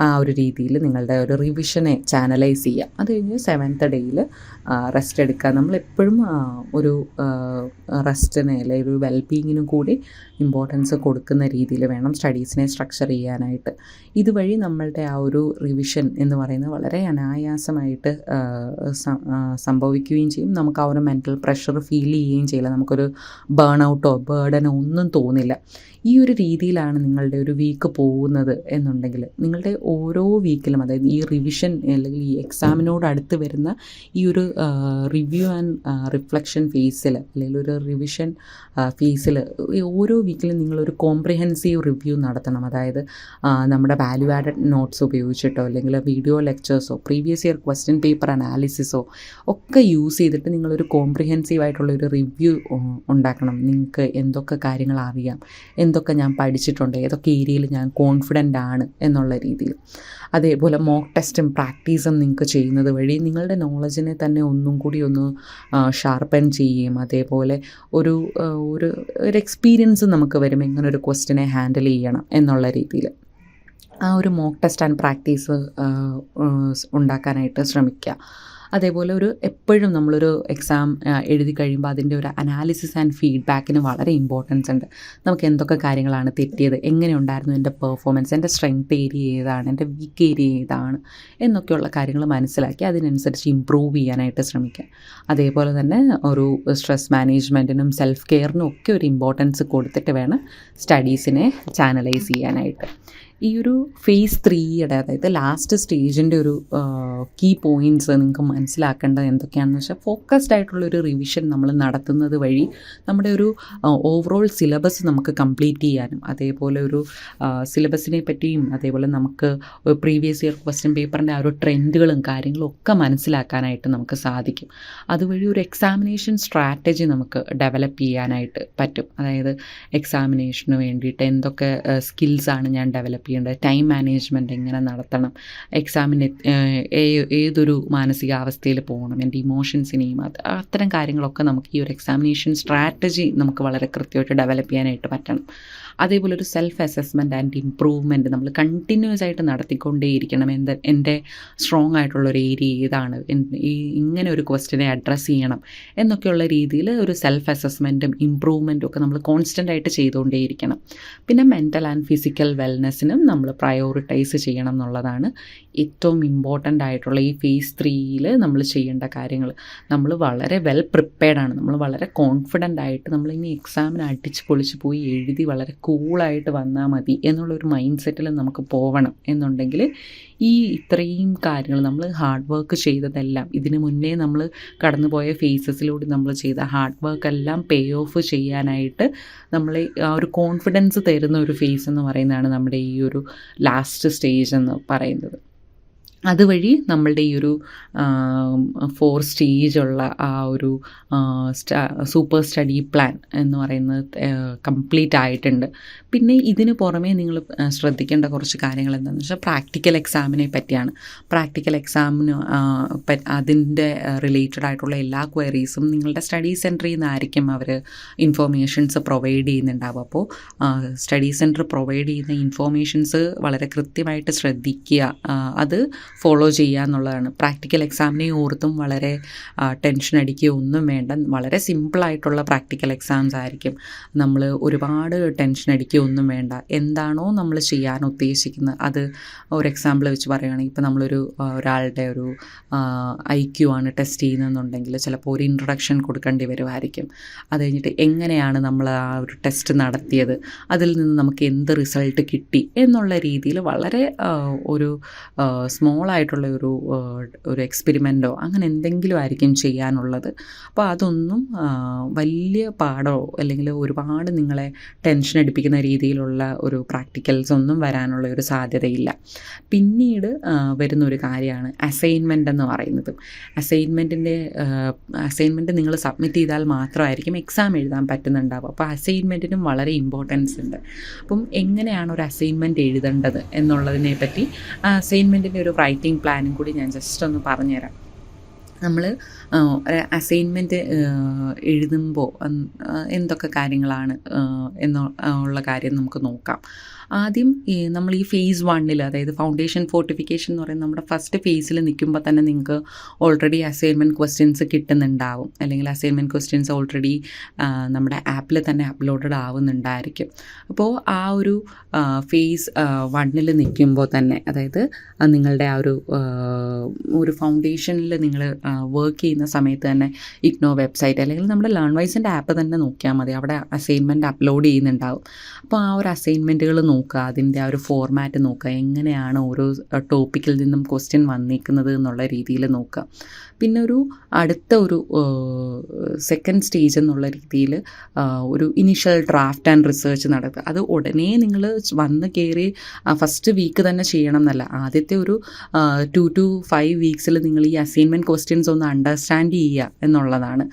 ആ ഒരു രീതിയിൽ നിങ്ങളുടെ ഒരു റിവിഷനെ ചാനലൈസ് ചെയ്യുക. അത് കഴിഞ്ഞ് 7th ഡേയിൽ റെസ്റ്റ് എടുക്കുക. നമ്മളെപ്പോഴും ഒരു റെസ്റ്റിന് അല്ലെങ്കിൽ ഒരു വെൽബീയിങ്ങിനും കൂടി ഇമ്പോർട്ടൻസ് കൊടുക്കുന്ന രീതിയിൽ വേണം സ്റ്റഡീസിനെ സ്ട്രക്ചർ ചെയ്യാനായിട്ട്. ഇതുവഴി നമ്മളുടെ ആ ഒരു റിവിഷൻ എന്ന് പറയുന്നത് വളരെ അനായാസമായിട്ട് സംഭവിക്കുകയും ചെയ്യും. നമുക്ക് ആ ഒരു മെൻ്റൽ പ്രഷർ ഫീൽ ചെയ്യുകയും ചെയ്യില്ല. നമുക്കൊരു ബേൺ ഔട്ടോ ബേർഡനോ ഒന്നും തോന്നില്ല. ഈ ഒരു രീതിയിലാണ് നിങ്ങളുടെ ഒരു വീക്ക് പോകുന്നത് എന്നുണ്ടെങ്കിൽ നിങ്ങളുടെ ഓരോ വീക്കിലും, അതായത് ഈ റിവിഷൻ അല്ലെങ്കിൽ ഈ എക്സാമിനോട് അടുത്ത് വരുന്ന ഈ ഒരു റിവ്യൂ ആൻഡ് റിഫ്ലക്ഷൻ ഫേസിൽ അല്ലെങ്കിൽ ഒരു റിവിഷൻ ഫേസിൽ ഓരോ വീക്കിലും നിങ്ങളൊരു കോംപ്രിഹെൻസീവ് റിവ്യൂ നടത്തണം. അതായത് നമ്മുടെ വാല്യൂ ആഡഡ് നോട്ട്സ് ഉപയോഗിച്ചിട്ടോ അല്ലെങ്കിൽ വീഡിയോ ലെക്ചേഴ്സോ പ്രീവിയസ് ഇയർ ക്വസ്റ്റ്യൻ പേപ്പർ അനാലിസിസോ ഒക്കെ യൂസ് ചെയ്തിട്ട് നിങ്ങളൊരു കോംപ്രിഹെൻസീവ് ആയിട്ടുള്ളൊരു റിവ്യൂ ഉണ്ടാക്കണം. നിങ്ങൾക്ക് എന്തൊക്കെ കാര്യങ്ങൾ അറിയാം, എന്തൊക്കെ ഞാൻ പഠിച്ചിട്ടുണ്ട്, ഏതൊക്കെ ഏരിയയിൽ ഞാൻ കോൺഫിഡൻ്റ് ആണ് എന്നുള്ള രീതിയിൽ. അതേപോലെ മോക്ക് ടെസ്റ്റും പ്രാക്ടീസും നിങ്ങൾക്ക് ചെയ്യുന്നത് വഴി നിങ്ങളുടെ നോളജിനെ തന്നെ ഒന്നും കൂടി ഒന്ന് ഷാർപ്പൻ ചെയ്യും. അതേപോലെ ഒരു ഒരു എക്സ്പീരിയൻസ് നമുക്ക് വരും എങ്ങനെ ഒരു ക്വസ്റ്റിനെ ഹാൻഡിൽ ചെയ്യണം എന്നുള്ള രീതിയിൽ. ആ ഒരു മോക്ക് ടെസ്റ്റ് ആൻഡ് പ്രാക്ടീസ് ഉണ്ടാക്കാനായിട്ട് ശ്രമിക്കുക. അതേപോലെ എപ്പോഴും നമ്മളൊരു എക്സാം എഴുതി കഴിയുമ്പോൾ അതിൻ്റെ ഒരു അനാലിസിസ് ആൻഡ് ഫീഡ്ബാക്കിന് വളരെ ഇമ്പോർട്ടൻസ് ഉണ്ട്. നമുക്ക് എന്തൊക്കെ കാര്യങ്ങളാണ് തെറ്റിയത്, എങ്ങനെ ഉണ്ടായിരുന്നു എൻ്റെ പെർഫോമൻസ്, എൻ്റെ സ്ട്രെങ്ത് ഏരിയ ഏതാണ്, എൻ്റെ വീക്ക് ഏരിയ ഏതാണ് എന്നൊക്കെയുള്ള കാര്യങ്ങൾ മനസ്സിലാക്കി അതിനനുസരിച്ച് ഇമ്പ്രൂവ് ചെയ്യാനായിട്ട് ശ്രമിക്കുക. അതേപോലെ തന്നെ ഒരു സ്ട്രെസ് മാനേജ്മെൻറ്റിനും സെൽഫ് കെയറിനും ഒക്കെ ഒരു ഇമ്പോർട്ടൻസ് കൊടുത്തിട്ട് വേണം സ്റ്റഡീസിനെ ചാനലൈസ് ചെയ്യാനായിട്ട്. ഈ ഒരു ഫേസ് 3യുടെ അതായത് ലാസ്റ്റ് സ്റ്റേജിൻ്റെ ഒരു കീ പോയിൻറ്റ്സ് നിങ്ങൾക്ക് മനസ്സിലാക്കേണ്ടത് എന്തൊക്കെയാണെന്ന് വെച്ചാൽ ഫോക്കസ്ഡ് ആയിട്ടുള്ളൊരു റിവിഷൻ നമ്മൾ നടത്തുന്നത് വഴി നമ്മുടെ ഒരു ഓവറോൾ സിലബസ് നമുക്ക് കംപ്ലീറ്റ് ചെയ്യാനും അതേപോലെ ഒരു സിലബസിനെ പറ്റിയും അതേപോലെ നമുക്ക് പ്രീവിയസ് ഇയർ ക്വസ്റ്റ്യൻ പേപ്പറിൻ്റെ ആ ഒരു ട്രെൻഡുകളും കാര്യങ്ങളും ഒക്കെ മനസ്സിലാക്കാനായിട്ട് നമുക്ക് സാധിക്കും. അതുവഴി ഒരു എക്സാമിനേഷൻ സ്ട്രാറ്റജി നമുക്ക് ഡെവലപ്പ് ചെയ്യാനായിട്ട് പറ്റും. അതായത് എക്സാമിനേഷന് വേണ്ടിയിട്ട് എന്തൊക്കെ സ്കിൽസാണ് ഞാൻ ഡെവലപ്പ് ചെയ്യേണ്ടത്, ടൈം മാനേജ്മെൻറ്റ് എങ്ങനെ നടത്തണം, എക്സാമിന് ഏതൊരു മാനസികാവസ്ഥയിൽ പോകണം, എൻ്റെ ഇമോഷൻസിനെയും അത്തരം കാര്യങ്ങളൊക്കെ നമുക്ക് ഈ ഒരു എക്സാമിനേഷൻ സ്ട്രാറ്റജി നമുക്ക് വളരെ കൃത്യമായിട്ട് ഡെവലപ്പ് ചെയ്യാനായിട്ട് പറ്റണം. അതേപോലെ ഒരു സെൽഫ് അസസ്മെൻറ്റ് ആൻഡ് ഇംപ്രൂവ്മെൻറ്റ് നമ്മൾ കണ്ടിന്യൂസ് ആയിട്ട് നടത്തിക്കൊണ്ടേയിരിക്കണം. എൻ്റെ സ്ട്രോങ് ആയിട്ടുള്ളൊരു ഏരിയ ഏതാണ്, ഇങ്ങനെ ഒരു ക്വസ്റ്റ്യനെ അഡ്രസ്സ് ചെയ്യണം എന്നൊക്കെയുള്ള രീതിയിൽ ഒരു സെൽഫ് അസസ്മെൻറ്റും ഇംപ്രൂവ്മെൻറ്റും ഒക്കെ നമ്മൾ കോൺസ്റ്റൻ്റ് ആയിട്ട് ചെയ്തുകൊണ്ടേയിരിക്കണം. പിന്നെ മെൻ്റൽ ആൻഡ് ഫിസിക്കൽ വെൽനെസ്സിനും നമ്മൾ പ്രയോറിറ്റൈസ് ചെയ്യണം എന്നുള്ളതാണ് ഏറ്റവും ഇമ്പോർട്ടൻ്റ് ആയിട്ടുള്ള ഈ ഫേസ് 3യിൽ നമ്മൾ ചെയ്യേണ്ട കാര്യങ്ങൾ. നമ്മൾ വളരെ വെൽ പ്രിപ്പയർഡാണ്, നമ്മൾ വളരെ കോൺഫിഡൻ്റ് ആയിട്ട് നമ്മളിനി എക്സാമിന് അടിച്ച് പൊളിച്ച് പോയി എഴുതി വളരെ കൂളായിട്ട് വന്നാൽ മതി എന്നുള്ളൊരു മൈൻഡ് സെറ്റിൽ നമുക്ക് പോകണം എന്നുണ്ടെങ്കിൽ ഈ ഇത്രയും കാര്യങ്ങൾ നമ്മൾ ഹാർഡ് വർക്ക് ചെയ്തതെല്ലാം ഇതിന് മുന്നേ നമ്മൾ കടന്നുപോയ ഫേസസിലൂടെ നമ്മൾ ചെയ്ത ഹാർഡ് വർക്ക് എല്ലാം പേ ഓഫ് ചെയ്യാനായിട്ട് നമ്മളെ ആ ഒരു കോൺഫിഡൻസ് തരുന്ന ഒരു ഫേസ് എന്ന് പറയുന്നതാണ് നമ്മുടെ ഈ ഒരു ലാസ്റ്റ് സ്റ്റേജ് എന്ന് പറയുന്നത്. അതുവഴി നമ്മളുടെ ഈ ഒരു 4 സ്റ്റേജുള്ള ആ ഒരു സൂപ്പർ സ്റ്റഡി പ്ലാൻ എന്ന് പറയുന്നത് കംപ്ലീറ്റ് ആയിട്ടുണ്ട്. പിന്നെ ഇതിന് പുറമേ നിങ്ങൾ ശ്രദ്ധിക്കേണ്ട കുറച്ച് കാര്യങ്ങൾ എന്താണെന്ന് വെച്ചാൽ പ്രാക്ടിക്കൽ എക്സാമിനെ പറ്റിയാണ്. പ്രാക്ടിക്കൽ എക്സാമിന് അതിൻ്റെ റിലേറ്റഡ് ആയിട്ടുള്ള എല്ലാ ക്വയറീസും നിങ്ങളുടെ സ്റ്റഡി സെൻറ്ററിൽ നിന്നായിരിക്കും അവർ ഇൻഫോർമേഷൻസ് പ്രൊവൈഡ് ചെയ്യുന്നുണ്ടാവും. അപ്പോൾ സ്റ്റഡി സെൻറ്റർ പ്രൊവൈഡ് ചെയ്യുന്ന ഇൻഫോർമേഷൻസ് വളരെ കൃത്യമായിട്ട് ശ്രദ്ധിക്കുക, അത് ഫോളോ ചെയ്യുക എന്നുള്ളതാണ്. പ്രാക്ടിക്കൽ എക്സാമിനെ ഓർത്തും വളരെ ടെൻഷൻ അടിക്കുകയോ ഒന്നും വേണ്ട. വളരെ സിമ്പിളായിട്ടുള്ള പ്രാക്ടിക്കൽ എക്സാംസ് ആയിരിക്കും. നമ്മൾ ഒരുപാട് ടെൻഷൻ അടിക്കുകയോ ഒന്നും വേണ്ട. എന്താണോ നമ്മൾ ചെയ്യാൻ ഉദ്ദേശിക്കുന്നത് അത് ഒരു എക്സാമ്പിൾ വെച്ച് പറയുകയാണെങ്കിൽ ഇപ്പോൾ ഒരാളുടെ ഒരു IQ ആണ് ടെസ്റ്റ് ചെയ്യുന്നതെന്നുണ്ടെങ്കിൽ ചിലപ്പോൾ ഒരു ഇൻട്രൊഡക്ഷൻ കൊടുക്കേണ്ടി വരുമായിരിക്കും. അത് കഴിഞ്ഞിട്ട് എങ്ങനെയാണ് നമ്മൾ ആ ഒരു ടെസ്റ്റ് നടത്തിയത്, അതിൽ നിന്ന് നമുക്ക് എന്ത് റിസൾട്ട് കിട്ടി എന്നുള്ള രീതിയിൽ വളരെ ഒരു സ്മോളായിട്ടുള്ള ഒരു എക്സ്പെരിമെൻറ്റോ അങ്ങനെ എന്തെങ്കിലും ആയിരിക്കും ചെയ്യാനുള്ളത്. അപ്പോൾ അതൊന്നും വലിയ പാടോ അല്ലെങ്കിൽ ഒരുപാട് നിങ്ങളെ ടെൻഷൻ അടിപ്പിക്കുന്ന രീതിയിലുള്ള ഒരു പ്രാക്ടിക്കൽസ് ഒന്നും വരാനുള്ള ഒരു സാധ്യതയില്ല. പിന്നീട് വരുന്നൊരു കാര്യമാണ് അസൈൻമെൻ്റ് എന്ന് പറയുന്നത്. അസൈൻമെൻറ്റ് നിങ്ങൾ സബ്മിറ്റ് ചെയ്താൽ മാത്രമായിരിക്കും എക്സാം എഴുതാൻ പറ്റുന്നുണ്ടാവുക. അപ്പോൾ അസൈൻമെൻറ്റിനും വളരെ ഇമ്പോർട്ടൻസ് ഉണ്ട്. അപ്പം എങ്ങനെയാണ് ഒരു അസൈൻമെൻറ്റ് എഴുതേണ്ടത് എന്നുള്ളതിനെ പറ്റി അസൈൻമെൻറ്റിൻ്റെ ഒരു റൈറ്റിംഗ് പ്ലാനും കൂടി ഞാൻ ജസ്റ്റ് ഒന്ന് പറഞ്ഞുതരാം. നമ്മൾ അസൈൻമെൻറ്റ് എഴുതുമ്പോൾ എന്തൊക്കെ കാര്യങ്ങളാണ് എന്നുള്ള കാര്യം നമുക്ക് നോക്കാം. ആദ്യം നമ്മൾ ഈ ഫേസ് 1 അതായത് ഫൗണ്ടേഷൻ ഫോർട്ടിഫിക്കേഷൻ എന്ന് പറയുന്നത് നമ്മുടെ ഫസ്റ്റ് ഫേസിൽ നിൽക്കുമ്പോൾ തന്നെ നിങ്ങൾക്ക് ഓൾറെഡി അസൈൻമെൻറ്റ് ക്വസ്റ്റ്യൻസ് കിട്ടുന്നുണ്ടാവും, അല്ലെങ്കിൽ അസൈൻമെൻറ്റ് ക്വസ്റ്റ്യൻസ് ഓൾറെഡി നമ്മുടെ ആപ്പിൽ തന്നെ അപ്ലോഡഡ് ആവുന്നുണ്ടായിരിക്കും. അപ്പോൾ ആ ഒരു ഫേസ് 1 നിൽക്കുമ്പോൾ തന്നെ, അതായത് നിങ്ങളുടെ ആ ഒരു ഫൗണ്ടേഷനിൽ നിങ്ങൾ വർക്ക് ചെയ്യുന്ന സമയത്ത് തന്നെ ഇഗ്നോ വെബ്സൈറ്റ് അല്ലെങ്കിൽ നമ്മുടെ ലേൺവൈസിൻ്റെ ആപ്പ് തന്നെ നോക്കിയാൽ മതി. അവിടെ അസൈൻമെൻറ്റ് അപ്ലോഡ് ചെയ്യുന്നുണ്ടാവും. അപ്പോൾ ആ ഒരു അസൈൻമെൻറ്റുകൾ നോക്കുക, അതിൻ്റെ ആ ഒരു ഫോർമാറ്റ് നോക്കുക, എങ്ങനെയാണ് ഓരോ ടോപ്പിക്കിൽ നിന്നും ക്വസ്റ്റ്യൻ വന്നിരിക്കുന്നത് എന്നുള്ള രീതിയിൽ നോക്കുക. പിന്നെ അടുത്ത ഒരു സെക്കൻഡ് സ്റ്റേജ് എന്നുള്ള രീതിയിൽ ഒരു ഇനിഷ്യൽ ഡ്രാഫ്റ്റ് ആൻഡ് റിസർച്ച് നടത്തുക. അത് ഉടനെ നിങ്ങൾ വന്ന് കയറി ഫസ്റ്റ് വീക്ക് തന്നെ ചെയ്യണം എന്നല്ല. ആദ്യത്തെ ഒരു 2 to 5 വീക്സിൽ നിങ്ങൾ ഈ അസൈൻമെൻറ്റ് ക്വസ്റ്റ്യൻസ് ഒന്ന് അണ്ടർസ്റ്റാൻഡ് ചെയ്യുക എന്നുള്ളതാണ്.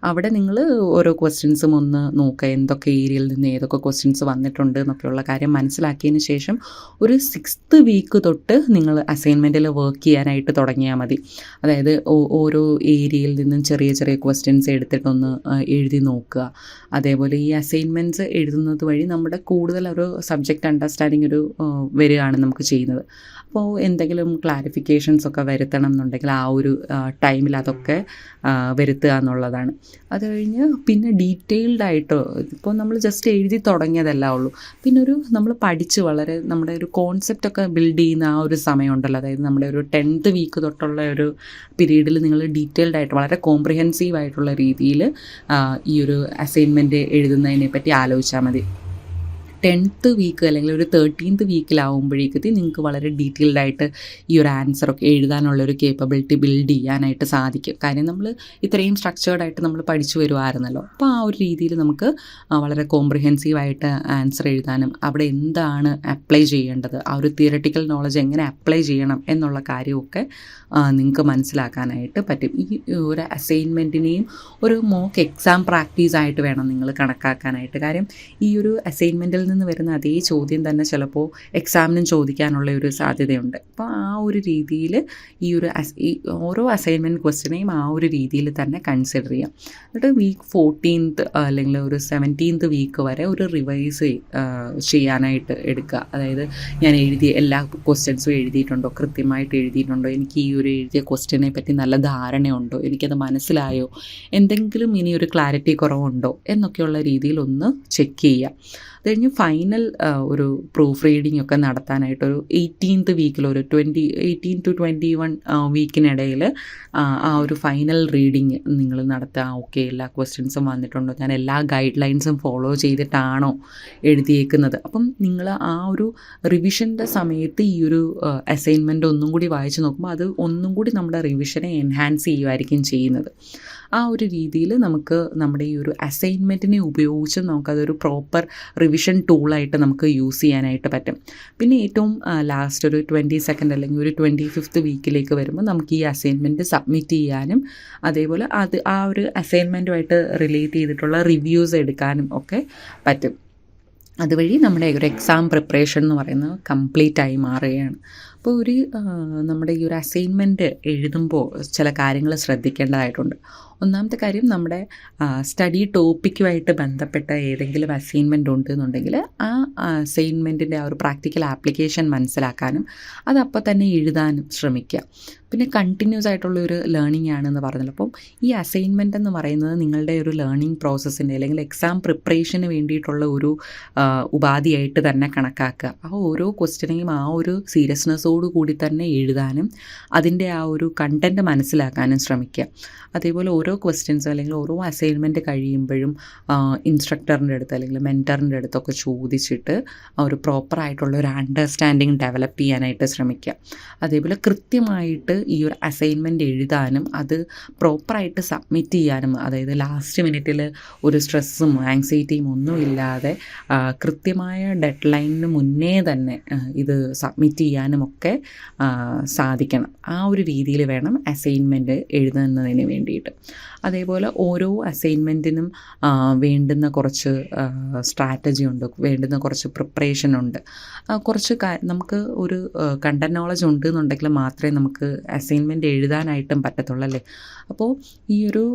അവിടെ നിങ്ങൾ ഓരോ ക്വസ്റ്റ്യൻസും ഒന്ന് നോക്കുക, എന്തൊക്കെ ഏരിയയിൽ നിന്ന് ഏതൊക്കെ ക്വസ്റ്റ്യൻസ് വന്നിട്ടുണ്ട് എന്നൊക്കെയുള്ള കാര്യം മനസ്സിലാക്കിയതിന് ശേഷം ഒരു 6th വീക്ക് തൊട്ട് നിങ്ങൾ അസൈൻമെൻറ്റിൽ വർക്ക് ചെയ്യാനായിട്ട് തുടങ്ങിയാൽ മതി. അതായത് ഓരോ ഏരിയയിൽ നിന്നും ചെറിയ ചെറിയ ക്വസ്റ്റ്യൻസ് എടുത്തിട്ടൊന്ന് എഴുതി നോക്കുക. അതേപോലെ ഈ അസൈൻമെൻറ്റ്സ് എഴുതുന്നത് വഴി നമ്മുടെ കൂടുതൽ ഒരു സബ്ജക്റ്റ് അണ്ടർസ്റ്റാൻഡിങ് വരികയാണ് നമുക്ക് ചെയ്യുന്നത്. അപ്പോൾ എന്തെങ്കിലും ക്ലാരിഫിക്കേഷൻസ് ഒക്കെ വരുത്തണം എന്നുണ്ടെങ്കിൽ ആ ഒരു ടൈമിൽ അതൊക്കെ വരുത്തുക എന്നുള്ളതാണ്. അത് കഴിഞ്ഞ് പിന്നെ ഡീറ്റെയിൽഡായിട്ട് ഇപ്പോൾ നമ്മൾ ജസ്റ്റ് എഴുതി തുടങ്ങിയതല്ല ഉള്ളൂ, പിന്നെ നമ്മൾ പഠിച്ച് വളരെ നമ്മുടെ ഒരു കോൺസെപ്റ്റൊക്കെ ബിൽഡ് ചെയ്യുന്ന ആ ഒരു സമയമുണ്ടല്ലോ, അതായത് നമ്മുടെ ഒരു 10th വീക്ക് തൊട്ടുള്ള ഒരു പീരീഡിൽ നിങ്ങൾ ഡീറ്റെയിൽഡായിട്ട് വളരെ കോംപ്രിഹെൻസീവ് ആയിട്ടുള്ള രീതിയിൽ ഈ ഒരു അസൈൻമെൻറ്റ് എഴുതുന്നതിനെ പറ്റി ആലോചിച്ചാൽ മതി. 10th വീക്ക് അല്ലെങ്കിൽ ഒരു 13th വീക്കിലാവുമ്പോഴേക്കും നിങ്ങൾക്ക് വളരെ ഡീറ്റെയിൽഡ് ആയിട്ട് ഈ ഒരു ആൻസറൊക്കെ എഴുതാനുള്ളൊരു കേപ്പബിലിറ്റി ബിൽഡ് ചെയ്യാനായിട്ട് സാധിക്കും. കാര്യം നമ്മൾ ഇത്രയും സ്ട്രക്ചേർഡായിട്ട് നമ്മൾ പഠിച്ചു വരുമായിരുന്നല്ലോ. അപ്പോൾ ആ ഒരു രീതിയിൽ നമുക്ക് വളരെ കോംപ്രിഹെൻസീവായിട്ട് ആൻസർ എഴുതാനും അവിടെ എന്താണ് അപ്ലൈ ചെയ്യേണ്ടത്, ആ ഒരു തിയറട്ടിക്കൽ നോളജ് എങ്ങനെ അപ്ലൈ ചെയ്യണം എന്നുള്ള കാര്യമൊക്കെ നിങ്ങൾക്ക് മനസ്സിലാക്കാനായിട്ട് പറ്റും. ഈ ഒരു അസൈൻമെൻറ്റിനെയും ഒരു മോക്ക് എക്സാം പ്രാക്ടീസ് ആയിട്ട് വേണം നിങ്ങൾ കണക്കാക്കാനായിട്ട്. കാര്യം ഈ ഒരു അസൈൻമെൻറ്റിൽ നിന്ന് വരുന്ന അതേ ചോദ്യം തന്നെ ചിലപ്പോൾ എക്സാമിനും ചോദിക്കാനുള്ള ഒരു സാധ്യതയുണ്ട്. അപ്പോൾ ആ ഒരു രീതിയിൽ ഈ ഓരോ അസൈൻമെൻറ്റ് ക്വസ്റ്റ്യനെയും ആ ഒരു രീതിയിൽ തന്നെ കൺസിഡർ ചെയ്യാം. എന്നിട്ട് വീക്ക് 14th അല്ലെങ്കിൽ ഒരു 17th വീക്ക് വരെ ഒരു റിവൈസ് ചെയ്യാനായിട്ട് എടുക്കുക. അതായത് ഞാൻ എഴുതിയ എല്ലാ ക്വസ്റ്റ്യൻസും എഴുതിയിട്ടുണ്ടോ, കൃത്യമായിട്ട് എഴുതിയിട്ടുണ്ടോ, എനിക്ക് ഈ ഒരു എഴുതിയ ക്വസ്റ്റ്യനെ പറ്റി നല്ല ധാരണയുണ്ടോ, എനിക്കത് മനസ്സിലായോ, എന്തെങ്കിലും ഇനി ഒരു ക്ലാരിറ്റി കുറവുണ്ടോ എന്നൊക്കെയുള്ള രീതിയിൽ ഒന്ന് ചെക്ക് ചെയ്യുക. അത് കഴിഞ്ഞ് ഫൈനൽ ഒരു പ്രൂഫ് റീഡിംഗ് ഒക്കെ നടത്താനായിട്ടൊരു 18th വീക്കിൽ ഒരു 18 to 21 വീക്കിനിടയിൽ ആ ഒരു ഫൈനൽ റീഡിങ് നിങ്ങൾ നടത്തുക. ഓക്കെ, എല്ലാ ക്വസ്റ്റ്യൻസും വന്നിട്ടുണ്ടോ, ഞാൻ എല്ലാ ഗൈഡ് ലൈൻസും ഫോളോ ചെയ്തിട്ടാണോ എഴുതിയേക്കുന്നത്. അപ്പം നിങ്ങൾ ആ ഒരു റിവിഷൻ്റെ സമയത്ത് ഈ ഒരു അസൈൻമെൻറ്റ് ഒന്നും കൂടി വായിച്ച് നോക്കുമ്പോൾ അത് ഒന്നും കൂടി നമ്മുടെ റിവിഷനെ എൻഹാൻസ് ചെയ്യുമായിരിക്കും ചെയ്യുന്നത്. ആ ഒരു രീതിയിൽ നമുക്ക് നമ്മുടെ ഈ ഒരു അസൈൻമെൻറ്റിനെ ഉപയോഗിച്ച് നമുക്കതൊരു പ്രോപ്പർ റിവിഷൻ ടൂളായിട്ട് നമുക്ക് യൂസ് ചെയ്യാനായിട്ട് പറ്റും. പിന്നെ ഏറ്റവും ലാസ്റ്റ് ഒരു 22nd അല്ലെങ്കിൽ ഒരു 25th വീക്കിലേക്ക് വരുമ്പോൾ നമുക്ക് ഈ അസൈൻമെൻറ്റ് സബ്മിറ്റ് ചെയ്യാനും അതേപോലെ ആ ഒരു അസൈൻമെൻറ്റുമായിട്ട് റിലേറ്റ് ചെയ്തിട്ടുള്ള റിവ്യൂസ് എടുക്കാനും ഒക്കെ പറ്റും. അതുവഴി നമ്മുടെ ഒരു എക്സാം പ്രിപ്പറേഷൻ എന്ന് പറയുന്നത് കംപ്ലീറ്റ് ആയി മാറുകയാണ്. അപ്പോൾ നമ്മുടെ ഈ ഒരു അസൈൻമെൻറ്റ് എഴുതുമ്പോൾ ചില കാര്യങ്ങൾ ശ്രദ്ധിക്കേണ്ടതായിട്ടുണ്ട്. ഒന്നാമത്തെ കാര്യം, നമ്മുടെ സ്റ്റഡി ടോപ്പിക്കുമായിട്ട് ബന്ധപ്പെട്ട ഏതെങ്കിലും അസൈൻമെൻറ്റ് ഉണ്ടെന്നുണ്ടെങ്കിൽ ആ അസൈൻമെൻറ്റിൻ്റെ ആ ഒരു പ്രാക്ടിക്കൽ ആപ്ലിക്കേഷൻ മനസ്സിലാക്കാനും അതപ്പോൾ തന്നെ എഴുതാനും ശ്രമിക്കുക. പിന്നെ കണ്ടിന്യൂസ് ആയിട്ടുള്ളൊരു ലേണിംഗ് ആണെന്ന് പറഞ്ഞല്ലോ. അപ്പം ഈ അസൈൻമെൻറ്റ് എന്ന് പറയുന്നത് നിങ്ങളുടെ ഒരു ലേണിംഗ് പ്രോസസ്സിൻ്റെ അല്ലെങ്കിൽ എക്സാം പ്രിപ്പറേഷന് വേണ്ടിയിട്ടുള്ള ഒരു ഉപാധിയായിട്ട് തന്നെ കണക്കാക്കുക. ആ ഓരോ ക്വസ്റ്റ്യനെയും ആ ഒരു സീരിയസ്നെസ്സോടു കൂടി തന്നെ എഴുതാനും അതിൻ്റെ ആ ഒരു കണ്ടൻറ്റ് മനസ്സിലാക്കാനും ശ്രമിക്കുക. അതേപോലെ ഓരോ ക്വസ്റ്റ്യൻസ് അല്ലെങ്കിൽ ഓരോ അസൈൻമെൻറ്റ് കഴിയുമ്പോഴും ഇൻസ്ട്രക്ടറിൻ്റെ അടുത്ത് അല്ലെങ്കിൽ മെൻറ്ററിൻ്റെ അടുത്തൊക്കെ ചോദിച്ചിട്ട് ഒരു പ്രോപ്പറായിട്ടുള്ള ഒരു അണ്ടർസ്റ്റാൻഡിങ് ഡെവലപ്പ് ചെയ്യാനായിട്ട് ശ്രമിക്കുക. അതേപോലെ കൃത്യമായിട്ട് ഈ ഒരു അസൈൻമെൻറ്റ് എഴുതാനും അത് പ്രോപ്പറായിട്ട് സബ്മിറ്റ് ചെയ്യാനും, അതായത് ലാസ്റ്റ് മിനിറ്റിൽ ഒരു സ്ട്രെസ്സും ആങ്സൈറ്റിയും ഒന്നുമില്ലാതെ കൃത്യമായ ഡെഡ് ലൈനിന് മുന്നേ തന്നെ ഇത് സബ്മിറ്റ് ചെയ്യാനുമൊക്കെ സാധിക്കണം. ആ ഒരു രീതിയിൽ വേണം അസൈൻമെൻറ്റ് എഴുതുന്നതിന് വേണ്ടിയിട്ട്. അതേപോലെ ഓരോ അസൈൻമെൻറ്റിനും വേണ്ടുന്ന കുറച്ച് സ്ട്രാറ്റജി ഉണ്ട്, വേണ്ടുന്ന കുറച്ച് പ്രിപ്പറേഷൻ ഉണ്ട്. കുറച്ച് നമുക്ക് ഒരു കണ്ടൻറ് നോളജ് ഉണ്ട് എന്നുണ്ടെങ്കിൽ മാത്രമേ നമുക്ക് അസൈൻമെൻറ്റ് എഴുതാനായിട്ടും പറ്റത്തുള്ളൂ, അല്ലേ? അപ്പോൾ ഈ ഒരു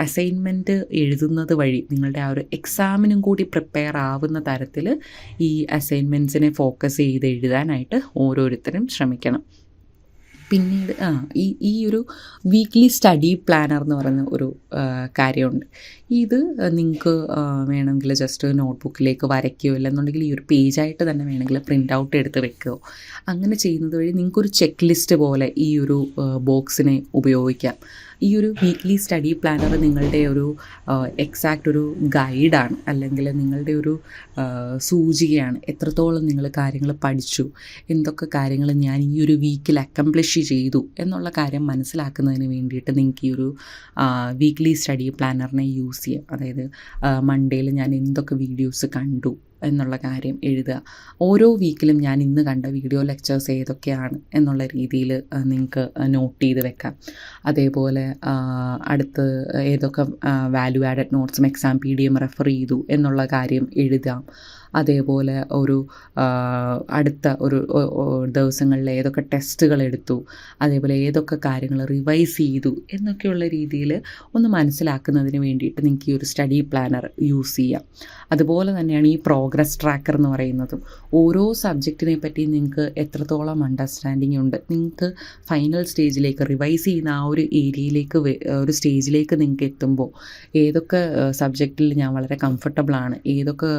അസൈൻമെൻറ്റ് എഴുതുന്നത് വഴി നിങ്ങളുടെ ആ ഒരു എക്സാമിനും കൂടി പ്രിപ്പയർ ആവുന്ന തരത്തിൽ ഈ അസൈൻമെൻറ്റ്സിനെ ഫോക്കസ് ചെയ്ത് എഴുതാനായിട്ട് ഓരോരുത്തരും ശ്രമിക്കണം. പിന്നീട് ഈ ഒരു വീക്ക്ലി സ്റ്റഡി പ്ലാനർ എന്ന് പറയുന്ന ഒരു കാര്യമുണ്ട്. ഇത് നിങ്ങൾക്ക് വേണമെങ്കിൽ ജസ്റ്റ് നോട്ട്ബുക്കിലേക്ക് വരയ്ക്കുകയോ അല്ലെന്നുണ്ടെങ്കിൽ ഈ ഒരു പേജായിട്ട് തന്നെ വേണമെങ്കിൽ പ്രിൻ്റ് ഔട്ട് എടുത്ത് വെക്കുകയോ അങ്ങനെ ചെയ്യുന്നത് വഴി നിങ്ങൾക്കൊരു ചെക്ക് ലിസ്റ്റ് പോലെ ഈ ഒരു ബോക്സിനെ ഉപയോഗിക്കാം. ഈ ഒരു വീക്ക്ലി സ്റ്റഡി പ്ലാനർ നിങ്ങളുടെ ഒരു എക്സാക്റ്റ് ഒരു ഗൈഡാണ്, അല്ലെങ്കിൽ നിങ്ങളുടെ ഒരു സൂചികയാണ്. എത്രത്തോളം നിങ്ങൾ കാര്യങ്ങൾ പഠിച്ചു, എന്തൊക്കെ കാര്യങ്ങൾ ഞാൻ ഈ ഒരു വീക്കിൽ അക്കംപ്ലിഷ് ചെയ്തു എന്നുള്ള കാര്യം മനസ്സിലാക്കുന്നതിന് വേണ്ടിയിട്ട് നിങ്ങൾക്ക് ഈ ഒരു വീക്ക്ലി സ്റ്റഡി പ്ലാനറിനെ യൂസ് ചെയ്യാം. അതായത് മൺഡേയിൽ ഞാൻ എന്തൊക്കെ വീഡിയോസ് കണ്ടു എന്നുള്ള കാര്യം എഴുതുക. ഓരോ വീക്കിലും ഞാൻ ഇന്ന് കണ്ട വീഡിയോ ലെക്ചേഴ്സ് ഏതൊക്കെയാണ് എന്നുള്ള രീതിയിൽ നിങ്ങൾക്ക് നോട്ട് ചെയ്ത് വെക്കാം. അതേപോലെ അടുത്ത് ഏതൊക്കെ വാല്യൂ ആഡഡ് നോട്ട്സും എക്സാം PDF റെഫർ ചെയ്തു എന്നുള്ള കാര്യം എഴുതാം. അതേപോലെ ഒരു അടുത്ത ഒരു ദിവസങ്ങളിൽ ഏതൊക്കെ ടെസ്റ്റുകൾ എടുത്തു, അതേപോലെ ഏതൊക്കെ കാര്യങ്ങൾ റിവൈസ് ചെയ്തു എന്നൊക്കെയുള്ള രീതിയിൽ ഒന്ന് മനസ്സിലാക്കുന്നതിന് വേണ്ടിയിട്ട് നിങ്ങൾക്ക് ഈ ഒരു സ്റ്റഡി പ്ലാനർ യൂസ് ചെയ്യാം. അതുപോലെ തന്നെയാണ് ഈ പ്രോഗ്രസ് ട്രാക്കർ എന്ന് പറയുന്നതും. ഓരോ സബ്ജക്റ്റിനെ പറ്റി നിങ്ങൾക്ക് എത്രത്തോളം അണ്ടർസ്റ്റാൻഡിങ് ഉണ്ട്, നിങ്ങൾക്ക് ഫൈനൽ സ്റ്റേജിലേക്ക് റിവൈസ് ചെയ്യുന്ന ആ ഒരു ഏരിയയിലേക്ക് ഒരു സ്റ്റേജിലേക്ക് നിങ്ങൾക്ക് എത്തുമ്പോൾ ഏതൊക്കെ സബ്ജക്റ്റിൽ ഞാൻ വളരെ കംഫർട്ടബിളാണ്, ഏതൊക്കെ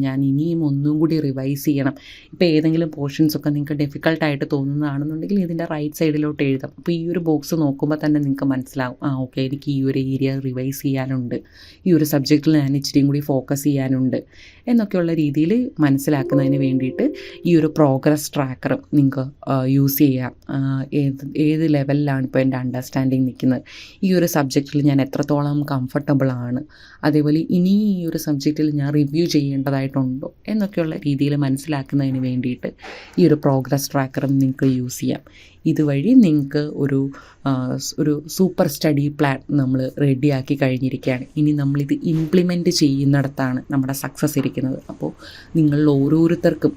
ഞാൻ ഈ ഇനിയും ഒന്നും കൂടി റിവൈസ് ചെയ്യണം. ഇപ്പോൾ ഏതെങ്കിലും പോർഷൻസൊക്കെ നിങ്ങൾക്ക് ഡിഫിക്കൽട്ടായിട്ട് തോന്നുന്നതാണെന്നുണ്ടെങ്കിൽ ഇതിൻ്റെ റൈറ്റ് സൈഡിലോട്ട് എഴുതാം. അപ്പോൾ ഈ ഒരു ബോക്സ് നോക്കുമ്പോൾ തന്നെ നിങ്ങൾക്ക് മനസ്സിലാവും, ഓക്കെ, എനിക്ക് ഈ ഒരു ഏരിയ റിവൈസ് ചെയ്യാനുണ്ട്, ഈ ഒരു സബ്ജക്റ്റിൽ ഞാൻ ഇച്ചിരിയും കൂടി ഫോക്കസ് ചെയ്യാനുണ്ട് എന്നൊക്കെയുള്ള രീതിയിൽ മനസ്സിലാക്കുന്നതിന് വേണ്ടിയിട്ട് ഈ ഒരു പ്രോഗ്രസ് ട്രാക്കർ നിങ്ങൾക്ക് യൂസ് ചെയ്യാം. ഏത് ലെവലിലാണ് ഇപ്പോൾ എൻ്റെ അണ്ടർസ്റ്റാൻഡിങ് നിൽക്കുന്നത്, ഈ ഒരു സബ്ജക്റ്റിൽ ഞാൻ എത്രത്തോളം കംഫർട്ടബിൾ ആണ്, അതേപോലെ ഇനി ഈ ഒരു സബ്ജക്റ്റിൽ ഞാൻ റിവ്യൂ ചെയ്യേണ്ടതായിട്ടുണ്ടോ എന്നൊക്കെയുള്ള രീതിയിൽ മനസ്സിലാക്കുന്നതിന് വേണ്ടിയിട്ട് ഈ ഒരു പ്രോഗ്രസ് ട്രാക്കറും നിങ്ങൾക്ക് യൂസ് ചെയ്യാം. ഇതുവഴി നിങ്ങൾക്ക് ഒരു സൂപ്പർ സ്റ്റഡി പ്ലാൻ നമ്മൾ റെഡിയാക്കി കഴിഞ്ഞിരിക്കുകയാണ്. ഇനി നമ്മളിത് ഇംപ്ലിമെൻറ്റ് ചെയ്യുന്നിടത്താണ് നമ്മുടെ സക്സസ് ഇരിക്കുന്നത്. അപ്പോൾ നിങ്ങൾ ഓരോരുത്തർക്കും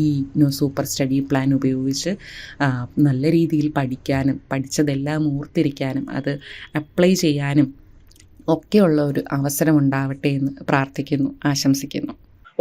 ഈ സൂപ്പർ സ്റ്റഡി പ്ലാൻ ഉപയോഗിച്ച് നല്ല രീതിയിൽ പഠിക്കാനും പഠിച്ചതെല്ലാം ഓർത്തിരിക്കാനും അത് അപ്ലൈ ചെയ്യാനും ഒക്കെയുള്ള ഒരു അവസരം ഉണ്ടാവട്ടെ എന്ന് പ്രാർത്ഥിക്കുന്നു, ആശംസിക്കുന്നു.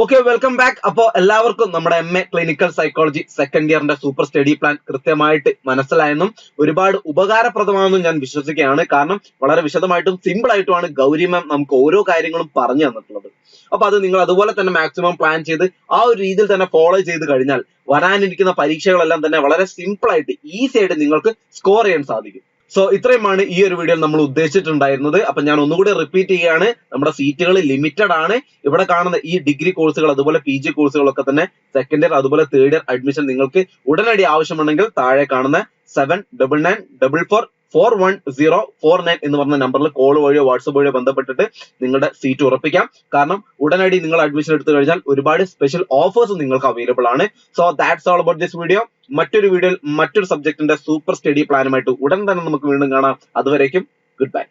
Okay, welcome back. അപ്പോൾ എല്ലാവർക്കും നമ്മുടെ MA ക്ലിനിക്കൽ സൈക്കോളജി സെക്കൻഡ് ഇയറിന്റെ സൂപ്പർ സ്റ്റഡി പ്ലാൻ കൃത്യമായിട്ട് മനസ്സിലായെന്നും ഒരുപാട് ഉപകാരപ്രദമാണെന്നും ഞാൻ വിശ്വസിക്കുകയാണ്. കാരണം വളരെ വിശദമായിട്ടും സിമ്പിൾ ആയിട്ടുമാണ് ഗൗരി മാം നമുക്ക് ഓരോ കാര്യങ്ങളും പറഞ്ഞു തന്നിട്ടുള്ളത്. അപ്പൊ അത് നിങ്ങൾ അതുപോലെ തന്നെ മാക്സിമം പ്ലാൻ ചെയ്ത് ആ ഒരു രീതിയിൽ തന്നെ ഫോളോ ചെയ്ത് കഴിഞ്ഞാൽ വരാനിരിക്കുന്ന പരീക്ഷകളെല്ലാം തന്നെ വളരെ സിമ്പിൾ ആയിട്ട് ഈസി ആയിട്ട് നിങ്ങൾക്ക് സ്കോർ ചെയ്യാൻ സാധിക്കും. സോ ഇത്രയുമാണ് ഈ ഒരു വീഡിയോയിൽ നമ്മൾ ഉദ്ദേശിച്ചിട്ടുണ്ടായിരുന്നത്. അപ്പൊ ഞാൻ ഒന്നുകൂടി റിപ്പീറ്റ് ചെയ്യുകയാണ്, നമ്മുടെ സീറ്റുകൾ ലിമിറ്റഡ് ആണ്. ഇവിടെ കാണുന്ന ഈ ഡിഗ്രി കോഴ്സുകൾ അതുപോലെ PG കോഴ്സുകളൊക്കെ തന്നെ സെക്കൻഡ് ഇയർ അതുപോലെ തേർഡ് ഇയർ അഡ്മിഷൻ നിങ്ങൾക്ക് ഉടനടി ആവശ്യമുണ്ടെങ്കിൽ താഴെ കാണുന്ന 7999441049 എന്ന് പറഞ്ഞ നമ്പറിൽ കോൾ വഴിയോ വാട്സപ്പ് വഴിയോ ബന്ധപ്പെട്ടിട്ട് നിങ്ങളുടെ സീറ്റ് ഉറപ്പിക്കാം. കാരണം ഉടനടി നിങ്ങൾ അഡ്മിഷൻ എടുത്തു കഴിഞ്ഞാൽ ഒരുപാട് സ്പെഷ്യൽ ഓഫേഴ്സ് നിങ്ങൾക്ക് അവൈലബിൾ ആണ്. So that's all about this video. മറ്റൊരു വീഡിയോയിൽ മറ്റൊരു സബ്ജക്റ്റിന്റെ സൂപ്പർ സ്റ്റഡി പ്ലാനുമായിട്ട് ഉടൻ തന്നെ നമുക്ക് വീണ്ടും കാണാം. അതുവരേക്കും ഗുഡ് ബൈ.